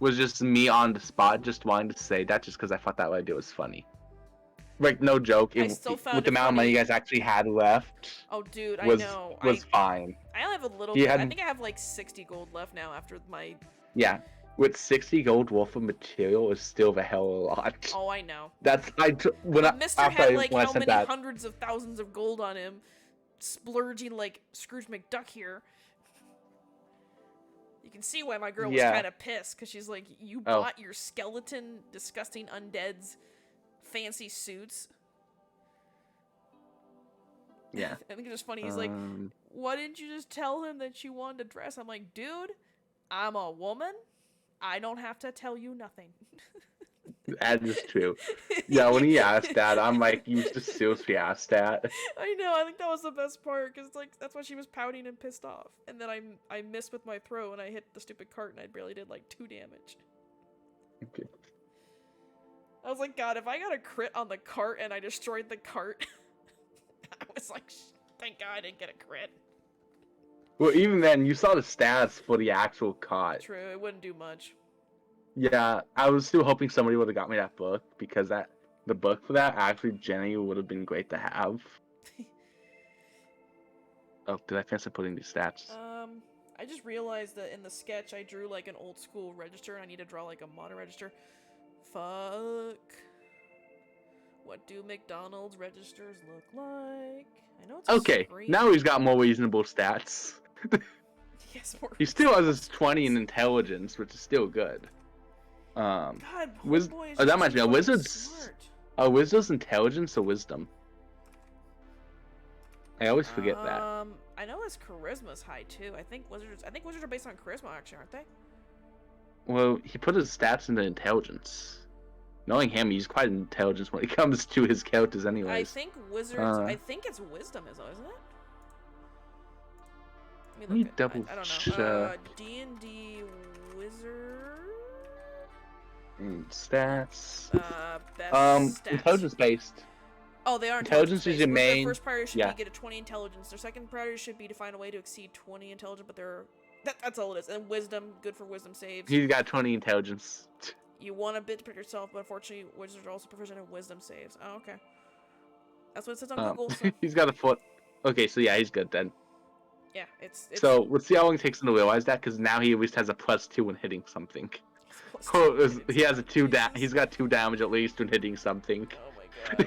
was just me on the spot, just wanting to say that just because I thought that idea was funny. Like no joke, I still found with the it amount of money funny. you guys actually had left Oh, dude, I was know. fine. I only have a little He bit. I hadn't- think I have like 60 gold left now after my. Yeah, with 60 gold worth of material is still a hell of a lot. Oh, I know. That's But Mister after had like when I how said many that. hundreds of thousands of gold on him, splurging like Scrooge McDuck here. You can see why my girl was Yeah. kind of pissed, because she's like, you Oh. bought your skeleton, disgusting undeads, fancy suits. Yeah. I think it's just funny. He's like, why didn't you just tell him that you wanted to dress? I'm like, dude, I'm a woman. I don't have to tell you nothing. That is true. Yeah, when he asked that, I'm like, you just seriously asked that? I know. I think that was the best part, because like that's why she was pouting and pissed off. And then I missed with my throw and I hit the stupid cart and I barely did like 2 damage. Okay. I was like, God, if I got a crit on the cart and I destroyed the cart, I was like, thank God I didn't get a crit. Well, even then, you saw the stats for the actual cart. True, it wouldn't do much. Yeah, I was still hoping somebody would have got me that book, because the book for that actually genuinely would have been great to have. Oh, did I finish putting these stats? I just realized that in the sketch I drew like an old school register and I need to draw like a modern register. Fuck. What do McDonald's registers look like? I know it's a Okay, screen. now he's got more reasonable stats. Yes, more He still has his 20 in intelligence, which is still good. God, Wiz- homeboy is that just reminds me, too a fucking wizard's- smart. Wizard's intelligence or wisdom? I always forget that. I know his charisma's high too. I think wizards are based on charisma, actually, aren't they? Well, he put his stats into intelligence. Knowing him, he's quite intelligent when it comes to his characters, anyways. I think wizards. I think it's wisdom, isn't it? Let me double I don't know. check. D&D wizard. Stats. Best stats. Intelligence based. Oh, they are Intelligence is intelligence-based. your Their main- first priority should yeah. be get a 20 intelligence. Their second priority should be to find a way to exceed 20 intelligence, but that's all it is. And wisdom, good for wisdom saves. He's got 20 intelligence. You want a bit to protect yourself, but unfortunately, wizards are also proficient in wisdom saves. Oh, okay. That's what it says on Google. So He's got a foot. Okay, so yeah, he's good then. yeah, it's So let's see how long it takes him to realize that, because now he at least has a +2 when hitting something. He has a 2 He's got 2 damage at least when hitting something. Oh my god.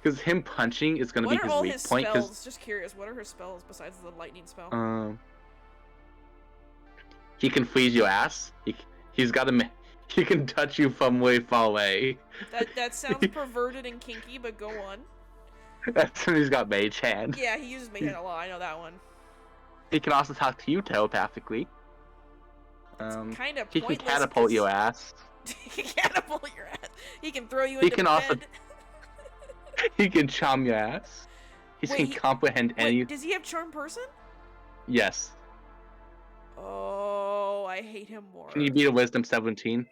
Because him punching is gonna What be are his all weak his point. spells? Just curious. What are his spells besides the lightning spell? He can freeze your ass. He's got a. He can touch you from way far away. That sounds perverted and kinky, but go on. That's when he's got mage hand. Yeah, he uses mage hand a lot. I know that one. He can also talk to you telepathically. Kind of He can catapult your ass. He can catapult your ass. He can throw you He into can bed. also- He can charm your ass. He Wait, can comprehend any. Wait, does he have charm person? Yes. Oh, I hate him more. Can you beat a wisdom 17?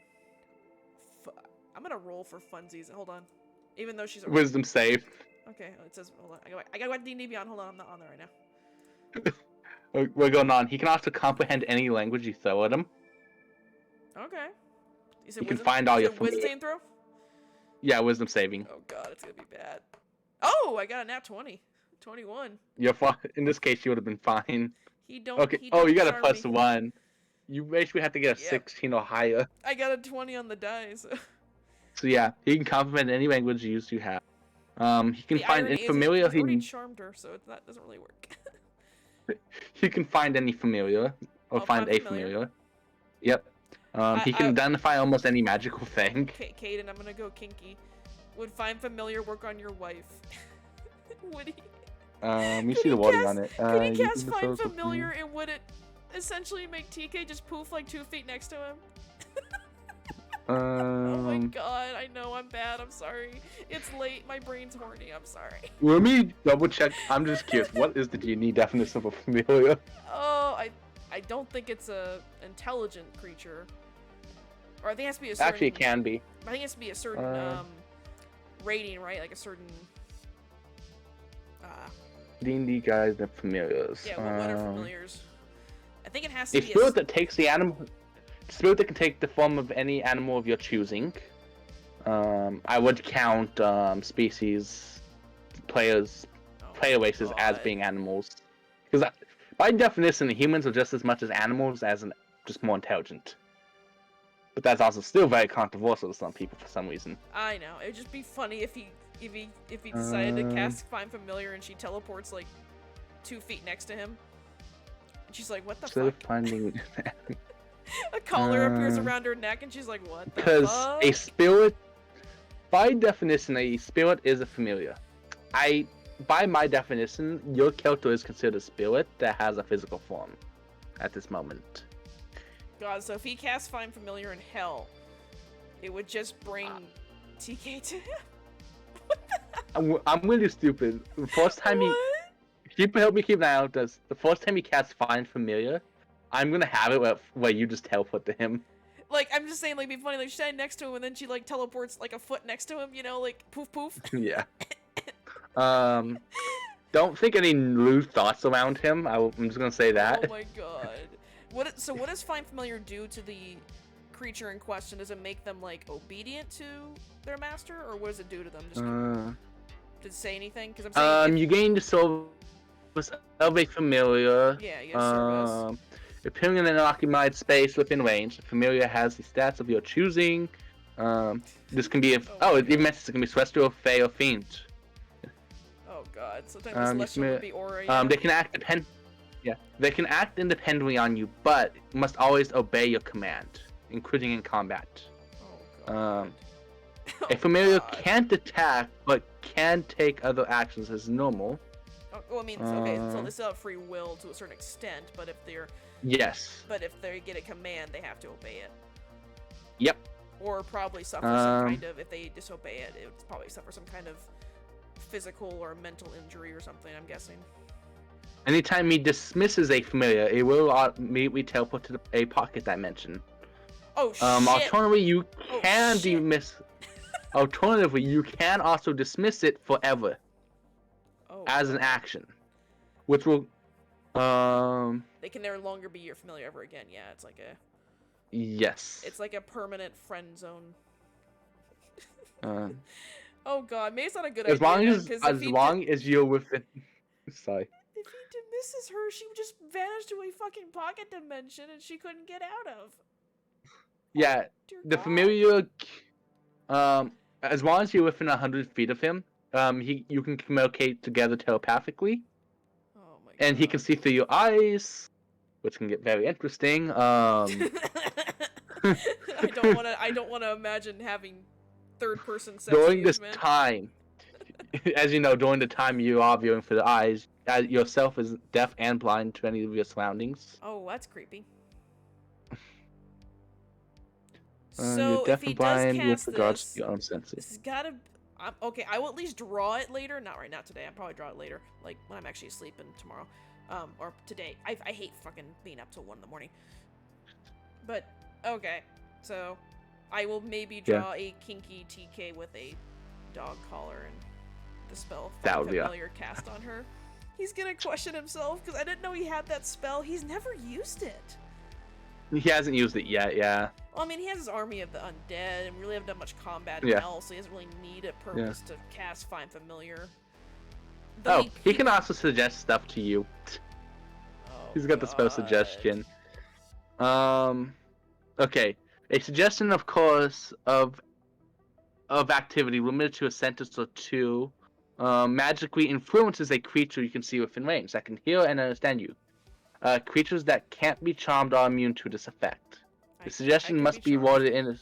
I'm gonna roll for funsies. Hold on. Even though she's a... Wisdom save. Okay, it says... Hold on. I gotta go to D&D Beyond. Hold on, I'm not on there right now. We're going on. He can also comprehend any language you throw at him. Okay. You can find all your wisdom saving throw? Yeah, wisdom saving. Oh god, it's gonna be bad. Oh, I got a nat 20. 21. You're fine. In this case, you would have been fine. He don't... Okay. He Oh, don't you got a charm plus me. 1. You basically have to get a Yep. 16 or higher. I got a 20 on the dice. So yeah, he can comprehend any language you have. He can The find irony any is familiar. he's already charmed her, so that doesn't really work. He can find any familiar or Oh, find find a familiar. familiar. Yep. He can identify almost any magical thing. Caden, I'm gonna go kinky. Would find familiar work on your wife? Would he? You Could see he the wording cast- on it. Could he You cast can find also- familiar, and would it essentially make TK just poof like 2 feet next to him? Oh my god, I know I'm bad, I'm sorry. It's late, my brain's horny, I'm sorry. Let me double check. I'm just curious. What is the D&D definition of a familiar? Oh, I don't think it's a intelligent creature. Or I think it has to be a certain... Actually, it can be. I think it has to be a certain rating, right? Like a certain... D&D guys and familiars. Yeah, what are familiars? I think it has to A be spirit that takes the animal... Spirit that can take the form of any animal of your choosing. I would count species, player races as being animals. Because by definition, humans are just as much as animals as just more intelligent. But that's also still very controversial to some people for some reason. I know. It'd just be funny if he decided to cast Find Familiar and she teleports like 2 feet next to him. And she's like, what the fuck? Finding... A collar appears around her neck and she's like, what the fuck? Because a spirit, by definition, a spirit is a familiar. By my definition, your character is considered a spirit that has a physical form at this moment. God, so if he casts Find Familiar in hell, it would just bring TK to him? I'm really stupid. The first time help me keep an eye out. The first time he casts Find Familiar, I'm gonna have it where you just teleport to him. Like, I'm just saying, like, it'd be funny, like, she's standing next to him and then she, like, teleports, like, a foot next to him, you know, like, poof poof. Yeah. Don't think any loose thoughts around him. I'm just gonna say that. Oh my god. So what does Find Familiar do to the creature in question? Does it make them, like, obedient to their master, or what does it do to them? Just did it say anything? Because I'm saying you gain the service of a familiar. Yeah, you get service. Appearing in an occupied space within range, the familiar has the stats of your choosing. This can be it even mentions it can be celestial, fey, or fiend. Oh god, sometimes the celestial would be aura. Yeah. They can act independently on you, but must always obey your command, including in combat. Oh god. A familiar can't attack, but can take other actions as normal. Oh, well, I mean, okay, so they still have free will to a certain extent, but if they're if they get a command, they have to obey it. Yep. Or probably suffer some kind of, if they disobey it, it would probably suffer some kind of physical or mental injury or something, I'm guessing. Anytime he dismisses a familiar, it will immediately teleport to a pocket dimension. Oh shit! Alternatively, you can Alternatively, you can also dismiss it forever as an action, which will They can no longer be your familiar ever again. Yeah, it's like a. Yes. It's like a permanent friend zone. Oh god, maybe it's not a good idea. As long as you're within. Sorry. If he dismisses her, she would just vanish to a fucking pocket dimension and she couldn't get out of. Yeah, the familiar. As long as you're within 100 feet of him, you can communicate together telepathically. Oh my god. And he can see through your eyes, which can get very interesting. I don't wanna imagine having third-person sex during views, this man. time, as you know, during the time you are viewing for the eyes, yourself is deaf and blind to any of your surroundings. Oh, that's creepy. You're So deaf if he and blind does cast with regards this, to your own senses. this has gotta. Okay, I will at least draw it later. Not today. I'll probably draw it later, like when I'm actually sleeping tomorrow, or today. I hate fucking being up till 1 in the morning. But okay, so I will maybe draw a kinky TK with a dog collar and the spell Find Familiar cast on her. He's gonna question himself because I didn't know he had that spell. He's never used it. He hasn't used it yet, yeah. Well, I mean, he has his army of the undead, and we really haven't done much combat in hell, so he doesn't really need a purpose to cast Find Familiar. Though he can also suggest stuff to you. He's got the spell suggestion. Okay. A suggestion, of course, of activity limited to a sentence or two, magically influences a creature you can see within range that can hear and understand you. Creatures that can't be charmed are immune to this effect. The suggestion must be worded in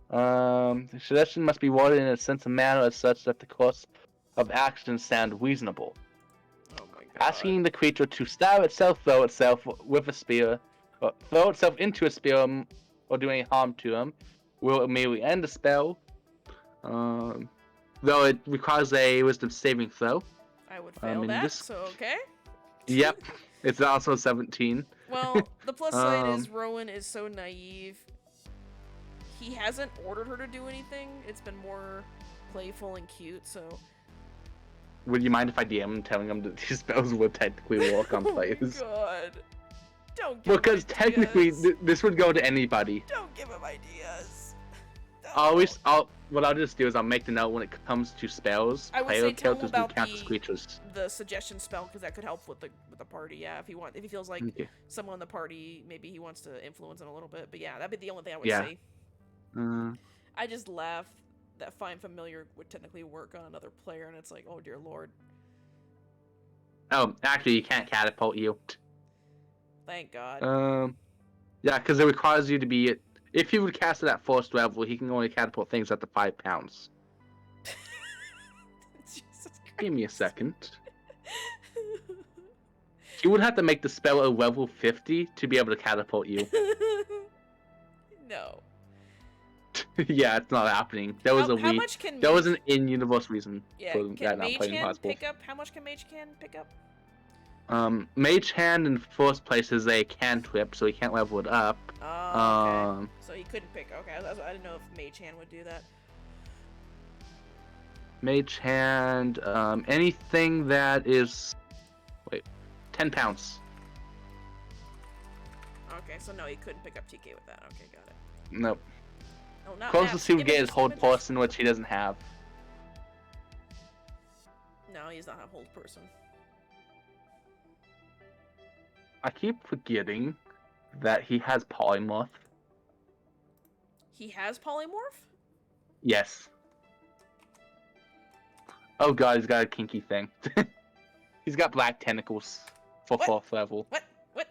the suggestion must be worded in a sense of manner as such that the course of action sound reasonable. Oh my god. Asking the creature to stab itself, throw itself with a spear, or throw itself into a spear, or do any harm to him, will immediately end the spell. Though it requires a wisdom saving throw. I would fail that, so okay. Yep. It's also 17. Well, the plus side is Um, Rowan is so naive. He hasn't ordered her to do anything. It's been more playful and cute, so... Would you mind if I DM him telling him that these spells will technically work on players? Oh my god. Don't give Because him technically, ideas. this would go to anybody. Don't give him ideas. No. What I'll just do is I'll make the note when it comes to spells. I would Player say tell him characters about will count as creatures. the suggestion spell, because that could help with the party. Yeah, if he feels like Okay. someone in the party, maybe he wants to influence him a little bit. But yeah, that'd be the only thing I would Yeah. say. I just laugh that Find Familiar would technically work on another player, and it's like, oh dear lord. Oh, actually, you can't catapult you. Thank God. Yeah, because it requires you to be. If he would cast it at first level, he can only catapult things up to 5 pounds. Jesus Christ. Give me a second. You would have to make the spell a level 50 to be able to catapult you. No. Yeah, it's not happening. There was How much can There was Mage- an in-universe reason Yeah, for can that not Mage playing Hand possible. pick up? How much can Mage Hand pick up? Mage Hand in first place is a cantrip, so he can't level it up. Oh, okay. So he couldn't pick. Okay, I didn't know if Mage Hand would do that. Mage Hand, anything that is, 10 pounds. Okay, so no, he couldn't pick up TK with that. Okay, got it. Nope. No, not Closest he would get is images, Hold images. Person, which he doesn't have. No, he's not a hold person. I keep forgetting that he has Polymorph. He has polymorph? Yes. Oh god, he's got a kinky thing. He's got black tentacles for What? 4th level. What?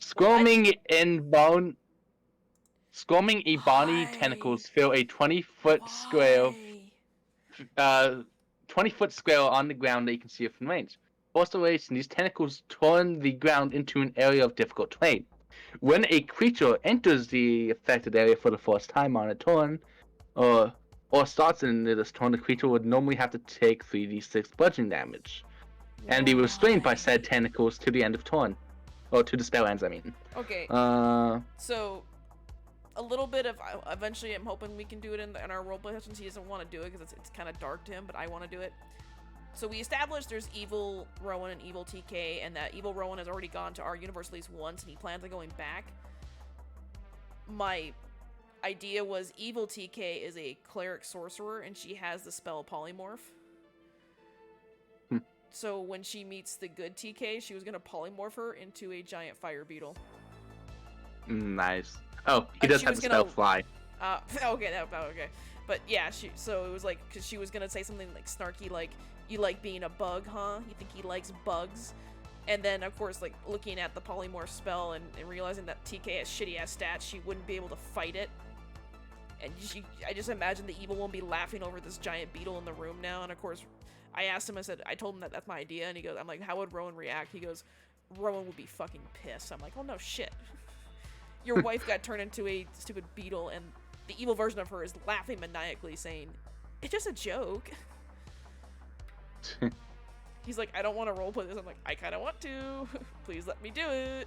Squirming Ebony Why? tentacles fill a 20-foot square, Why? 20-foot square on the ground that you can see it from range. For duration, these tentacles turn the ground into an area of difficult terrain. When a creature enters the affected area for the first time on a turn, or starts in this turn, the creature would normally have to take 3d6 bludgeoning damage, and be restrained by Why? said tentacles to the end of turn. Or to the spell ends, I mean. Okay, Uh, so a little bit of eventually I'm hoping we can do it in our roleplay sessions. He doesn't want to do it because it's kind of dark to him, but I want to do it. So we established there's evil Rowan and evil TK, and that evil Rowan has already gone to our universe at least once, and he plans on going back. My idea was evil TK is a cleric sorcerer, and she has the spell polymorph. So when she meets the good TK, she was gonna polymorph her into a giant fire beetle. nice. Oh, he Like, does she have was the spell gonna- fly. Okay, okay. But yeah, so it was like, because she was gonna say something like snarky, like, you like being a bug, huh? You think he likes bugs? And then, of course, like, looking at the polymorph spell and realizing that TK has shitty-ass stats, she wouldn't be able to fight it. And I just imagine the evil one be laughing over this giant beetle in the room now, and of course, I asked him, I told him that that's my idea, and he goes, I'm like, how would Rowan react? He goes, Rowan would be fucking pissed. I'm like, oh no shit. Your wife got turned into a stupid beetle, and the evil version of her is laughing maniacally, saying, it's just a joke. He's like, I don't want to roleplay this. I'm like, I kind of want to. Please let me do it.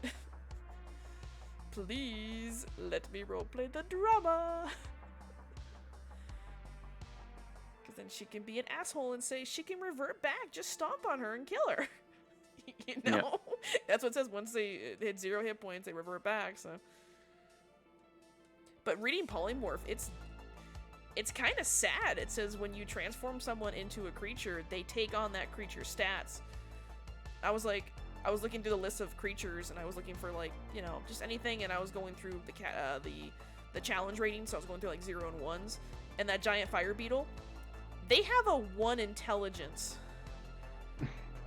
Please let me roleplay the drama. Because then she can be an asshole and say she can revert back, just stomp on her and kill her. You know? That's what it says. Once they hit 0 hit points, they revert back, so. But reading Polymorph, it's kind of sad. It says when you transform someone into a creature, they take on that creature's stats. I was looking through the list of creatures, and I was looking for, like, you know, just anything, and I was going through the challenge rating, so I was going through, like, 0 and 1s. And that giant fire beetle, they have a 1 intelligence.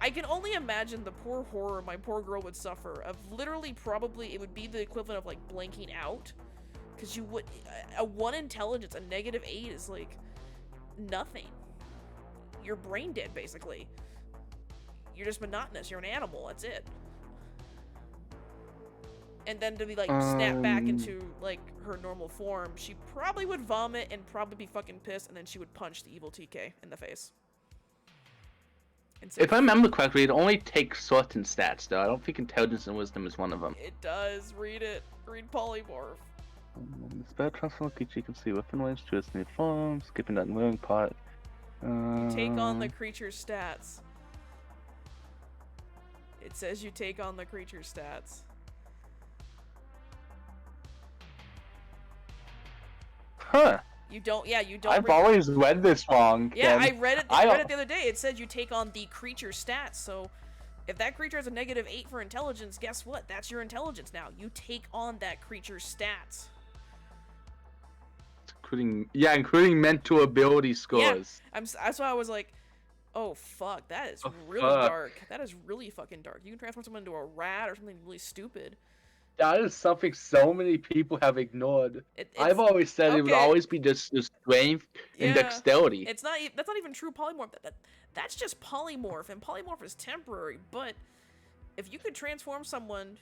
I can only imagine the poor horror my poor girl would suffer of literally probably, it would be the equivalent of, like, blanking out. Because you would, a 1 intelligence, a -8 is, like, nothing. You're brain dead, basically. You're just monotonous. You're an animal. That's it. And then to be, like, snapped back into, like, her normal form, she probably would vomit and probably be fucking pissed, and then she would punch the evil TK in the face. If I remember correctly, it only takes certain stats, though. I don't think intelligence and wisdom is one of them. It does. Read it. Read polymorph. Spell transform creature you can see weapon range to its new form, skipping that moving part. You take on the creature's stats. It says you take on the creature's stats. Huh. You don't. Yeah, you don't. I've always read this wrong. Yeah, then. I read it. I read it the other day. It said you take on the creature's stats. So, if that creature has a -8 for intelligence, guess what? That's your intelligence now. You take on that creature's stats. Including mental ability scores. Yeah, that's why I was like, oh fuck, that is really fuck. dark. That is really fucking dark. You can transform someone into a rat or something really stupid. That is something so many people have ignored. It's, I've always said it would okay. always be just strength and dexterity. It's not. That's not even true polymorph. That's just polymorph, and polymorph is temporary. But if you could transform someone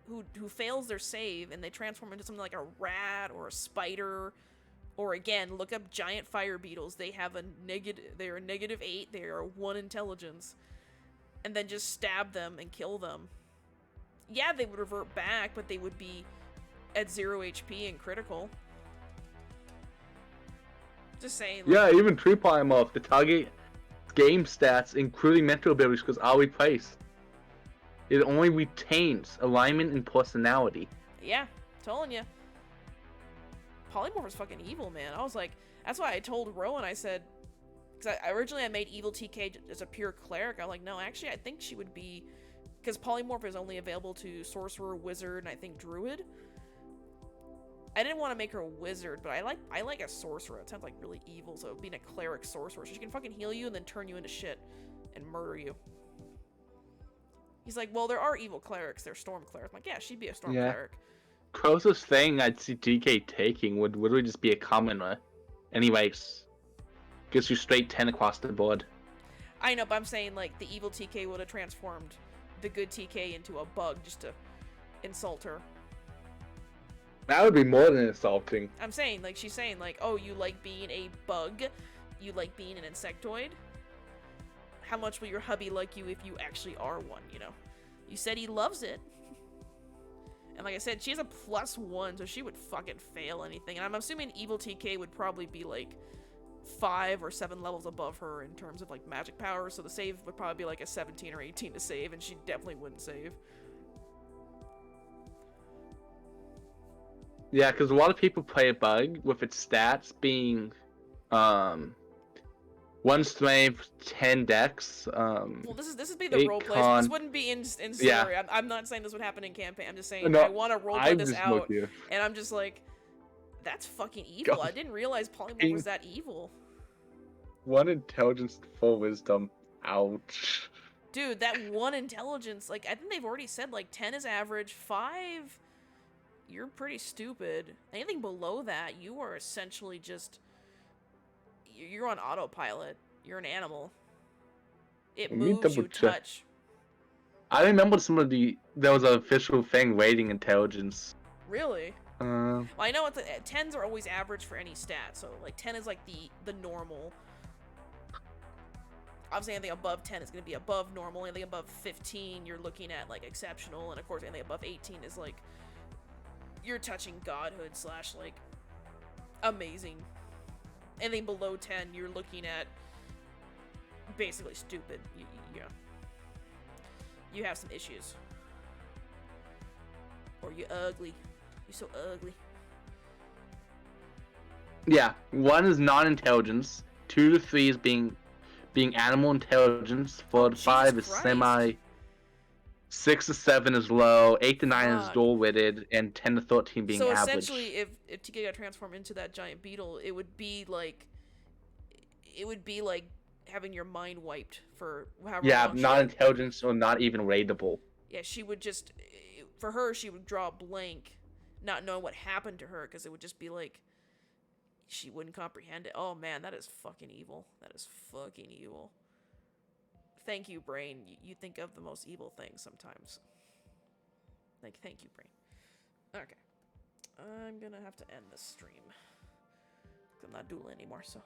who fails their save and they transform into something like a rat or a spider, or again, look up giant fire beetles. They have a negative. They are -8. They are 1 intelligence, and then just stab them and kill them. Yeah, they would revert back, but they would be at 0 HP and critical. Just saying. Like, Yeah, even true polymorph, the target game stats, including mental abilities, scores are replaced. It only retains alignment and personality. Yeah, telling you. Polymorph is fucking evil, man. I was like, that's why I told Rowan, I said, because originally I made evil TK as a pure cleric. I'm like, no, actually, I think she would be, because polymorph is only available to sorcerer, wizard, and I think druid. I didn't want to make her a wizard, but I like a sorcerer. It sounds like really evil, so being a cleric sorcerer, so she can fucking heal you and then turn you into shit and murder you. He's like, well, there are evil clerics. They're storm clerics. I'm like, yeah, she'd be a storm cleric. Closest thing I'd see DK taking would literally just be a commoner. Anyways, gives you straight 10 across the board. I know, but I'm saying, like, the evil TK would have transformed the good TK into a bug just to insult her. That would be more than insulting. I'm saying, like, she's saying, like, oh, you like being a bug? You like being an insectoid? How much will your hubby like you if you actually are one, you know? You said he loves it. And like I said, she has a +1, so she would fucking fail anything. And I'm assuming evil TK would probably be, like, 5 or 7 levels above her in terms of, like, magic power. So the save would probably be, like, a 17 or 18 to save, and she definitely wouldn't save. Yeah, because a lot of people play a bug with its stats being 1 strength, 10 dex. Well, this is be the roleplay. So this wouldn't be in story. Yeah. I'm not saying this would happen in campaign. I'm just saying No, I want to roleplay this out, you. and I'm just like, that's fucking evil. God. I didn't realize polymorph was that evil. 1 intelligence, 4 wisdom. Ouch. Dude, that 1 intelligence, like, I think they've already said, like, 10 is average, 5, you're pretty stupid. Anything below that, you are essentially just, you're on autopilot. You're an animal. It moves, you touch. I remember there was an official thing rating intelligence. Really? Well, I know 10s are always average for any stat, so, like, 10 is, like, the normal. Obviously, anything above 10 is going to be above normal. Anything above 15, you're looking at, like, exceptional. And, of course, anything above 18 is, like, you're touching godhood / like, amazing. Anything below 10, you're looking at basically stupid. You have some issues. Or you're ugly. You're so ugly. Yeah, 1 is non-intelligence. 2 to 3 is being animal intelligence. 4 to 5 is semi. 6 to 7 is low. 8 to 9 is dual-witted, and 10 to 13 being average. So essentially, if TK got transformed into that giant beetle, it would be like having your mind wiped for however long. Yeah, non-intelligence or not even rateable. Yeah, she would just, for her, she would draw a blank, not knowing what happened to her, because it would just be like, she wouldn't comprehend it. Oh man, that is fucking evil. That is fucking evil. Thank you, brain. You think of the most evil things sometimes. Like, thank you, brain. Okay. I'm gonna have to end this stream. I'm not doodling anymore, so